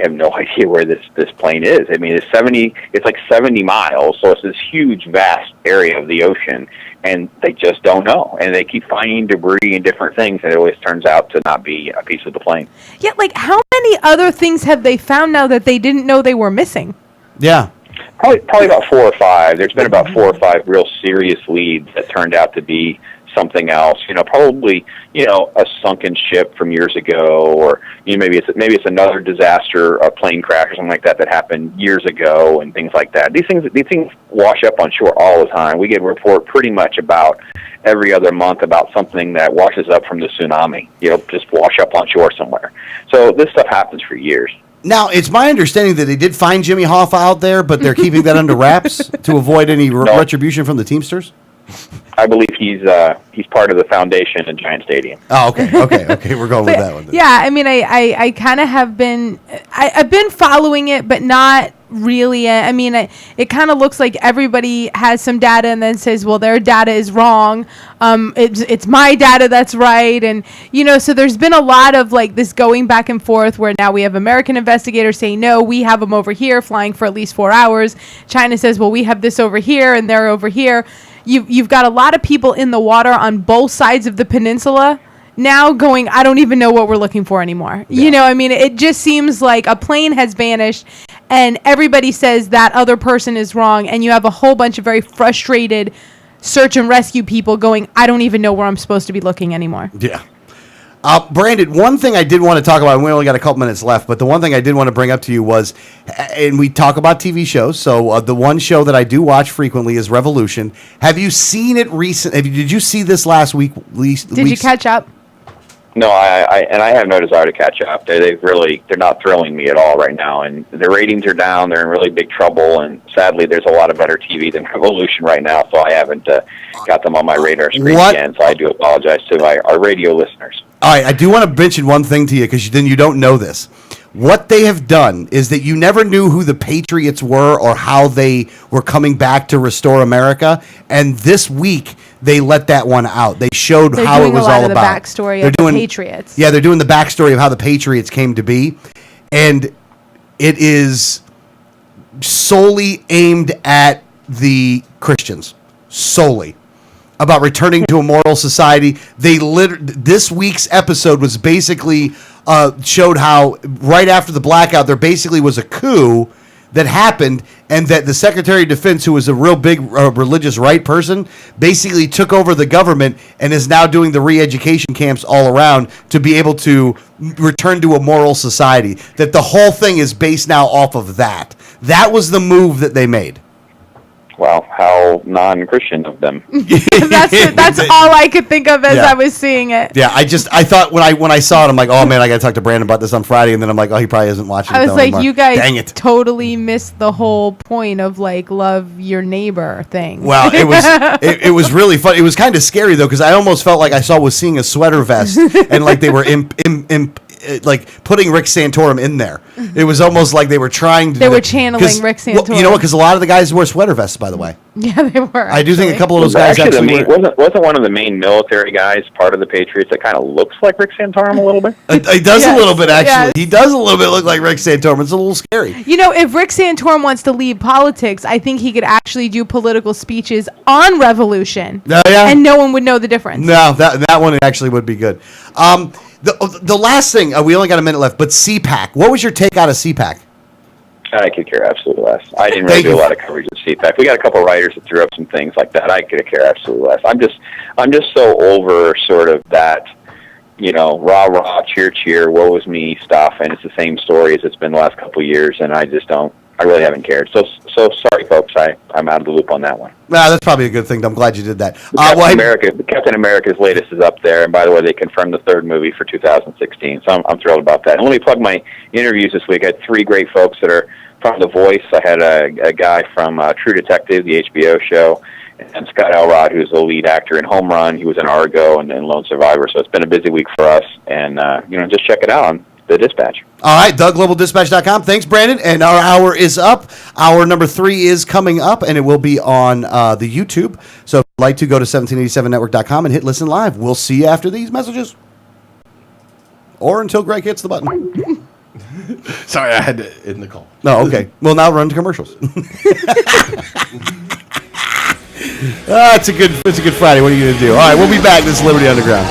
have no idea where this plane is. I mean, it's like 70 miles, so it's this huge, vast area of the ocean, and they just don't know. And they keep finding debris and different things, and it always turns out to not be a piece of the plane. Yeah, like how many other things have they found now that they didn't know they were missing? Yeah. Probably about 4 or 5. There's been about 4 or 5 real serious leads that turned out to be something else. Probably a sunken ship from years ago, or maybe it's another disaster, a plane crash or something like that happened years ago, and things like that. These things wash up on shore all the time. We get a report pretty much about every other month about something that washes up from the tsunami. Just wash up on shore somewhere. So this stuff happens for years. Now, it's my understanding that they did find Jimmy Hoffa out there, but they're keeping that under wraps to avoid any retribution from the Teamsters? I believe he's part of the foundation at Giant Stadium. Oh, okay. We're going with that one. Then. Yeah, I mean, I kind of have been, I've been following it, but not really. I mean, it kind of looks like everybody has some data and then says, well, their data is wrong. It's my data that's right. And, so there's been a lot of like this going back and forth where now we have American investigators saying, no, we have them over here flying for at least 4 hours. China says, well, we have this over here and they're over here. You've got a lot of people in the water on both sides of the peninsula now going, I don't even know what we're looking for anymore. Yeah. I mean, it just seems like a plane has vanished and everybody says that other person is wrong. And you have a whole bunch of very frustrated search and rescue people going, I don't even know where I'm supposed to be looking anymore. Yeah. Brandon, one thing I did want to talk about, and we only got a couple minutes left, but the one thing I did want to bring up to you was, and we talk about TV shows, so the one show that I do watch frequently is Revolution. Have you seen it did you see this last week? Did you catch up? No, I have no desire to catch up. They're not thrilling me at all right now, and the ratings are down. They're in really big trouble, and sadly, there's a lot of better TV than Revolution right now. So I haven't got them on my radar screen again. So I do apologize to our radio listeners. All right, I do want to mention one thing to you because then you don't know this. What they have done is that you never knew who the Patriots were or how they were coming back to restore America, and this week they let that one out. They showed how it was all about. The backstory of the Patriots. Yeah, they're doing the backstory of how the Patriots came to be, and it is solely aimed at the Christians, solely. About returning to a moral society. This week's episode was basically showed how right after the blackout there basically was a coup that happened, and that the Secretary of Defense, who was a real big religious right person, basically took over the government and is now doing the re-education camps all around to be able to return to a moral society. That the whole thing is based now off of that. That was the move that they made. Wow, how non-Christian of them. That's all I could think of as I was seeing it. Yeah, I thought when I saw it, I'm like, oh man, I got to talk to Brandon about this on Friday, and then I'm like, oh, he probably isn't watching. I was like, anymore. You guys Dang it. totally missed the whole point of like love your neighbor thing. Well, it was really fun. It was kind of scary though, because I almost felt like I was seeing a sweater vest, and like they were like putting Rick Santorum in there. It was almost like they were trying to. They were channeling Rick Santorum. Well, you know what? Because a lot of the guys wear sweater vests, by the way. Yeah, they were. I do think a couple of those guys actually wasn't one of the main military guys part of the Patriots that kind of looks like Rick Santorum a little bit? He does a little bit, actually. Yes. He does a little bit look like Rick Santorum. It's a little scary. If Rick Santorum wants to leave politics, I think he could actually do political speeches on Revolution. Oh, yeah? And no one would know the difference. No, that one actually would be good. The last thing, we only got a minute left, but CPAC. What was your take out of CPAC? I could care absolutely less. I didn't really do a lot of coverage of CPAC. We got a couple of writers that threw up some things like that. I could care absolutely less. I'm just so over sort of that, rah rah, cheer cheer, woe is me stuff, and it's the same story as it's been the last couple of years, and I really haven't cared. So sorry, folks. I'm out of the loop on that one. Nah, that's probably a good thing. I'm glad you did that. Captain America's latest is up there, and by the way, they confirmed the third movie for 2016. So I'm thrilled about that. And let me plug my interviews this week. I had 3 great folks that are from The Voice. I had a guy from True Detective, the HBO show, and Scott Elrod, who's the lead actor in Home Run. He was in Argo and Lone Survivor. So it's been a busy week for us, and just check it out on the Dispatch. All right, theglobaldispatch.com. Thanks, Brandon. And our hour is up. Hour number 3 is coming up, and it will be on the YouTube. So if you'd like to, go to 1787network.com and hit listen live. We'll see you after these messages. Or until Greg hits the button. Sorry, I had to end the call. No, okay. Well, now run to commercials. It's a good Friday. What are you going to do? All right, we'll be back. This is Liberty Underground.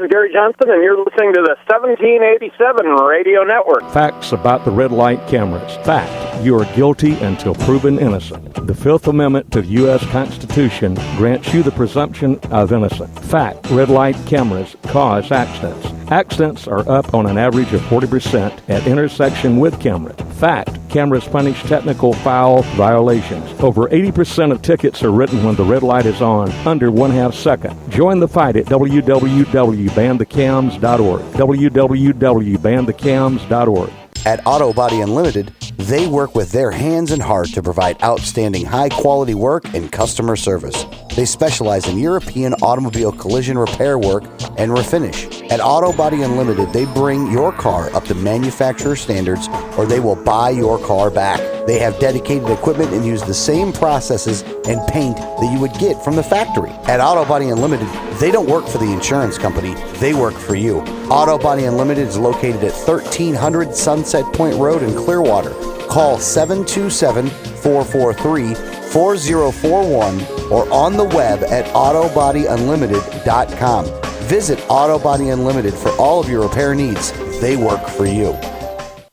is Gary Johnson, and you're listening to the 1787 Radio Network. Facts about the red light cameras. Fact, you are guilty until proven innocent. The Fifth Amendment to the U.S. Constitution grants you the presumption of innocence. Fact, red light cameras cause accidents. Accidents are up on an average of 40% at intersection with cameras. Fact, cameras punish technical foul violations. Over 80% of tickets are written when the red light is on, under 1/2 second. Join the fight at www.banthecams.org. www.banthecams.org. At Auto Body Unlimited, they work with their hands and heart to provide outstanding high-quality work and customer service. They specialize in European automobile collision repair work and refinish. At Auto Body Unlimited, they bring your car up to manufacturer standards, or they will buy your car back. They have dedicated equipment and use the same processes and paint that you would get from the factory. At Auto Body Unlimited, they don't work for the insurance company, they work for you. Auto Body Unlimited is located at 1300 Sunset Point Road in Clearwater. Call 727-443-4041 or on the web at autobodyunlimited.com. Visit Auto Body Unlimited for all of your repair needs. They work for you.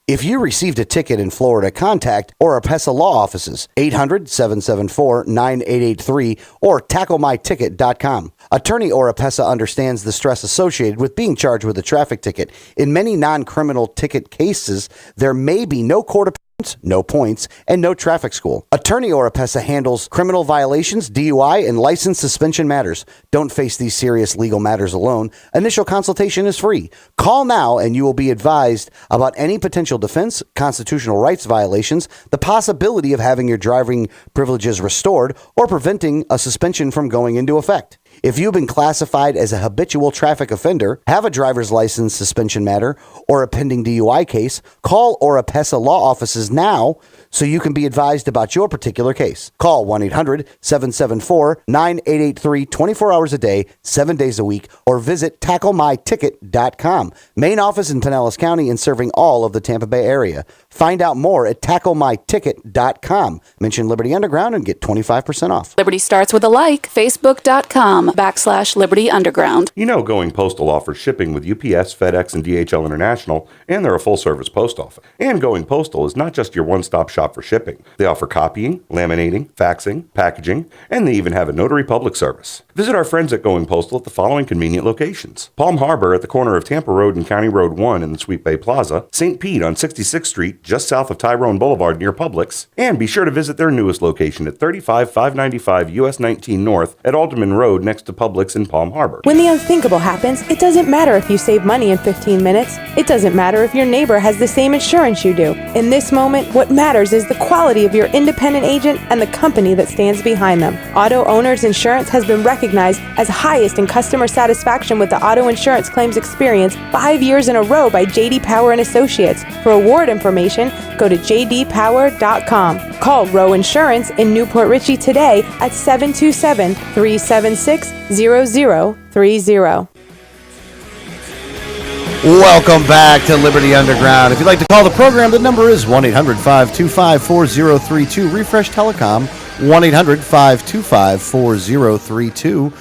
If you received a ticket in Florida, contact Oropesa Law Offices, 800-774-9883 or tacklemyticket.com. Attorney Oropesa understands the stress associated with being charged with a traffic ticket. In many non-criminal ticket cases, there may be no court appearance, no points, and no traffic school. Attorney Oropesa handles criminal violations, DUI, and license suspension matters. Don't face these serious legal matters alone. Initial consultation is free. Call now and you will be advised about any potential defense, constitutional rights violations, the possibility of having your driving privileges restored, or preventing a suspension from going into effect. If you've been classified as a habitual traffic offender, have a driver's license suspension matter, or a pending DUI case, call Oropesa Law Offices now so you can be advised about your particular case. Call 1-800-774-9883 24 hours a day, 7 days a week, or visit tacklemyticket.com. Main office in Pinellas County and serving all of the Tampa Bay area. Find out more at tacklemyticket.com. Mention Liberty Underground and get 25% off. Liberty starts with a like. Facebook.com/Liberty Underground. You know Going Postal offers shipping with UPS, FedEx, and DHL International, and they're a full-service post office. And Going Postal is not just your one-stop shop for shipping. They offer copying, laminating, faxing, packaging, and they even have a notary public service. Visit our friends at Going Postal at the following convenient locations: Palm Harbor at the corner of Tampa Road and County Road 1 in the Sweet Bay Plaza, St. Pete on 66th Street just south of Tyrone Boulevard near Publix, and be sure to visit their newest location at 35595 US 19 North at Alderman Road next to Publix in Palm Harbor. When the unthinkable happens, it doesn't matter if you save money in 15 minutes. It doesn't matter if your neighbor has the same insurance you do. In this moment, what matters is the quality of your independent agent and the company that stands behind them. Auto Owners Insurance has been recognized as highest in customer satisfaction with the auto insurance claims experience 5 years in a row by J.D. Power and Associates. For award information, go to jdpower.com. Call Row Insurance in Newport Richey today at 727-376-0030. Welcome back to Liberty Underground. If you'd like to call the program, the number is 1-800-525-4032. Refresh Telecom, 1-800-525-4032.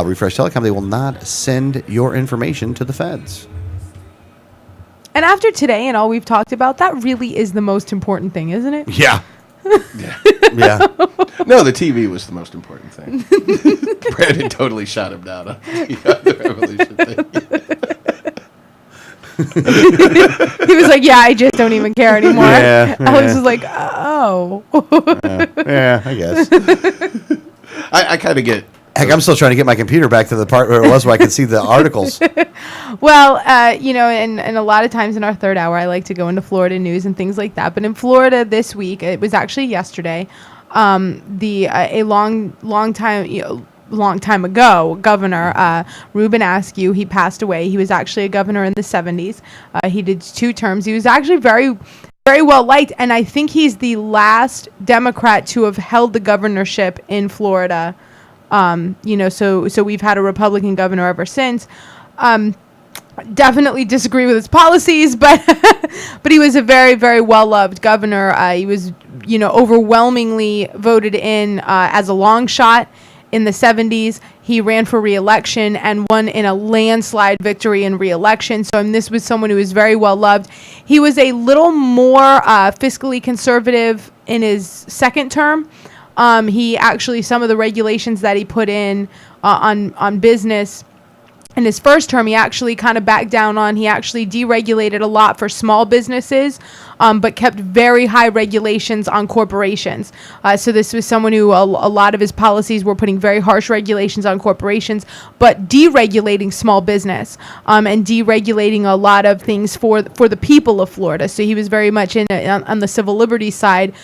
Refresh Telecom, they will not send your information to the feds. And after today and all we've talked about, that really is the most important thing, isn't it? Yeah. Yeah. No, the TV was the most important thing. Brandon totally shot him down on the other revolution thing. He was like, yeah, I just don't even care anymore. Yeah, Alex was like, oh. Yeah, I guess. I kind of get... Heck, I'm still trying to get my computer back to the part where it was where I could see the articles. Well, and a lot of times in our third hour, I like to go into Florida news and things like that. But in Florida this week, it was actually yesterday, a long time ago, Governor Reuben Askew, he passed away. He was actually a governor in the 70s. He did 2 terms. He was actually very, very well liked, and I think he's the last Democrat to have held the governorship in Florida. So we've had a Republican governor ever since. Definitely disagree with his policies, but but he was a very, very well-loved governor. He was, overwhelmingly voted in as a long shot in the 70s. He ran for re-election and won in a landslide victory in re-election. So this was someone who was very well loved. He was a little more fiscally conservative in his second term. He actually, some of the regulations that he put in on business in his first term, he actually kind of backed down on. He actually deregulated a lot for small businesses, but kept very high regulations on corporations. So this was someone who a lot of his policies were putting very harsh regulations on corporations, but deregulating small business and deregulating a lot of things for the people of Florida. So he was very much on the civil liberties side,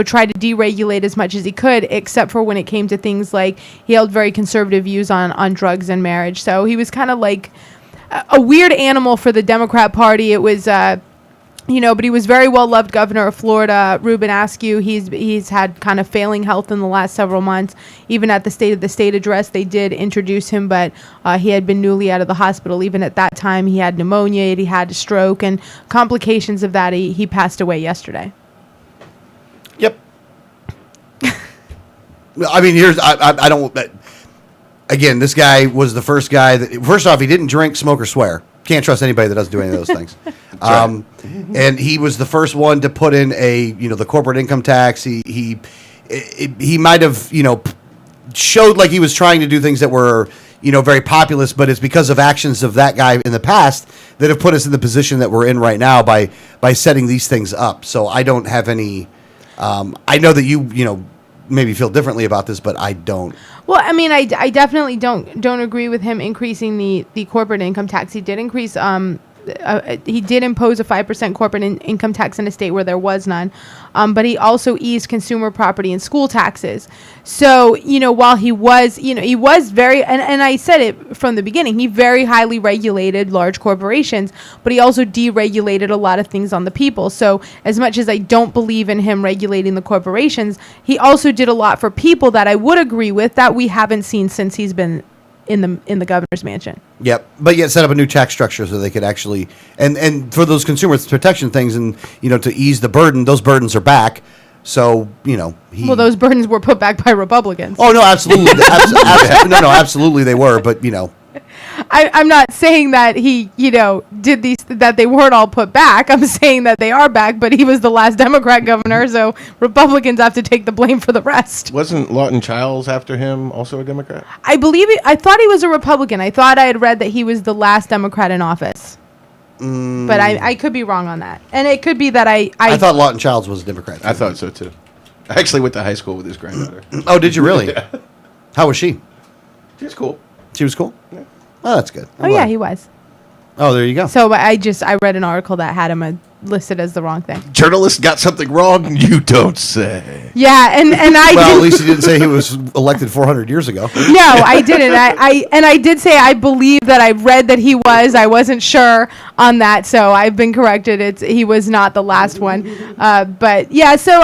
tried to deregulate as much as he could, except for when it came to things like he held very conservative views on drugs and marriage. So he was kind of like a weird animal for the Democrat Party. It was, but he was very well loved governor of Florida. Ruben Askew, he's had kind of failing health in the last several months. Even at the State of the State address, they did introduce him, but he had been newly out of the hospital. Even at that time, he had pneumonia, he had a stroke, and complications of that, he passed away yesterday. Yep. I mean, I don't. Again, this guy was the first guy that. First off, he didn't drink, smoke, or swear. Can't trust anybody that doesn't do any of those things. And he was the first one to put in the corporate income tax. He might have, showed like he was trying to do things that were, very populist, but it's because of actions of that guy in the past that have put us in the position that we're in right now by setting these things up. So I don't have any. I know that you maybe feel differently about this, but I don't. Well, I mean, I definitely don't agree with him increasing the corporate income tax. He did increase he did impose a 5% corporate income tax in a state where there was none, but he also eased consumer property and school taxes. So, while he was, he was very, and I said it from the beginning, he very highly regulated large corporations, but he also deregulated a lot of things on the people. So as much as I don't believe in him regulating the corporations, he also did a lot for people that I would agree with that we haven't seen since he's been in the governor's mansion. Yep, but yet set up a new tax structure so they could actually and for those consumer protection things and to ease the burden. Those burdens are back, so well, those burdens were put back by Republicans. Oh no, absolutely, absolutely they were, but I'm not saying that he, did these, that they weren't all put back. I'm saying that they are back, but he was the last Democrat governor, so Republicans have to take the blame for the rest. Wasn't Lawton Childs after him also a Democrat? I believe it. I thought he was a Republican. I thought I had read that he was the last Democrat in office. But I could be wrong on that. And it could be that I thought Lawton Childs was a Democrat. I thought so, too. I actually went to high school with his granddaughter. Oh, did you really? Yeah. How was she? She was cool. She was cool? Yeah. Oh, that's good. Yeah, he was. Oh, there you go. So I read an article that had him listed as the wrong thing. Journalist got something wrong? You don't say. Yeah, and I well, at least he didn't say he was elected 400 years ago. No, I didn't. I did say I believe that I read that he was. I wasn't sure on that, so I've been corrected. He was not the last one. But yeah, so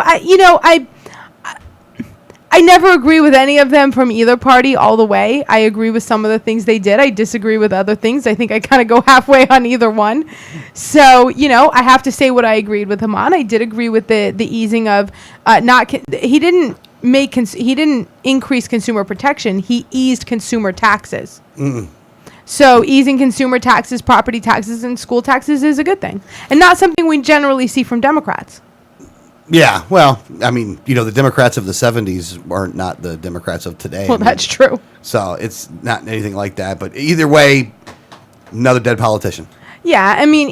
I never agree with any of them from either party all the way. I agree with some of the things they did. I disagree with other things. I think I kind of go halfway on either one. So, I have to say what I agreed with him on. I did agree with the easing of he didn't increase consumer protection. He eased consumer taxes. So easing consumer taxes, property taxes, and school taxes is a good thing, and not something we generally see from Democrats. Yeah, well, I mean, the Democrats of the 70s aren't not the Democrats of today. Well, that's true. So it's not anything like that. But either way, another dead politician. Yeah, I mean,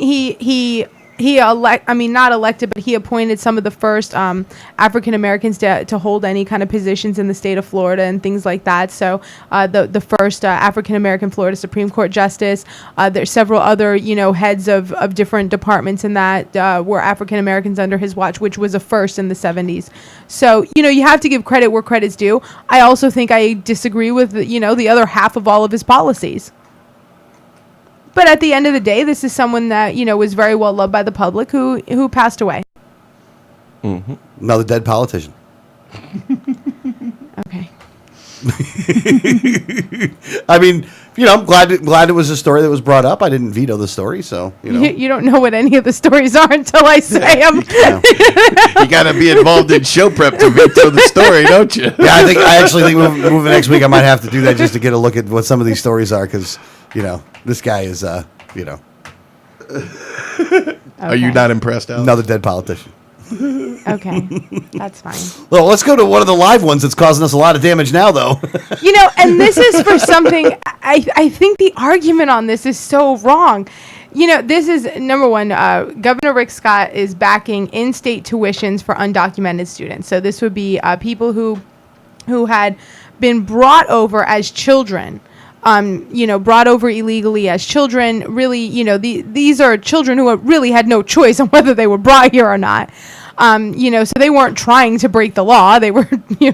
not elected, but he appointed some of the first African Americans to hold any kind of positions in the state of Florida and things like that. So the first African American Florida Supreme Court justice. There's several other heads of different departments in that were African Americans under his watch, which was a first in the 70s. So you have to give credit where credit's due. I also think I disagree with the other half of all of his policies. But at the end of the day, this is someone that, was very well loved by the public who passed away. Mm-hmm. Another dead politician. Okay. I mean, I'm glad it was a story that was brought up. I didn't veto the story, so You don't know what any of the stories are until I say them. You got to be involved in show prep to veto the story, don't you? Yeah, I actually think moving next week I might have to do that just to get a look at what some of these stories are, because this guy is Are you not impressed, Alex? Another dead politician. Okay, that's fine. Well, let's go to one of the live ones that's causing us a lot of damage now, though. And this is for something, I think the argument on this is so wrong. This is, number one, Governor Rick Scott is backing in-state tuitions for undocumented students. So this would be people who had been brought over as children, brought over illegally as children. Really, these are children who really had no choice on whether they were brought here or not. So they weren't trying to break the law. They were,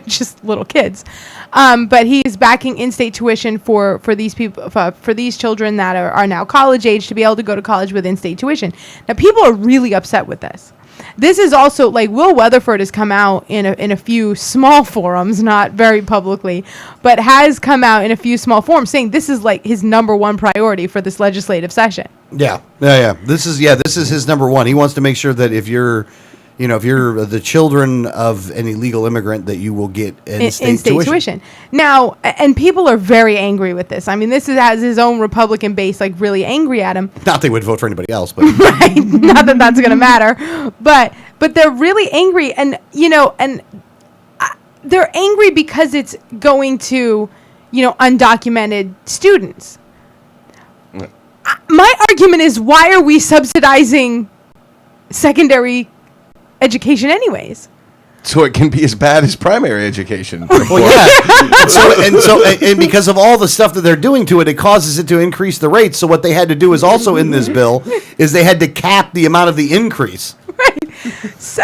just little kids. But he's backing in-state tuition for these people, for these children that are now college age, to be able to go to college with in-state tuition. Now, people are really upset with this. This is also, like, Will Weatherford has come out in a few small forums, not very publicly, but has come out in a few small forums saying this is like his number one priority for this legislative session. Yeah. This is his number one. He wants to make sure that if you're the children of an illegal immigrant, that you will get in-state tuition. Now, and people are very angry with this. I mean, this has his own Republican base, like, really angry at him. Not they would vote for anybody else, but right. Not that that's going to matter, but they're really angry, and they're angry because it's going to, undocumented students. My argument is, why are we subsidizing secondary education anyways? So it can be as bad as primary education. Well, yeah. and because of all the stuff that they're doing to it, it causes it to increase the rates. So what they had to do is also in this bill is they had to cap the amount of the increase. Right. So,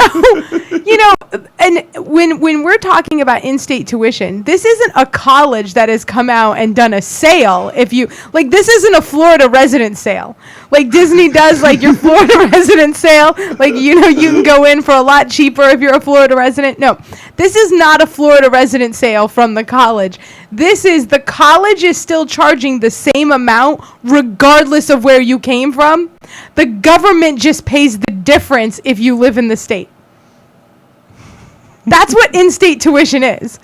and when we're talking about in-state tuition, this isn't a college that has come out and done a sale. This isn't a Florida resident sale. Like Disney does, like your Florida resident sale. Like, you can go in for a lot cheaper if you're a Florida resident. No, this is not a Florida resident sale from the college. The college is still charging the same amount regardless of where you came from. The government just pays the difference if you live in the state. That's what in-state tuition is.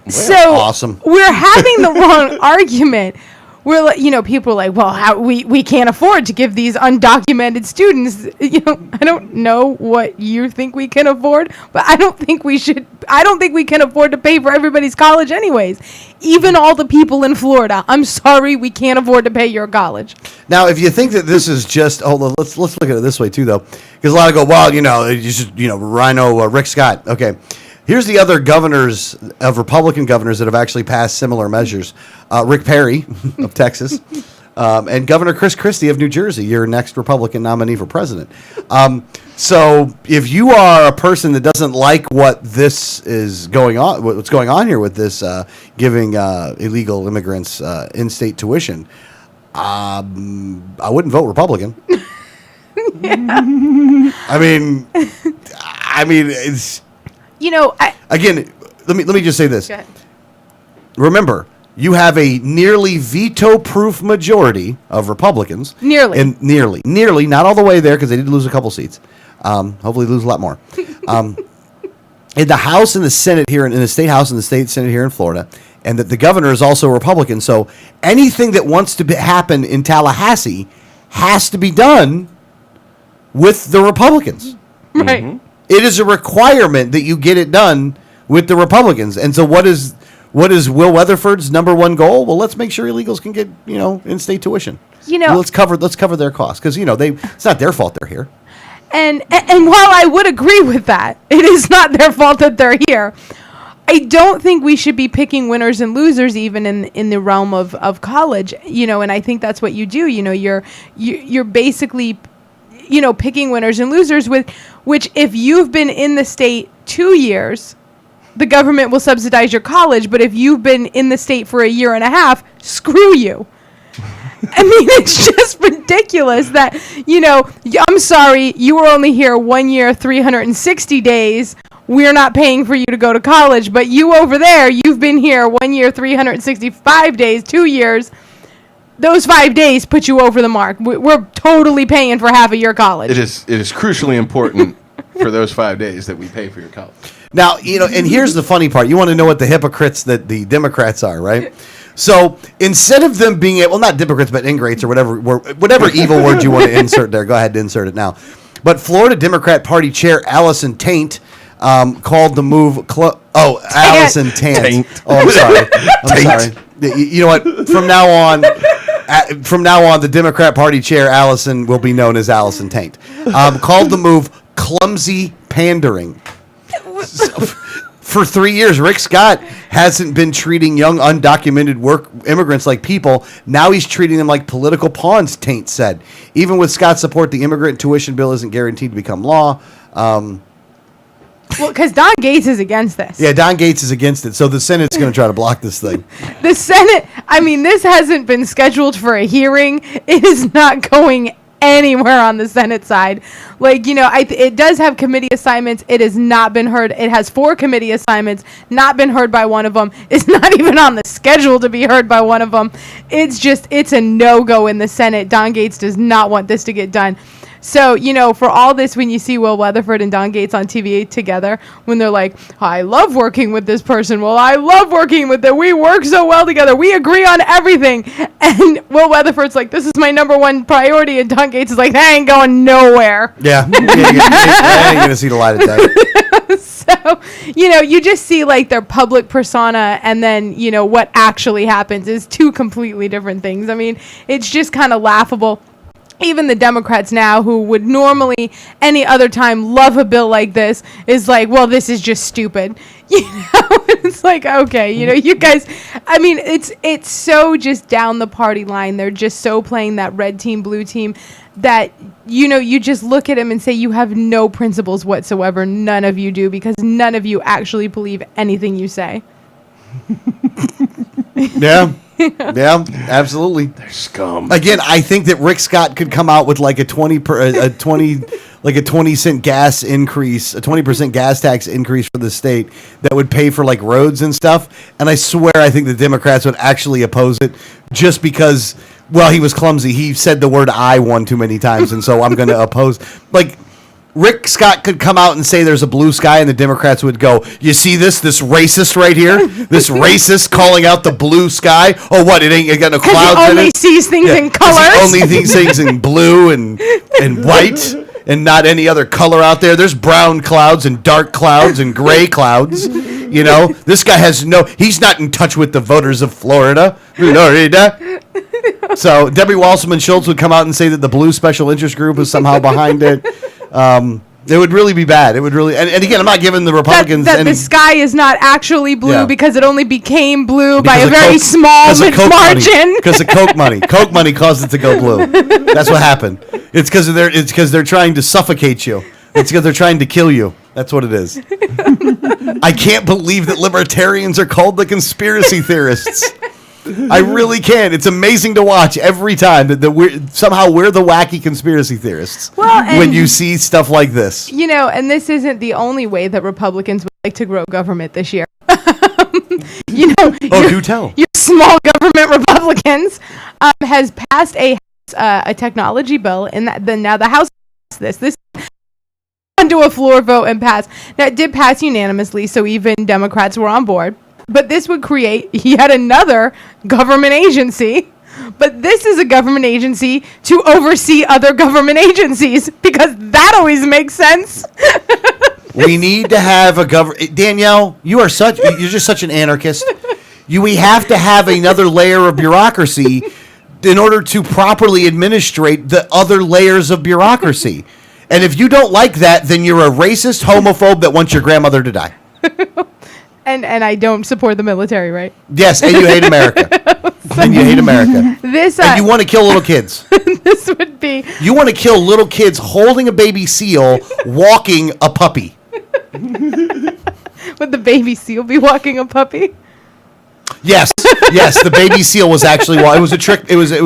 Well, so awesome. We're having the wrong argument. We're like, people are like, well, how we can't afford to give these undocumented students, I don't know what you think we can afford, but I don't think we can afford to pay for everybody's college anyways. Even all the people in Florida. I'm sorry, we can't afford to pay your college. Now, if you think that this is just, let's look at it this way too, though, because a lot of go, well, you should, Rhino, Rick Scott. Okay. Here's the other governors of Republican governors that have actually passed similar measures. Rick Perry of Texas and Governor Chris Christie of New Jersey, your next Republican nominee for president. So if you are a person that doesn't like what this is going on, what's going on here with this giving illegal immigrants in-state tuition, I wouldn't vote Republican. Yeah. I mean, it's... again, let me just say this. Go ahead. Remember, you have a nearly veto-proof majority of Republicans. Nearly. And nearly, not all the way there because they did lose a couple seats. Hopefully lose a lot more. In the House and the Senate here, in the State House and the State Senate here in Florida, and that the governor is also a Republican. So anything that wants to happen in Tallahassee has to be done with the Republicans. Right. Mm-hmm. It is a requirement that you get it done with the Republicans. And so what is Will Weatherford's number one goal? Well, let's make sure illegals can get, in-state tuition. Let's cover their costs because, it's not their fault they're here. And while I would agree with that, it is not their fault that they're here. I don't think we should be picking winners and losers even in the realm of college, and I think that's what you do. You're basically picking winners and losers which if you've been in the state 2 years, the government will subsidize your college. But if you've been in the state for a year and a half, screw you. I mean, it's just ridiculous that, I'm sorry, you were only here 1 year, 360 days. we're not paying for you to go to college, but you over there, you've been here 1 year, 365 days, 2 years. Those 5 days put you over the mark. We're totally paying for half of your college. It is crucially important for those 5 days that we pay for your college. Now, and here's the funny part. You want to know what the hypocrites that the Democrats are, right? So instead of them being able, well, not hypocrites, but ingrates or whatever evil word you want to insert there, go ahead and insert it now. But Florida Democrat Party Chair Allison Taint called the move, Allison Taint. Oh, I'm sorry. I'm sorry. You know what? From now on, the Democrat Party Chair Allison will be known as Allison Taint. Called the move clumsy pandering. For 3 years, Rick Scott hasn't been treating young undocumented work immigrants like people. Now he's treating them like political pawns, Taint said. Even with Scott's support, the immigrant tuition bill isn't guaranteed to become law. Well, because Don Gates is against this. Yeah, Don Gates is against it. So the Senate's going to try to block this thing. The Senate, this hasn't been scheduled for a hearing. It is not going anywhere on the Senate side. It does have committee assignments. It has not been heard. It has 4 committee assignments, not been heard by one of them. It's not even on the schedule to be heard by one of them. It's a no-go in the Senate. Don Gates does not want this to get done. So, for all this, when you see Will Weatherford and Don Gates on TV together, when they're like, I love working with this person. Well, I love working with them. We work so well together. We agree on everything. And Will Weatherford's like, this is my number one priority. And Don Gates is like, that ain't going nowhere. Yeah. I ain't going to see the light of day. So, you just see their public persona and then, what actually happens is 2 completely different things. It's just kind of laughable. Even the Democrats now, who would normally any other time love a bill like this, is like, well, this is just stupid. It's like, okay, you guys, it's so just down the party line. They're just so playing that red team, blue team that, you just look at them and say you have no principles whatsoever. None of you do, because none of you actually believe anything you say. Yeah. Yeah, absolutely. They're scum. Again, I think that Rick Scott could come out with like a 20-cent gas increase, a 20% gas tax increase for the state that would pay for like roads and stuff. And I swear, I think the Democrats would actually oppose it just because, well, he was clumsy. He said the word "I" one too many times, and so I'm going to oppose. Like, Rick Scott could come out and say there's a blue sky, and the Democrats would go, you see this racist right here? This racist calling out the blue sky? Oh, what, it got no clouds in it? He only sees things in colors. He only sees things in blue and white and not any other color out there. There's brown clouds and dark clouds and gray clouds. This guy he's not in touch with the voters of Florida. So Debbie Wasserman Schultz would come out and say that the blue special interest group is somehow behind it. It would really be bad. It would really, and again, I'm not giving the Republicans that any. The sky is not actually blue because it only became blue because by a very small margin. Because of Coke money. Coke money caused it to go blue. That's what happened. It's because they're trying to suffocate you. It's because they're trying to kill you. That's what it is. I can't believe that libertarians are called the conspiracy theorists. I really can. It's amazing to watch every time that we're the wacky conspiracy theorists. Well, when you see stuff like this, and this isn't the only way that Republicans would like to grow government this year. do tell. Your small government Republicans has passed a technology bill, and now the House passed this onto a floor vote and passed. Now it did pass unanimously, so even Democrats were on board. But this would create yet another government agency. But this is a government agency to oversee other government agencies, because that always makes sense. We need to have a government. Danielle, you're just such an anarchist. We have to have another layer of bureaucracy in order to properly administrate the other layers of bureaucracy. And if you don't like that, then you're a racist homophobe that wants your grandmother to die. And I don't support the military, right? Yes, and you hate America. And you hate America. And you want to kill little kids. This would be... You want to kill little kids holding a baby seal, walking a puppy. Would the baby seal be walking a puppy? Yes, the baby seal was actually it was a trick. It was a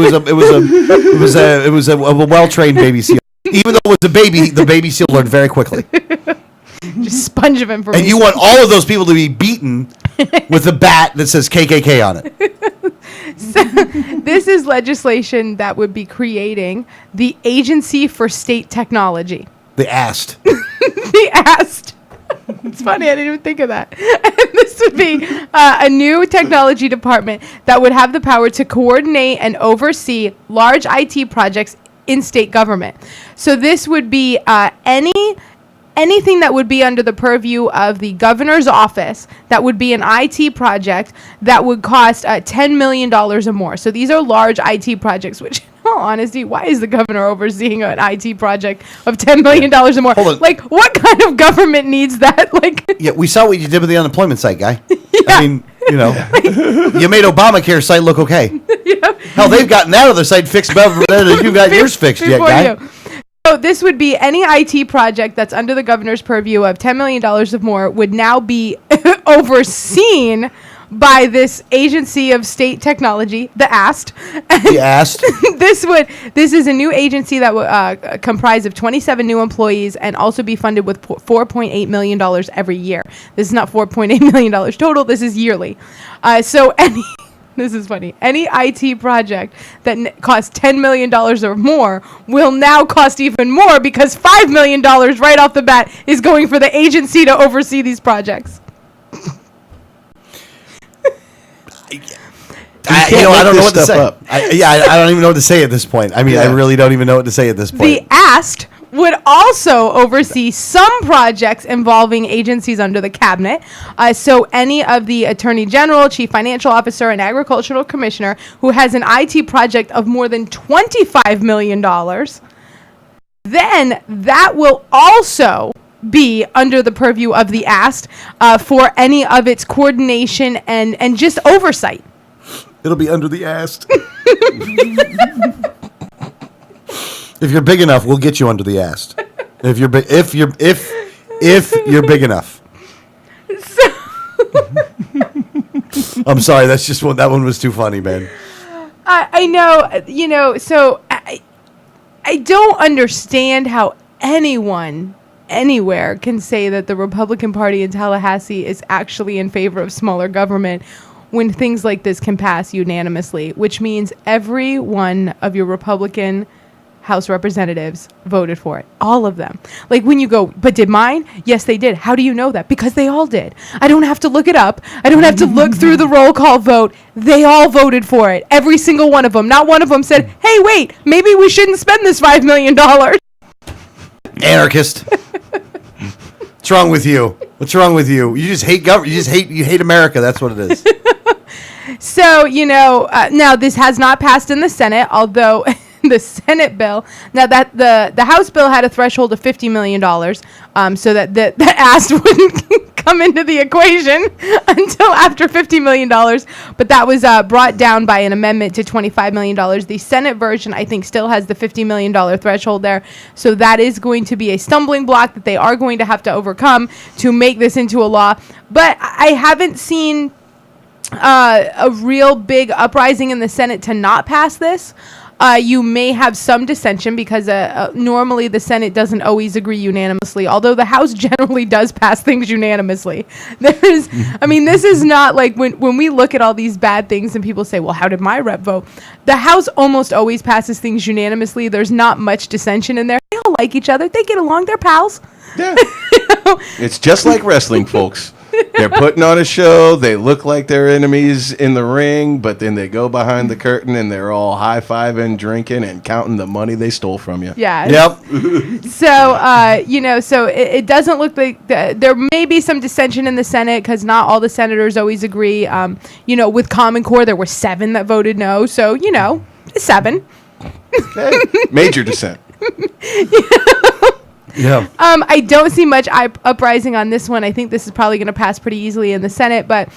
well-trained baby seal. Even though it was a baby, the baby seal learned very quickly. Just sponge of information. And you want all of those people to be beaten with a bat that says KKK on it. So, this is legislation that would be creating the Agency for State Technology. The AST. The AST. It's funny, I didn't even think of that. And this would be a new technology department that would have the power to coordinate and oversee large IT projects in state government. So this would be anything that would be under the purview of the governor's office that would be an IT project that would cost $10 million or more. So these are large IT projects, which, in all honesty, why is the governor overseeing an IT project of $10 million or more? Hold on. Like, what kind of government needs that? Like, Yeah, we saw what you did with the unemployment site, guy. I mean, you know, you made Obamacare's site look okay. Hell, they've gotten that other site fixed better than you got yours fixed yet, before guy. you. So this would be any IT project that's under the governor's purview of $10 million or more would now be overseen by this Agency of State Technology, the AST. The AST. This is a new agency that will comprise of 27 new employees and also be funded with $4.8 million every year. This is not $4.8 million total. This is yearly. This is funny. Any IT project that costs $10 million or more will now cost even more because $5 million right off the bat is going for the agency to oversee these projects. I don't know what to say. I don't even know what to say at this point. I mean, I really don't even know what to say at this point. The AST would also oversee some projects involving agencies under the cabinet. So any of the attorney general, chief financial officer, and agricultural commissioner who has an IT project of more than $25 million, then that will also be under the purview of the AST for any of its coordination and just oversight. It'll be under the AST. If you're big enough, we'll get you under the AST. If you're big enough. I'm sorry, that's just that one was too funny, man. I know, so I don't understand how anyone anywhere can say that the Republican Party in Tallahassee is actually in favor of smaller government when things like this can pass unanimously, which means every one of your Republican House representatives voted for it. All of them. Like when you go, but did mine? Yes, they did. How do you know that? Because they all did. I don't have to look it up. I don't have to look through the roll call vote. They all voted for it. Every single one of them. Not one of them said, hey, wait, maybe we shouldn't spend this $5 million. Anarchist. What's wrong with you? What's wrong with you? You just hate government. You hate America. That's what it is. So, now this has not passed in the Senate, although the Senate bill, now that the House bill had a threshold of $50 million, so that the AST wouldn't come into the equation until after $50 million. But that was brought down by an amendment to $25 million. The Senate version, I think, still has the $50 million threshold there. So that is going to be a stumbling block that they are going to have to overcome to make this into a law. But I haven't seen a real big uprising in the Senate to not pass this. You may have some dissension because normally the Senate doesn't always agree unanimously, although the House generally does pass things unanimously. This is not like when we look at all these bad things and people say, well, how did my rep vote? The House almost always passes things unanimously. There's not much dissension in there. They all like each other. They get along. They're pals. Yeah. It's just like wrestling, folks. They're putting on a show. They look like they're enemies in the ring, but then they go behind the curtain and they're all high-fiving, drinking, and counting the money they stole from you. Yeah. Yep. So, so it doesn't look like there may be some dissension in the Senate because not all the senators always agree. With Common Core, there were 7 that voted no. So, 7. Hey, major dissent. Yeah. I don't see much uprising on this one. I think this is probably going to pass pretty easily in the Senate, but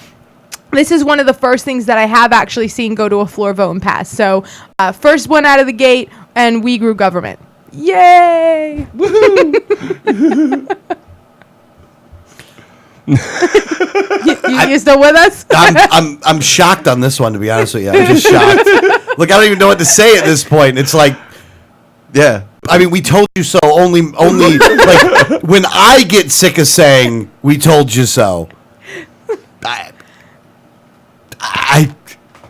this is one of the first things that I have actually seen go to a floor vote and pass. So first one out of the gate, and we grew government. Yay! Woohoo! you still with us? I'm shocked on this one, to be honest with you. I'm just shocked. Look, I don't even know what to say at this point. It's like, yeah. I mean, we told you so. Only like when I get sick of saying "we told you so."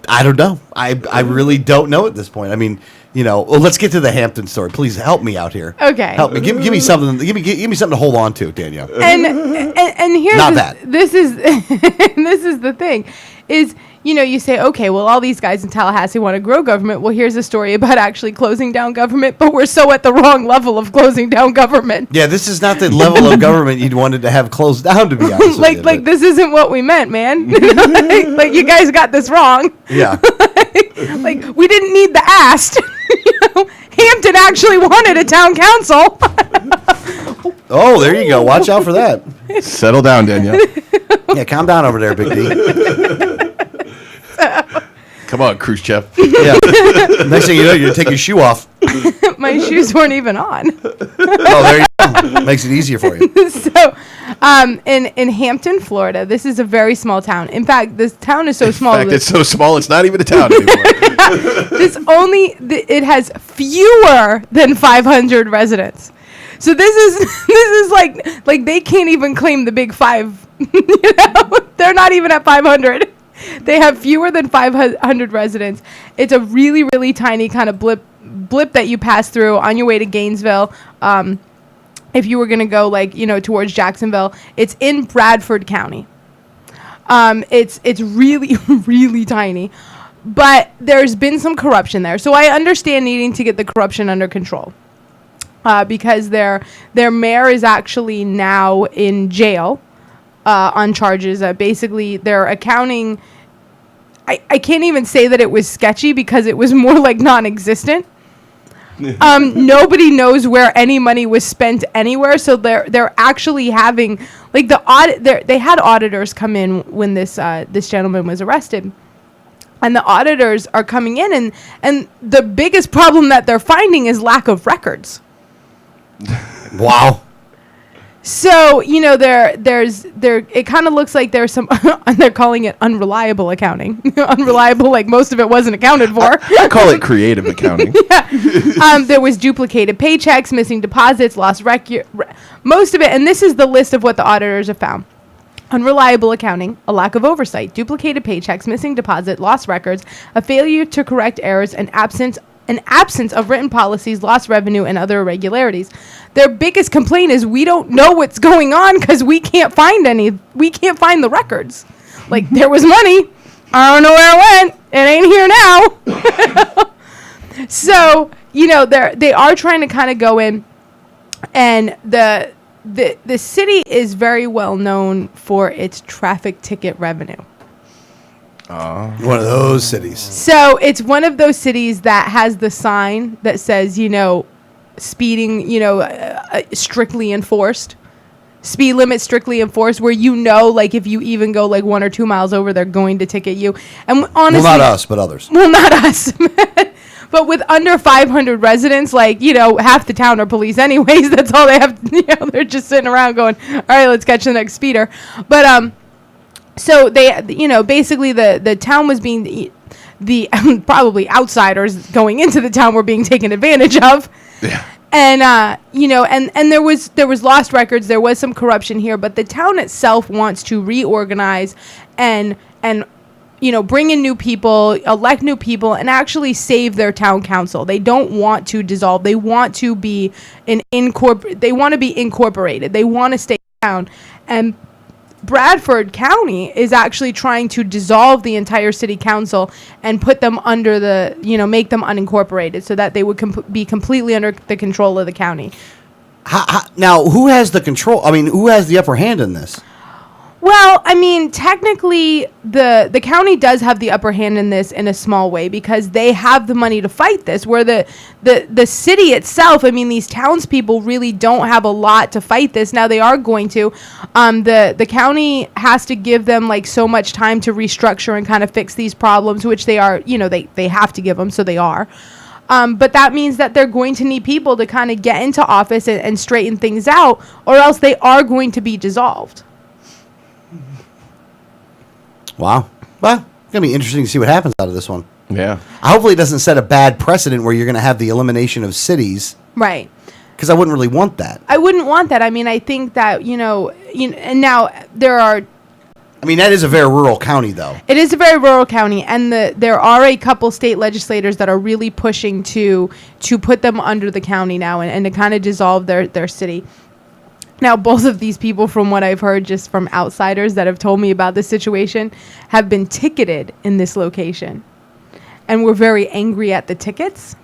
I don't know. I really don't know at this point. I mean, well, let's get to the Hampton story. Please help me out here. Okay. Help me. Give me something. Give me something to hold on to, Danielle. And here's Not that. This is this is the thing, is you say, okay, well, all these guys in Tallahassee want to grow government. Well, here's a story about actually closing down government, but we're so at the wrong level of closing down government. Yeah, this is not the level of government you'd wanted to have closed down, to be honest. like this isn't what we meant, man. like you guys got this wrong. Yeah. Like we didn't need the asked. Hampton actually wanted a town council. Oh, there you go. Watch out for that. Settle down, Danielle. Yeah, calm down over there, Big D. Come on, Khrushchev. Yeah. Next thing you know, you're going to take your shoe off. My shoes weren't even on. Oh, there you go. Makes it easier for you. So, in Hampton, Florida, this is a very small town. In fact, this town is so small. In fact, it's so small, it's not even a town anymore. It has fewer than 500 residents. So this is like they can't even claim the big five. They're not even at 500. They have fewer than 500 residents. It's a really, really tiny kind of blip that you pass through on your way to Gainesville. If you were going to go towards Jacksonville, it's in Bradford County. It's really, really tiny, but there's been some corruption there. So I understand needing to get the corruption under control, because their mayor is actually now in jail on charges. Basically, their accounting, I can't even say that it was sketchy because it was more like non-existent. Nobody knows where any money was spent anywhere, so they're actually having the audit. They had auditors come in when this gentleman was arrested, and the auditors are coming in, and the biggest problem that they're finding is lack of records. Wow. So it kind of looks like there's some they're calling it unreliable accounting. Unreliable, like most of it wasn't accounted for. I call it creative accounting. Yeah. There was duplicated paychecks, missing deposits, lost most of it, and this is the list of what the auditors have found. Unreliable accounting, a lack of oversight, duplicated paychecks, missing deposit, lost records, a failure to correct errors, and absence of written policies, lost revenue, and other irregularities. Their biggest complaint is we don't know what's going on because we can't find the records. Like, there was money, I don't know where it went, it ain't here now. So, they are trying to kind of go in, and the city is very well known for its traffic ticket revenue. One of those cities. So it's one of those cities that has the sign that says, speeding, strictly enforced. Speed limit strictly enforced, where if you even go 1 or 2 miles over, they're going to ticket you. And honestly, well, not us, but others. Well, not us. But with under 500 residents, half the town are police anyways. That's all they have. They're just sitting around going, all right, let's catch the next speeder. But, so they, basically the town was being, the probably outsiders going into the town were being taken advantage of. Yeah. And, and there was lost records. There was some corruption here, but the town itself wants to reorganize and bring in new people, elect new people, and actually save their town council. They don't want to dissolve. They want to be they want to be incorporated. They want to stay down. And Bradford County is actually trying to dissolve the entire city council and put them under make them unincorporated so that they would be completely under the control of the county. Now, who has the control? I mean, who has the upper hand in this? Well, I mean, technically, the county does have the upper hand in this in a small way because they have the money to fight this, where the city itself, I mean, these townspeople really don't have a lot to fight this. Now, they are going to. The county has to give them, so much time to restructure and kind of fix these problems, which they are, they have to give them, so they are. But that means that they're going to need people to kind of get into office and straighten things out, or else they are going to be dissolved. Wow. Well, it's going to be interesting to see what happens out of this one. Yeah. Hopefully it doesn't set a bad precedent where you're going to have the elimination of cities, Right. because I wouldn't really want that. I wouldn't want that. I mean, I think that, and now I mean, that is a very rural county, though. it is a very rural county, and there are a couple state legislators that are really pushing to put them under the county now and to kind of dissolve their city. Now, both of these people, from what I've heard just from outsiders that have told me about the situation, have been ticketed in this location. And we're very angry at the tickets.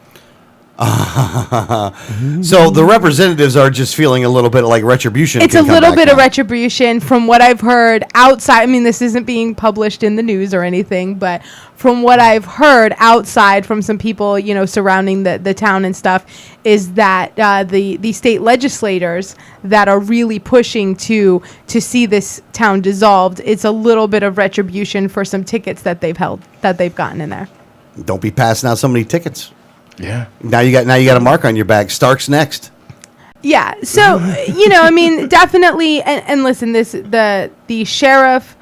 So the representatives are just feeling a little bit like retribution. It's a little bit of retribution from what I've heard outside. I mean, this isn't being published in the news or anything, but from what I've heard outside from some people, surrounding the town and stuff, is that the state legislators that are really pushing to see this town dissolved, it's a little bit of retribution for some tickets that they've gotten in there. Don't be passing out so many tickets. Yeah. Now you got a mark on your back. Stark's next. Yeah. So, I mean, definitely. And listen, the sheriff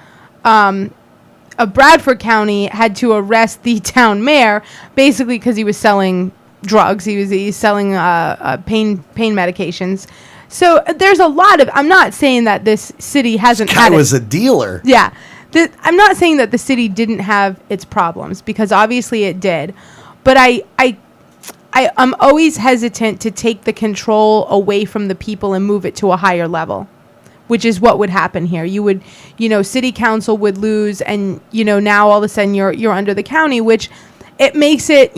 of Bradford County had to arrest the town mayor basically because he was selling drugs. He's selling pain medications. So there's a lot of. I'm not saying that this city hasn't. This guy was a dealer. Yeah. I'm not saying that the city didn't have its problems, because obviously it did. But I'm always hesitant to take the control away from the people and move it to a higher level, which is what would happen here. You would, city council would lose, and, now all of a sudden you're under the county, which it makes it,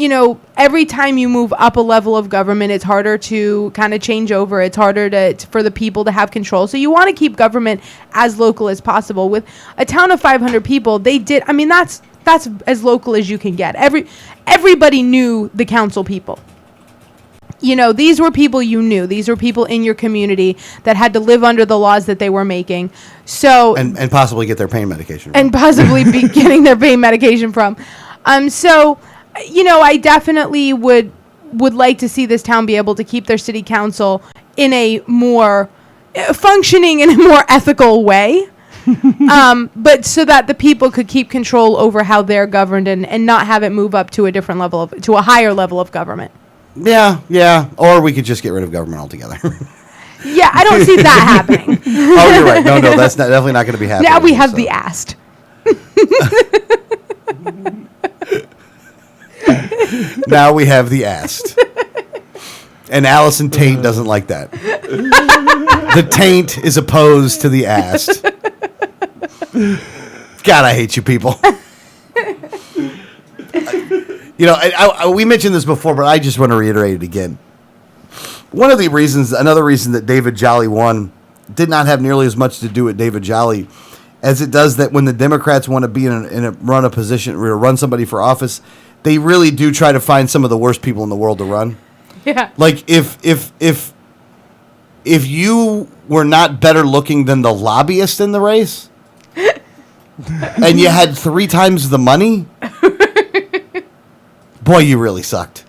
every time you move up a level of government, it's harder to kind of change over. It's harder for the people to have control. So you want to keep government as local as possible. With a town of 500 people, that's as local as you can get. Everybody knew the council people. These were people you knew. These were people in your community that had to live under the laws that they were making. So and possibly get their pain medication. And possibly be getting their pain medication from. So, I definitely would like to see this town be able to keep their city council in a more functioning in a more ethical way. But so that the people could keep control over how they're governed and not have it move up to a different level to a higher level of government. Yeah. Or we could just get rid of government altogether. Yeah, I don't see that happening. Oh, you're right. No, that's definitely not going to be happening. Now we have the asked. Now we have the asked. And Allison Taint doesn't like that. The taint is opposed to the asked. God, I hate you people. We mentioned this before, but I just want to reiterate it again. Another reason that David Jolly won did not have nearly as much to do with David Jolly as it does that when the Democrats want to be run somebody for office, they really do try to find some of the worst people in the world to run. Yeah. Like if you were not better looking than the lobbyist in the race, and you had 3 times the money, boy, you really sucked.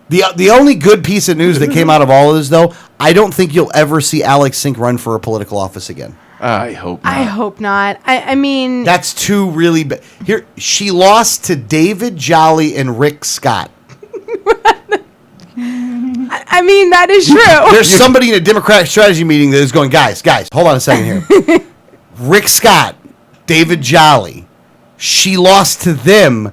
The only good piece of news that came out of all of this, though, I don't think you'll ever see Alex Sink run for a political office again. I hope not. I hope not. I mean, that's two really bad. Here, she lost to David Jolly and Rick Scott. I mean, that is true. There's somebody in a Democratic strategy meeting that is going, guys, hold on a second here. Rick Scott, David Jolly, she lost to them.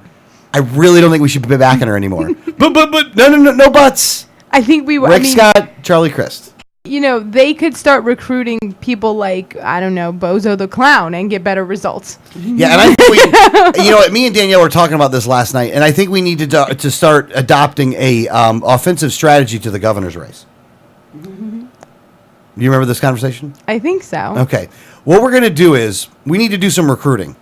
I really don't think we should be backing her anymore. But no buts. I think we were. Rick Scott, Charlie Crist. They could start recruiting people like, I don't know, Bozo the Clown and get better results. Yeah, and I think me and Danielle were talking about this last night, and I think we need to start adopting a offensive strategy to the governor's race. Do you remember this conversation? I think so. Okay. What we're going to do is we need to do some recruiting.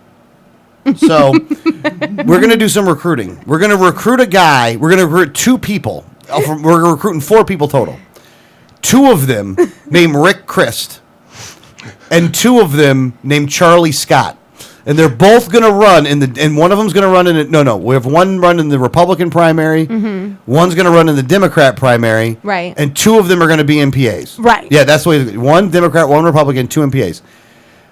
So we're going to do some recruiting. We're going to recruit a guy. We're going to recruit 2 people. We're recruiting 4 people total. 2 of them named Rick Crist, and 2 of them named Charlie Scott. And they're both going to run and one of them's going to run we have one run in the Republican primary. Mm-hmm. One's going to run in the Democrat primary. Right. And 2 of them are going to be MPAs. Right. Yeah, that's the way. 1 Democrat, 1 Republican, 2 MPAs.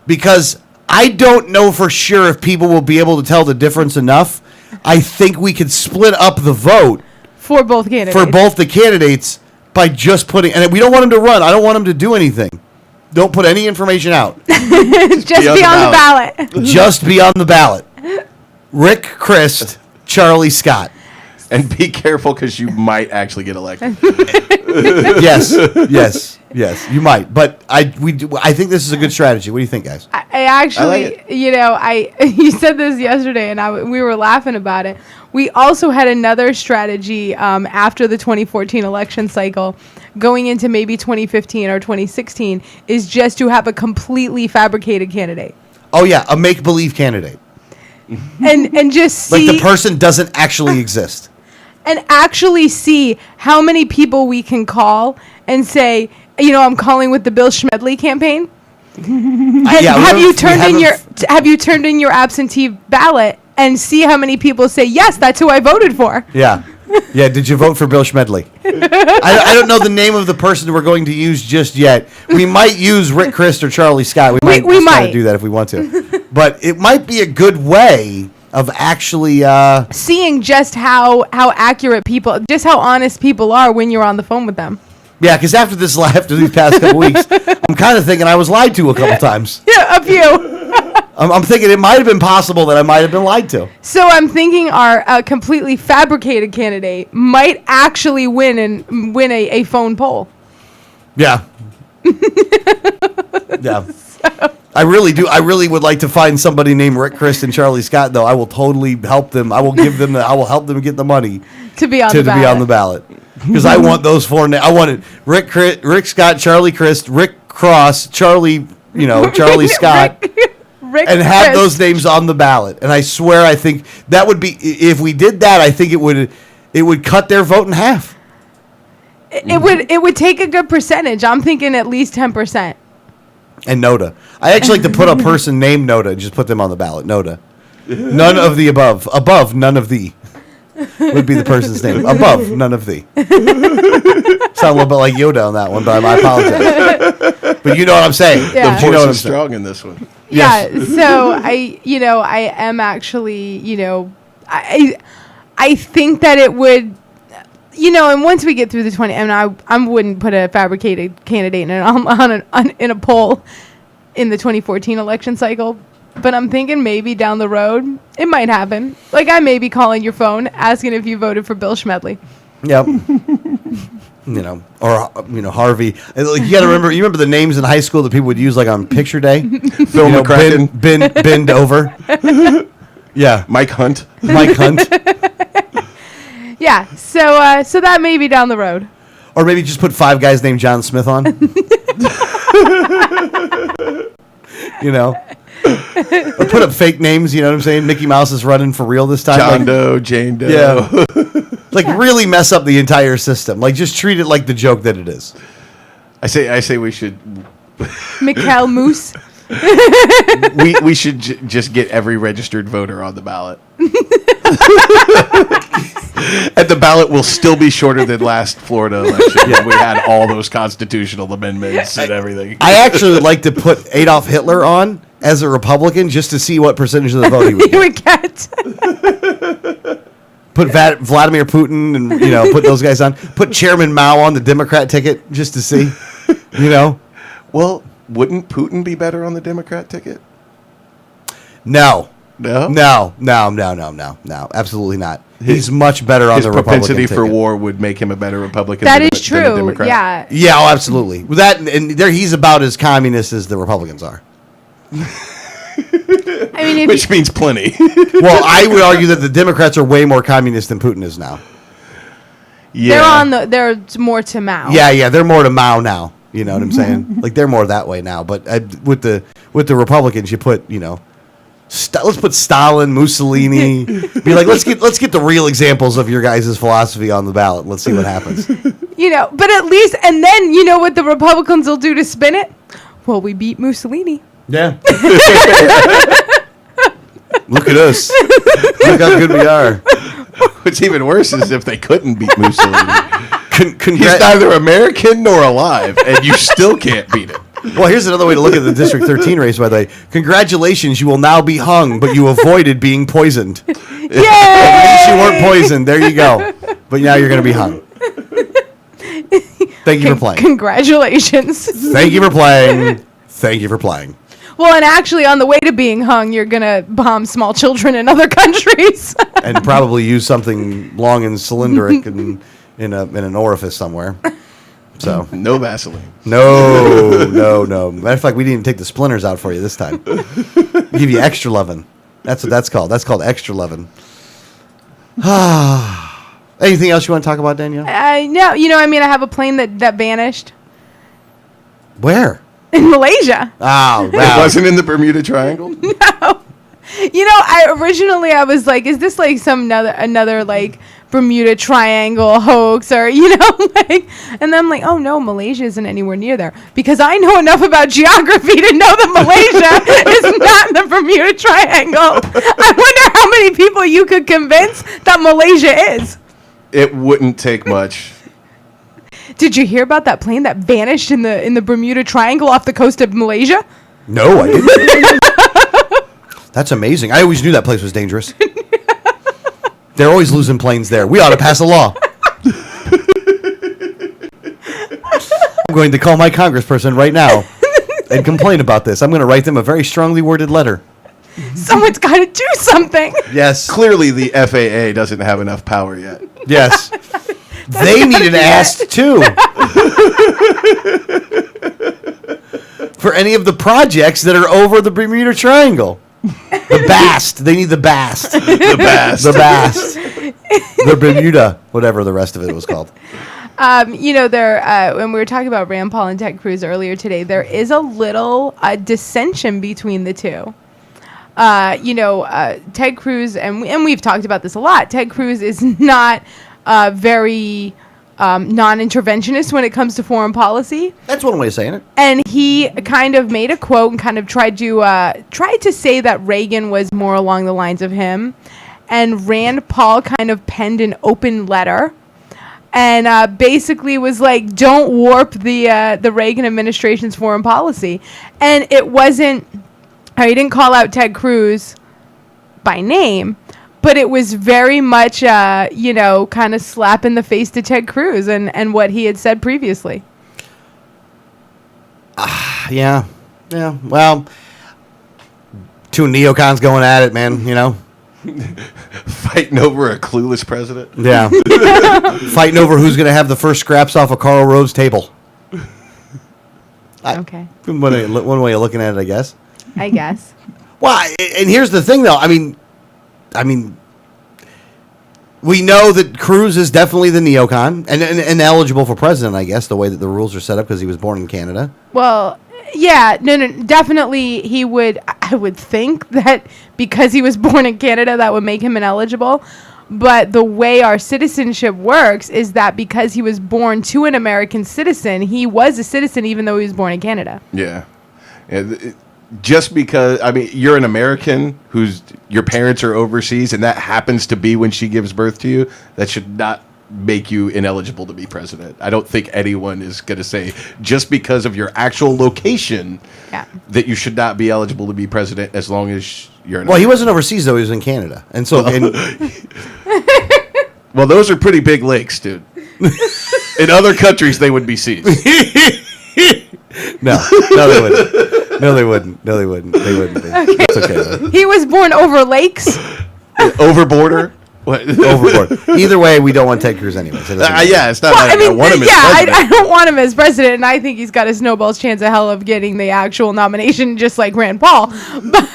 Because I don't know for sure if people will be able to tell the difference enough I think we could split up the vote For both candidates. for both the candidates by just putting, and we don't want him to run. I don't want him to do anything. Don't put any information out. Just be on the ballot. Just be on the ballot. Rick Christ, Charlie Scott. And be careful because you might actually get elected. Yes, you might. But I think this is a good strategy. What do you think, guys? I actually, like you said this yesterday, and we were laughing about it. We also had another strategy after the 2014 election cycle, going into maybe 2015 or 2016, is just to have a completely fabricated candidate. Oh yeah, a make-believe candidate. And just see, Like the person doesn't actually exist. and actually see how many people we can call and say, I'm calling with the Bill Schmedley campaign. Have you turned in your absentee ballot and see how many people say, yes, that's who I voted for. Yeah. Did you vote for Bill Schmedley? I don't know the name of the person we're going to use just yet. We might use Rick Christ or Charlie Scott. We might try to do that if we want to. But it might be a good way of actually seeing just how accurate people, just how honest people are when you're on the phone with them. Yeah, because after these past couple weeks, I'm kind of thinking I was lied to a couple times. Yeah, a few. I'm thinking it might have been possible that I might have been lied to. So I'm thinking our completely fabricated candidate might actually win a phone poll. Yeah. Yeah. I really do. I really would like to find somebody named Rick Christ and Charlie Scott, though. I will totally help them. I will help them get the money to be on the ballot. Because I want those four names. I wanted Rick Scott, Charlie Christ, Rick Cross, Charlie Scott. Rick and have Christ. those names on the ballot. And I swear, I think that would be, if we did that, I think it would cut their vote in half. It would take a good percentage. I'm thinking at least 10%. And Noda. I actually like to put a person named Noda and just put them on the ballot. Noda. None of the above. Above, none of thee. Would be the person's name. Above, none of thee. Sound a little bit like Yoda on that one, but I apologize. But you know what I'm saying. Yeah. The force is strong in this one. Yeah, so I am actually, I think that it would, and once we get through the 20, and I wouldn't put a fabricated candidate in a poll in the 2014 election cycle, but I'm thinking maybe down the road it might happen. Like I may be calling your phone asking if you voted for Bill Schmedley. Yep. Or Harvey. You got to remember. You remember the names in high school that people would use, like on picture day. Phil McCracken, bend over. Yeah, Mike Hunt. Yeah. So that may be down the road. Or maybe just put 5 guys named John Smith on. Or put up fake names. You know what I'm saying? Mickey Mouse is running for real this time. John Doe, Jane Doe. Yeah. Like really mess up the entire system. Like just treat it like the joke that it is. I say we should. Mikhail Moose. we should just get every registered voter on the ballot. And the ballot will still be shorter than last Florida election. Yeah, we had all those constitutional amendments and everything. I actually would like to put Adolf Hitler on as a Republican just to see what percentage of the vote he would get. Put Vladimir Putin and put those guys on. Put Chairman Mao on the Democrat ticket just to see. Well, wouldn't Putin be better on the Democrat ticket? No. No? No. Absolutely not. He's much better on the Republican ticket. His propensity for war would make him a better Republican that than is than a true. Democrat. Yeah. Yeah, oh, absolutely. He's about as communist as the Republicans are. I mean, which means plenty. Well, I would argue that the Democrats are way more communist than Putin is now. Yeah. They're more to Mao. Yeah, they're more to Mao now. You know what I'm saying? Like they're more that way now. But with the Republicans, you put let's put Stalin, Mussolini. Be like, let's get the real examples of your guys' philosophy on the ballot. Let's see what happens. But at least, and then what the Republicans will do to spin it? Well, we beat Mussolini. Yeah. Look at us. Look how good we are. What's even worse is if they couldn't beat Mussolini. He's He's neither American nor alive, and you still can't beat him. Well, here's another way to look at the District 13 race, by the way. Congratulations, you will now be hung, but you avoided being poisoned. At least you weren't poisoned. There you go. But now you're going to be hung. Thank you for playing. Congratulations. Thank you for playing. Thank you for playing. Well, and actually, on the way to being hung, you're going to bomb small children in other countries. And probably use something long and cylindric in an orifice somewhere. So no Vaseline. No. Matter of fact, we didn't even take the splinters out for you this time. Give you extra lovin'. That's what that's called. That's called extra lovin'. Anything else you want to talk about, Danielle? No, I have a plane that vanished Where? in Malaysia. Oh, It wasn't in the Bermuda Triangle? No. I was like, is this like another like Bermuda Triangle hoax or, and then I'm like, oh no, Malaysia isn't anywhere near there because I know enough about geography to know that Malaysia is not in the Bermuda Triangle. I wonder how many people you could convince that Malaysia is. It wouldn't take much. Did you hear about that plane that vanished in the Bermuda Triangle off the coast of Malaysia? No, I didn't. That's amazing. I always knew that place was dangerous. They're always losing planes there. We ought to pass a law. I'm going to call my congressperson right now and complain about this. I'm going to write them a very strongly worded letter. Someone's got to do something. Yes. Clearly, the FAA doesn't have enough power yet. Yes. They need an ass too. For any of the projects that are over the Bermuda Triangle. The BAST. They need the BAST. The BAST. The BAST. The Bermuda, whatever the rest of it was called. When we were talking about Rand Paul and Ted Cruz earlier today, there is a little dissension between the two. Ted Cruz, and we've talked about this a lot, Ted Cruz is not very non-interventionist when it comes to foreign policy. That's one way of saying it. And he kind of made a quote and kind of tried to say that Reagan was more along the lines of him. And Rand Paul kind of penned an open letter and basically was like, don't warp the Reagan administration's foreign policy. And it wasn't, he didn't call out Ted Cruz by name, but it was very much, kind of slap in the face to Ted Cruz and what he had said previously. Yeah. Well, two neocons going at it, man, Fighting over a clueless president? Yeah. Fighting over who's going to have the first scraps off of Karl Rove's table. Okay. One way of looking at it, I guess. I guess. Well, and here's the thing, though. I mean, we know that Cruz is definitely the neocon and eligible for president, I guess, the way that the rules are set up because he was born in Canada. Well, yeah, no, definitely he would. I would think that because he was born in Canada, that would make him ineligible. But the way our citizenship works is that because he was born to an American citizen, he was a citizen even though he was born in Canada. Yeah. Just because, you're an American your parents are overseas, and that happens to be when she gives birth to you, that should not make you ineligible to be president. I don't think anyone is going to say, just because of your actual location, that you should not be eligible to be president as long as you're an American. He wasn't overseas, though. He was in Canada. And so... Well, those are pretty big lakes, dude. In other countries, they would be seas. No, they wouldn't. No, they wouldn't. They wouldn't be. Okay. It's okay, though. He was born over lakes. Over border? What? Overboard. Either way, we don't want Ted Cruz anyway. So it's not like I want him as president. I don't want him as president, and I think he's got a snowball's chance of hell of getting the actual nomination, just like Rand Paul. But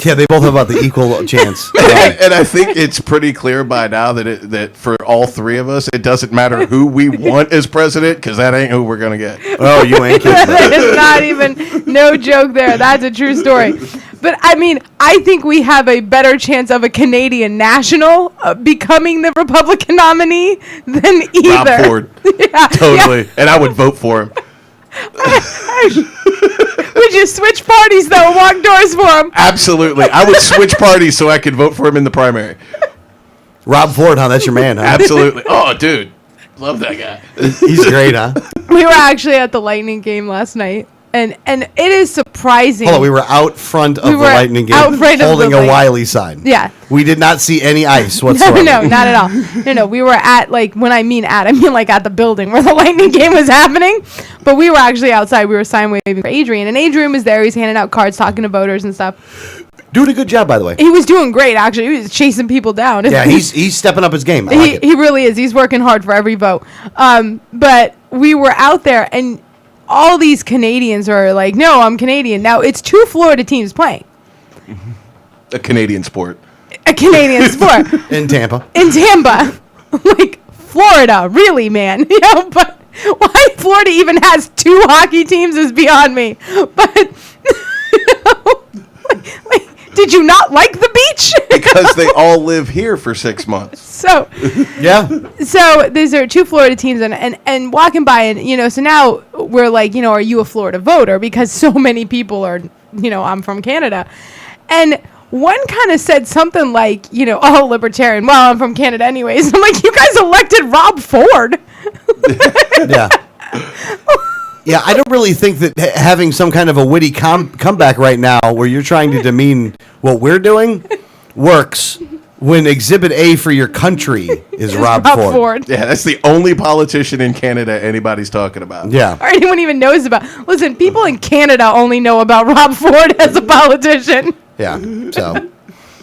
yeah, they both have about the equal chance. And I think it's pretty clear by now that for all three of us, it doesn't matter who we want as president, because that ain't who we're going to get. Oh, you ain't kidding. That is not even, no joke there. That's a true story. But, I think we have a better chance of a Canadian national becoming the Republican nominee than either. Rob Ford. Yeah, totally. yeah. And I would vote for him. Would you switch parties, though, and walk doors for him? Absolutely. I would switch parties so I could vote for him in the primary. Rob Ford, huh? That's your man, huh? Absolutely. Oh, dude. Love that guy. He's great, huh? We were actually at the Lightning game last night. And it is surprising. Hold on, we were out front of We the were Lightning game, out front of holding the a Lightning. Wiley sign. Yeah. We did not see any ice whatsoever. No, not at all. No, we were at, like, when I mean like at the building where the Lightning game was happening. But we were actually outside. We were sign waving for Adrian. And Adrian was there. He's handing out cards, talking to voters and stuff. Doing a good job, by the way. He was doing great, actually. He was chasing people down. Yeah, he's stepping up his game. I like it. He really is. He's working hard for every vote. But we were out there, and all these Canadians are like, no, I'm Canadian. Now, it's 2 Florida teams playing. A Canadian sport. A Canadian sport. In Tampa. In Tampa. Like, Florida, really, man. You know, but why Florida even has 2 hockey teams is beyond me. But, you know, like, did you not like the beach? Because they all live here for 6 months. So, yeah. So these are 2 Florida teams, and walking by, and you know, so now we're like, you know, are you a Florida voter? Because so many people are, you know, I'm from Canada, and one kind of said something like, you know, oh, libertarian. Well, I'm from Canada anyways. I'm like, you guys elected Rob Ford. Yeah. Yeah, I don't really think that having some kind of a witty comeback right now where you're trying to demean what we're doing works when Exhibit A for your country is Rob Ford. Yeah, that's the only politician in Canada anybody's talking about. Yeah. Or anyone even knows about. Listen, people in Canada only know about Rob Ford as a politician. Yeah, so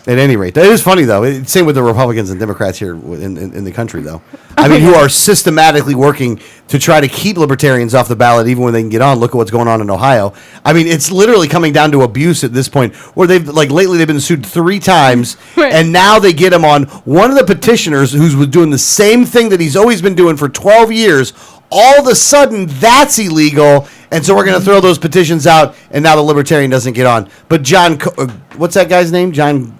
at any rate, that is funny, though. It's same with the Republicans and Democrats here in the country, though. I mean, who are systematically working to try to keep libertarians off the ballot even when they can get on. Look at what's going on in Ohio. I mean, it's literally coming down to abuse at this point, where lately they've been sued 3 times, Right. and now they get him on. One of the petitioners who's doing the same thing that he's always been doing for 12 years, all of a sudden that's illegal, and so we're going to throw those petitions out, and now the libertarian doesn't get on. But John, what's that guy's name? John,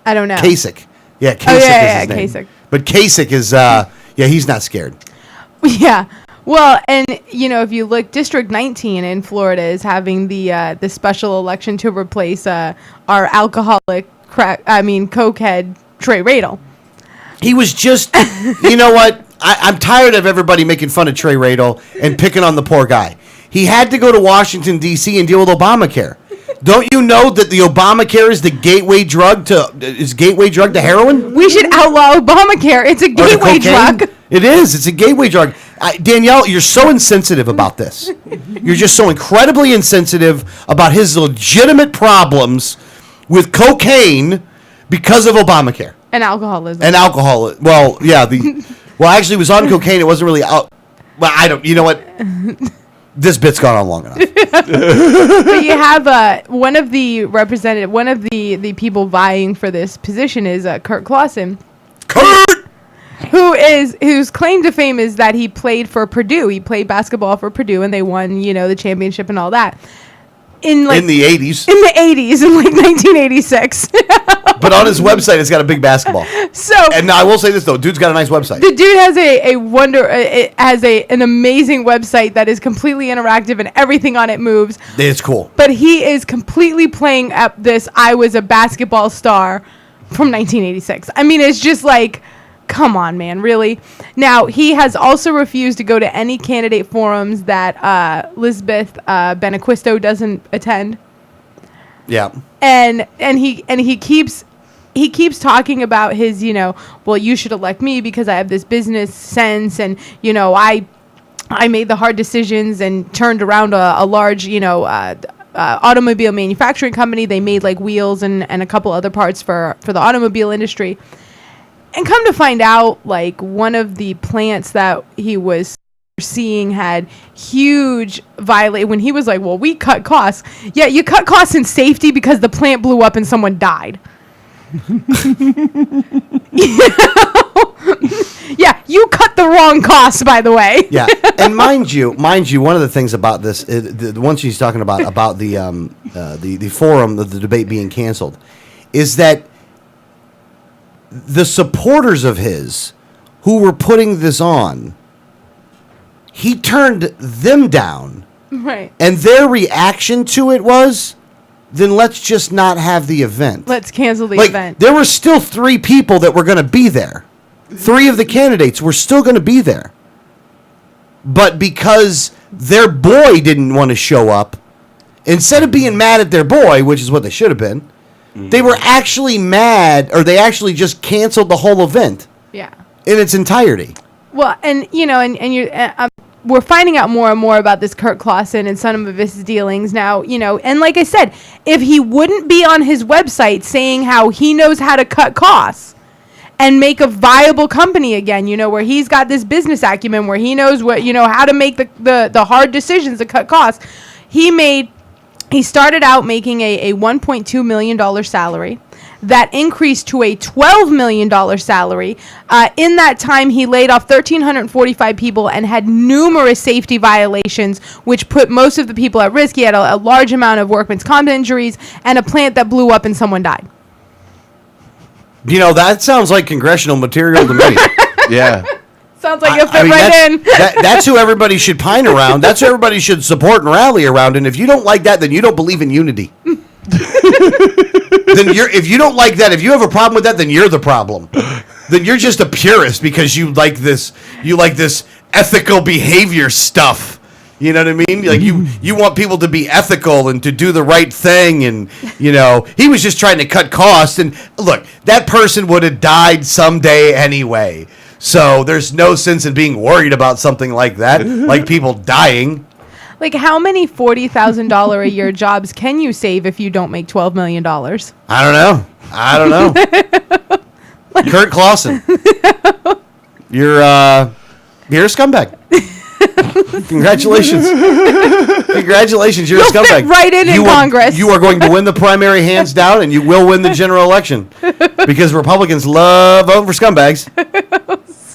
I don't know. Kasich. Yeah, Kasich is his name. Kasich. But Kasich is, he's not scared. Yeah. Well, and you know, if you look, District 19 in Florida is having the special election to replace our alcoholic cokehead Trey Radel. He was just, you know what? I'm tired of everybody making fun of Trey Radel and picking on the poor guy. He had to go to Washington, D.C. and deal with Obamacare. Don't you know that the Obamacare is the gateway drug to heroin? We should outlaw Obamacare. It's a gateway drug. It is. It's a gateway drug. Danielle, you're so insensitive about this. You're just so incredibly insensitive about his legitimate problems with cocaine because of Obamacare. And alcoholism. And alcohol. Well, yeah. Actually, it was on cocaine. It wasn't really out. Well, I don't. You know what? This bit's gone on long enough. But you have one of the people vying for this position is Kurt Clausen. Kurt! Whose claim to fame is that he played for Purdue. He played basketball for Purdue, and they won, you know, the championship and all that. In the 80s. In the 80s, in like 1986. But on his website, it's got a big basketball. So, and I will say this though, dude's got a nice website. The dude has an amazing website that is completely interactive and everything on it moves. It's cool. But he is completely playing up this "I was a basketball star" from 1986. I mean, it's just like, come on, man, really? Now, he has also refused to go to any candidate forums that Lisbeth Benaquisto doesn't attend. Yeah. And he keeps talking about his, you know, well, you should elect me because I have this business sense, and you know, I made the hard decisions and turned around a large, you know, automobile manufacturing company. They made like wheels and a couple other parts for the automobile industry. And come to find out, like, one of the plants that he was seeing had huge when he was like, well, we cut costs. Yeah, you cut costs in safety because the plant blew up and someone died. Yeah, you cut the wrong costs, by the way. Yeah, and mind you, one of the things about this, the one she's talking about the forum, the debate being canceled, is that the supporters of his who were putting this on, he turned them down. Right. And their reaction to it was, then let's just not have the event. Let's cancel the like, event. There were still 3 people that were going to be there. 3 of the candidates were still going to be there. but because their boy didn't want to show up, instead of being mad at their boy, which is what they should have been, they were actually mad, or they actually just canceled the whole event Yeah. in its entirety. Well, and we're finding out more and more about this Kurt Clausen and some of his dealings now, and like I said, if he wouldn't be on his website saying how he knows how to cut costs and make a viable company again, where he's got this business acumen, where he knows what, how to make the hard decisions to cut costs. He started out making a $1.2 million salary. That increased to a $12 million salary. In that time, he laid off 1,345 people and had numerous safety violations, which put most of the people at risk. He had a large amount of workman's comp injuries and a plant that blew up and someone died. That sounds like congressional material to me. Yeah. Sounds like it fit in. That's who everybody should pine around. That's who everybody should support and rally around. And if you don't like that, then you don't believe in unity. If you don't like that, if you have a problem with that, then you're the problem. Then you're just a purist because you like this ethical behavior stuff. You know what I mean? Like you want people to be ethical and to do the right thing, and he was just trying to cut costs. And look, that person would have died someday anyway. So there's no sense in being worried about something like that, like people dying. Like, how many $40,000 a year jobs can you save if you don't make $12 million? I don't know. Kurt Clausen, you're a scumbag. Congratulations. You're a scumbag. Fit right in Congress. You are going to win the primary hands down, and you will win the general election because Republicans love voting for scumbags.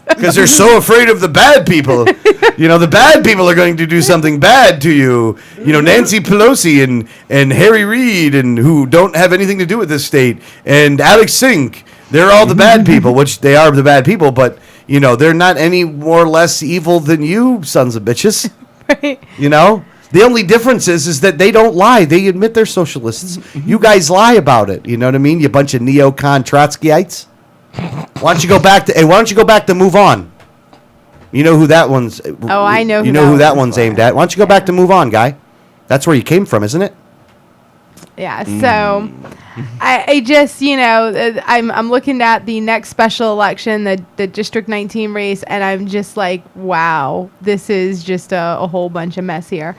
Because they're so afraid of the bad people. The bad people are going to do something bad to you. Nancy Pelosi and Harry Reid, and who don't have anything to do with this state, and Alex Sink. They're all the bad people, which they are the bad people, but, they're not any more or less evil than you, sons of bitches. Right. The only difference is that they don't lie. They admit they're socialists. You guys lie about it. You know what I mean? You bunch of neocon Trotskyites. Why don't you go back to Move On? You know who that one's. Oh, I know. You know who that one's aimed at. Why don't you go back to Move On, guy? That's where you came from, isn't it? Yeah. So, I just I'm looking at the next special election, the District 19 race, and I'm just like, wow, this is just a whole bunch of mess here.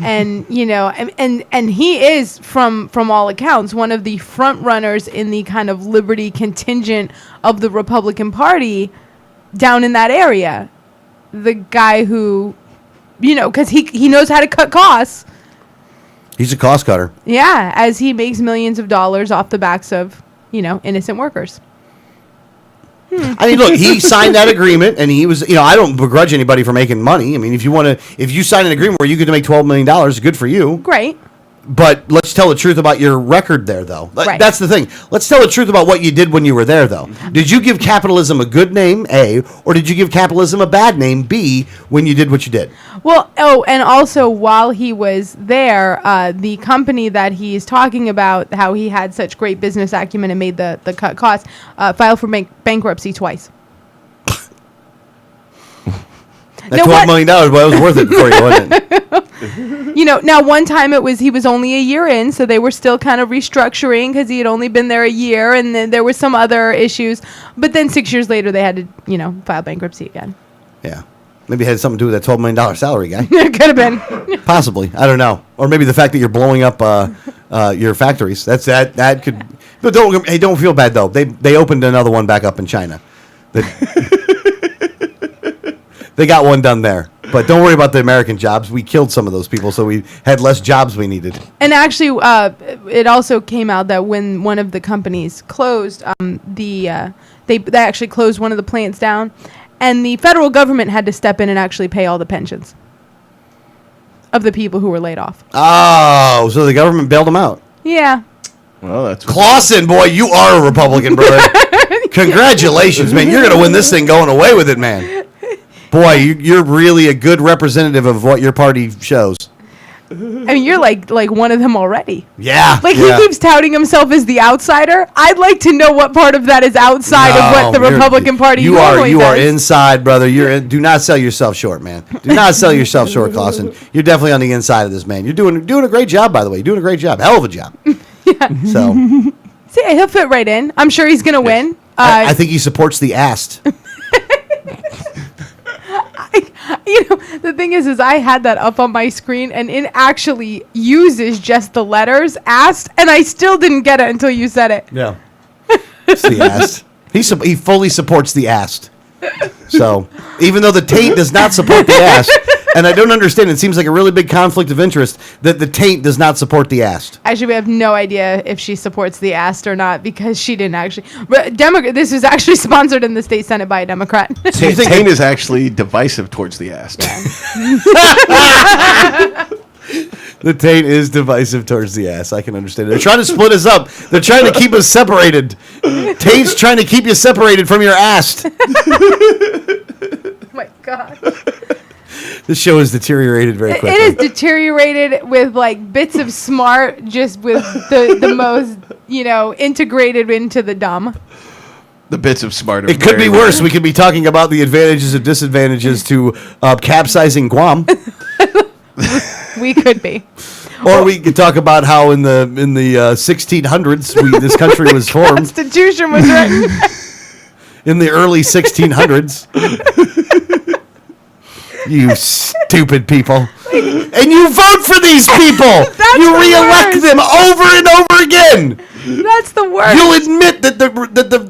And and he is from all accounts one of the front runners in the kind of liberty contingent of the Republican Party down in that area. The guy who, because he knows how to cut costs. He's a cost cutter. Yeah, as he makes millions of dollars off the backs of innocent workers. I mean, look, he signed that agreement, and he was, I don't begrudge anybody for making money. I mean, if you sign an agreement where you get to make $12 million, good for you. Great. But let's tell the truth about your record there, though. Right. That's the thing. Let's tell the truth about what you did when you were there, though. Did you give capitalism a good name, A, or did you give capitalism a bad name, B, when you did what you did? Well, and also while he was there, the company that he's talking about, how he had such great business acumen and made the cut costs, filed for bankruptcy twice. That $12 million, well, it was worth it for you, wasn't it? Now one time he was only a year in, so they were still kind of restructuring because he had only been there a year, and then there were some other issues. But then 6 years later, they had to, file bankruptcy again. Yeah. Maybe it had something to do with that $12 million salary guy. It could have been. Possibly. I don't know. Or maybe the fact that you're blowing up your factories. That could. But don't feel bad, though. They opened another one back up in China. They got one done there. But don't worry about the American jobs. We killed some of those people, so we had less jobs we needed. And actually, it also came out that when one of the companies closed, they actually closed one of the plants down, and the federal government had to step in and actually pay all the pensions of the people who were laid off. Oh, so the government bailed them out. Yeah. Well, that's Clausen, boy, you are a Republican, brother. Congratulations, man. You're going to win this thing going away with it, man. Boy, you're really a good representative of what your party shows. I mean, you're like one of them already. Yeah. Like he keeps touting himself as the outsider. I'd like to know what part of that is outside of what the Republican Party normally You are does. inside, brother. Do not sell yourself short, man. Do not sell yourself short, Clausen. You're definitely on the inside of this, man. You're doing a great job, by the way. You're doing a great job. Hell of a job. So See, he'll fit right in. I'm sure he's gonna win. I think he supports the asked. The thing is I had that up on my screen, and it actually uses just the letters asked, and I still didn't get it until you said it. Yeah. It's the asked. He fully supports the asked. So even though the taint does not support the asked, and I don't understand, it seems like a really big conflict of interest that the taint does not support the asked. Actually, we have no idea if she supports the asked or not because she didn't actually. But this was actually sponsored in the state Senate by a Democrat. Taint is actually divisive towards the ass. The taint is divisive towards the ass. I can understand it. They're trying to split us up. They're trying to keep us separated. Taint's trying to keep you separated from your ass. Oh my God. This show has deteriorated very quickly. It is deteriorated with like bits of smart, just with the most, integrated into the dumb. The bits of smart. It could be worse. We could be talking about the advantages and disadvantages to capsizing Guam. We could be. Or we could talk about how in the 1600s this country was formed. Constitution was written. In the early 1600s. You stupid people. And you vote for these people. You re-elect them over and over again. That's the worst. You'll admit that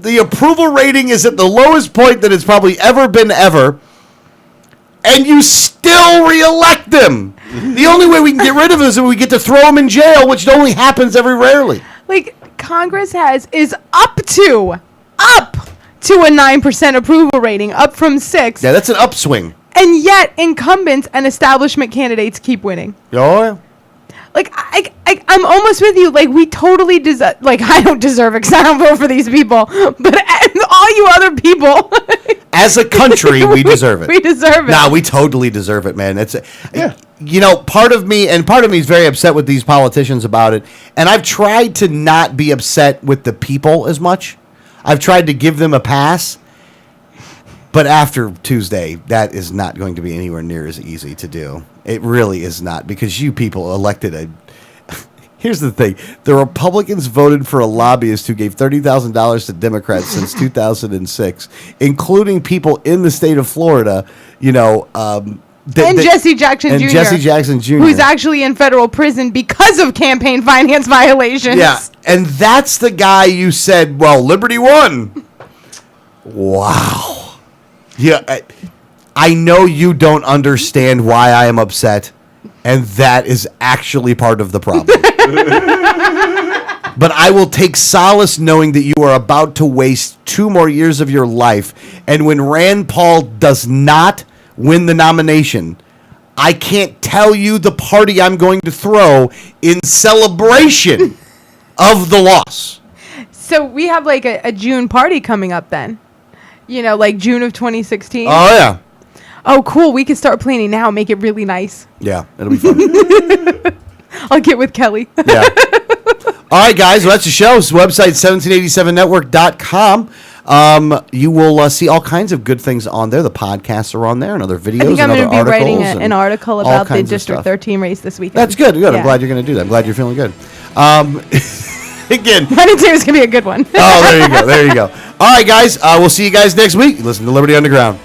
the approval rating is at the lowest point that it's probably ever been ever. And you still re-elect them. The only way we can get rid of them is if we get to throw them in jail, which only happens very rarely. Like, Congress is up to a 9% approval rating, up from 6. Yeah, that's an upswing. And yet, incumbents and establishment candidates keep winning. Oh, yeah. Like, I'm almost with you. Like, we totally deserve... Like, I don't deserve it because I don't vote for these people. But all you other people... As a country, we deserve it. We deserve it. Nah, we totally deserve it, man. Part of me is very upset with these politicians about it. And I've tried to not be upset with the people as much. I've tried to give them a pass. But after Tuesday, that is not going to be anywhere near as easy to do. It really is not, because you people elected a... Here's the thing. The Republicans voted for a lobbyist who gave $30,000 to Democrats since 2006, including people in the state of Florida, and Jesse Jackson Jr. And Jesse Jackson Jr. Who's actually in federal prison because of campaign finance violations. Yeah, and that's the guy you said, well, Liberty won. Wow. Yeah, I know you don't understand why I am upset, and that is actually part of the problem. But I will take solace knowing that you are about to waste 2 more years of your life, and when Rand Paul does not win the nomination, I can't tell you the party I'm going to throw in celebration of the loss. So we have like a June party coming up then. Like June of 2016. Oh, yeah. Oh, cool. We can start planning now. Make it really nice. Yeah, it'll be fun. I'll get with Kelly. Yeah. All right, guys. Well, that's the show. It's the website, 1787network.com. You will see all kinds of good things on there. The podcasts are on there and other videos. I think I'm going to be writing an article about the District 13 race this weekend. That's good. Good. Yeah. I'm glad you're going to do that. I'm glad you're feeling good. Again. I didn't say it was going to be a good one. Oh, there you go. There you go. All right, guys. We'll see you guys next week. Listen to Liberty Underground.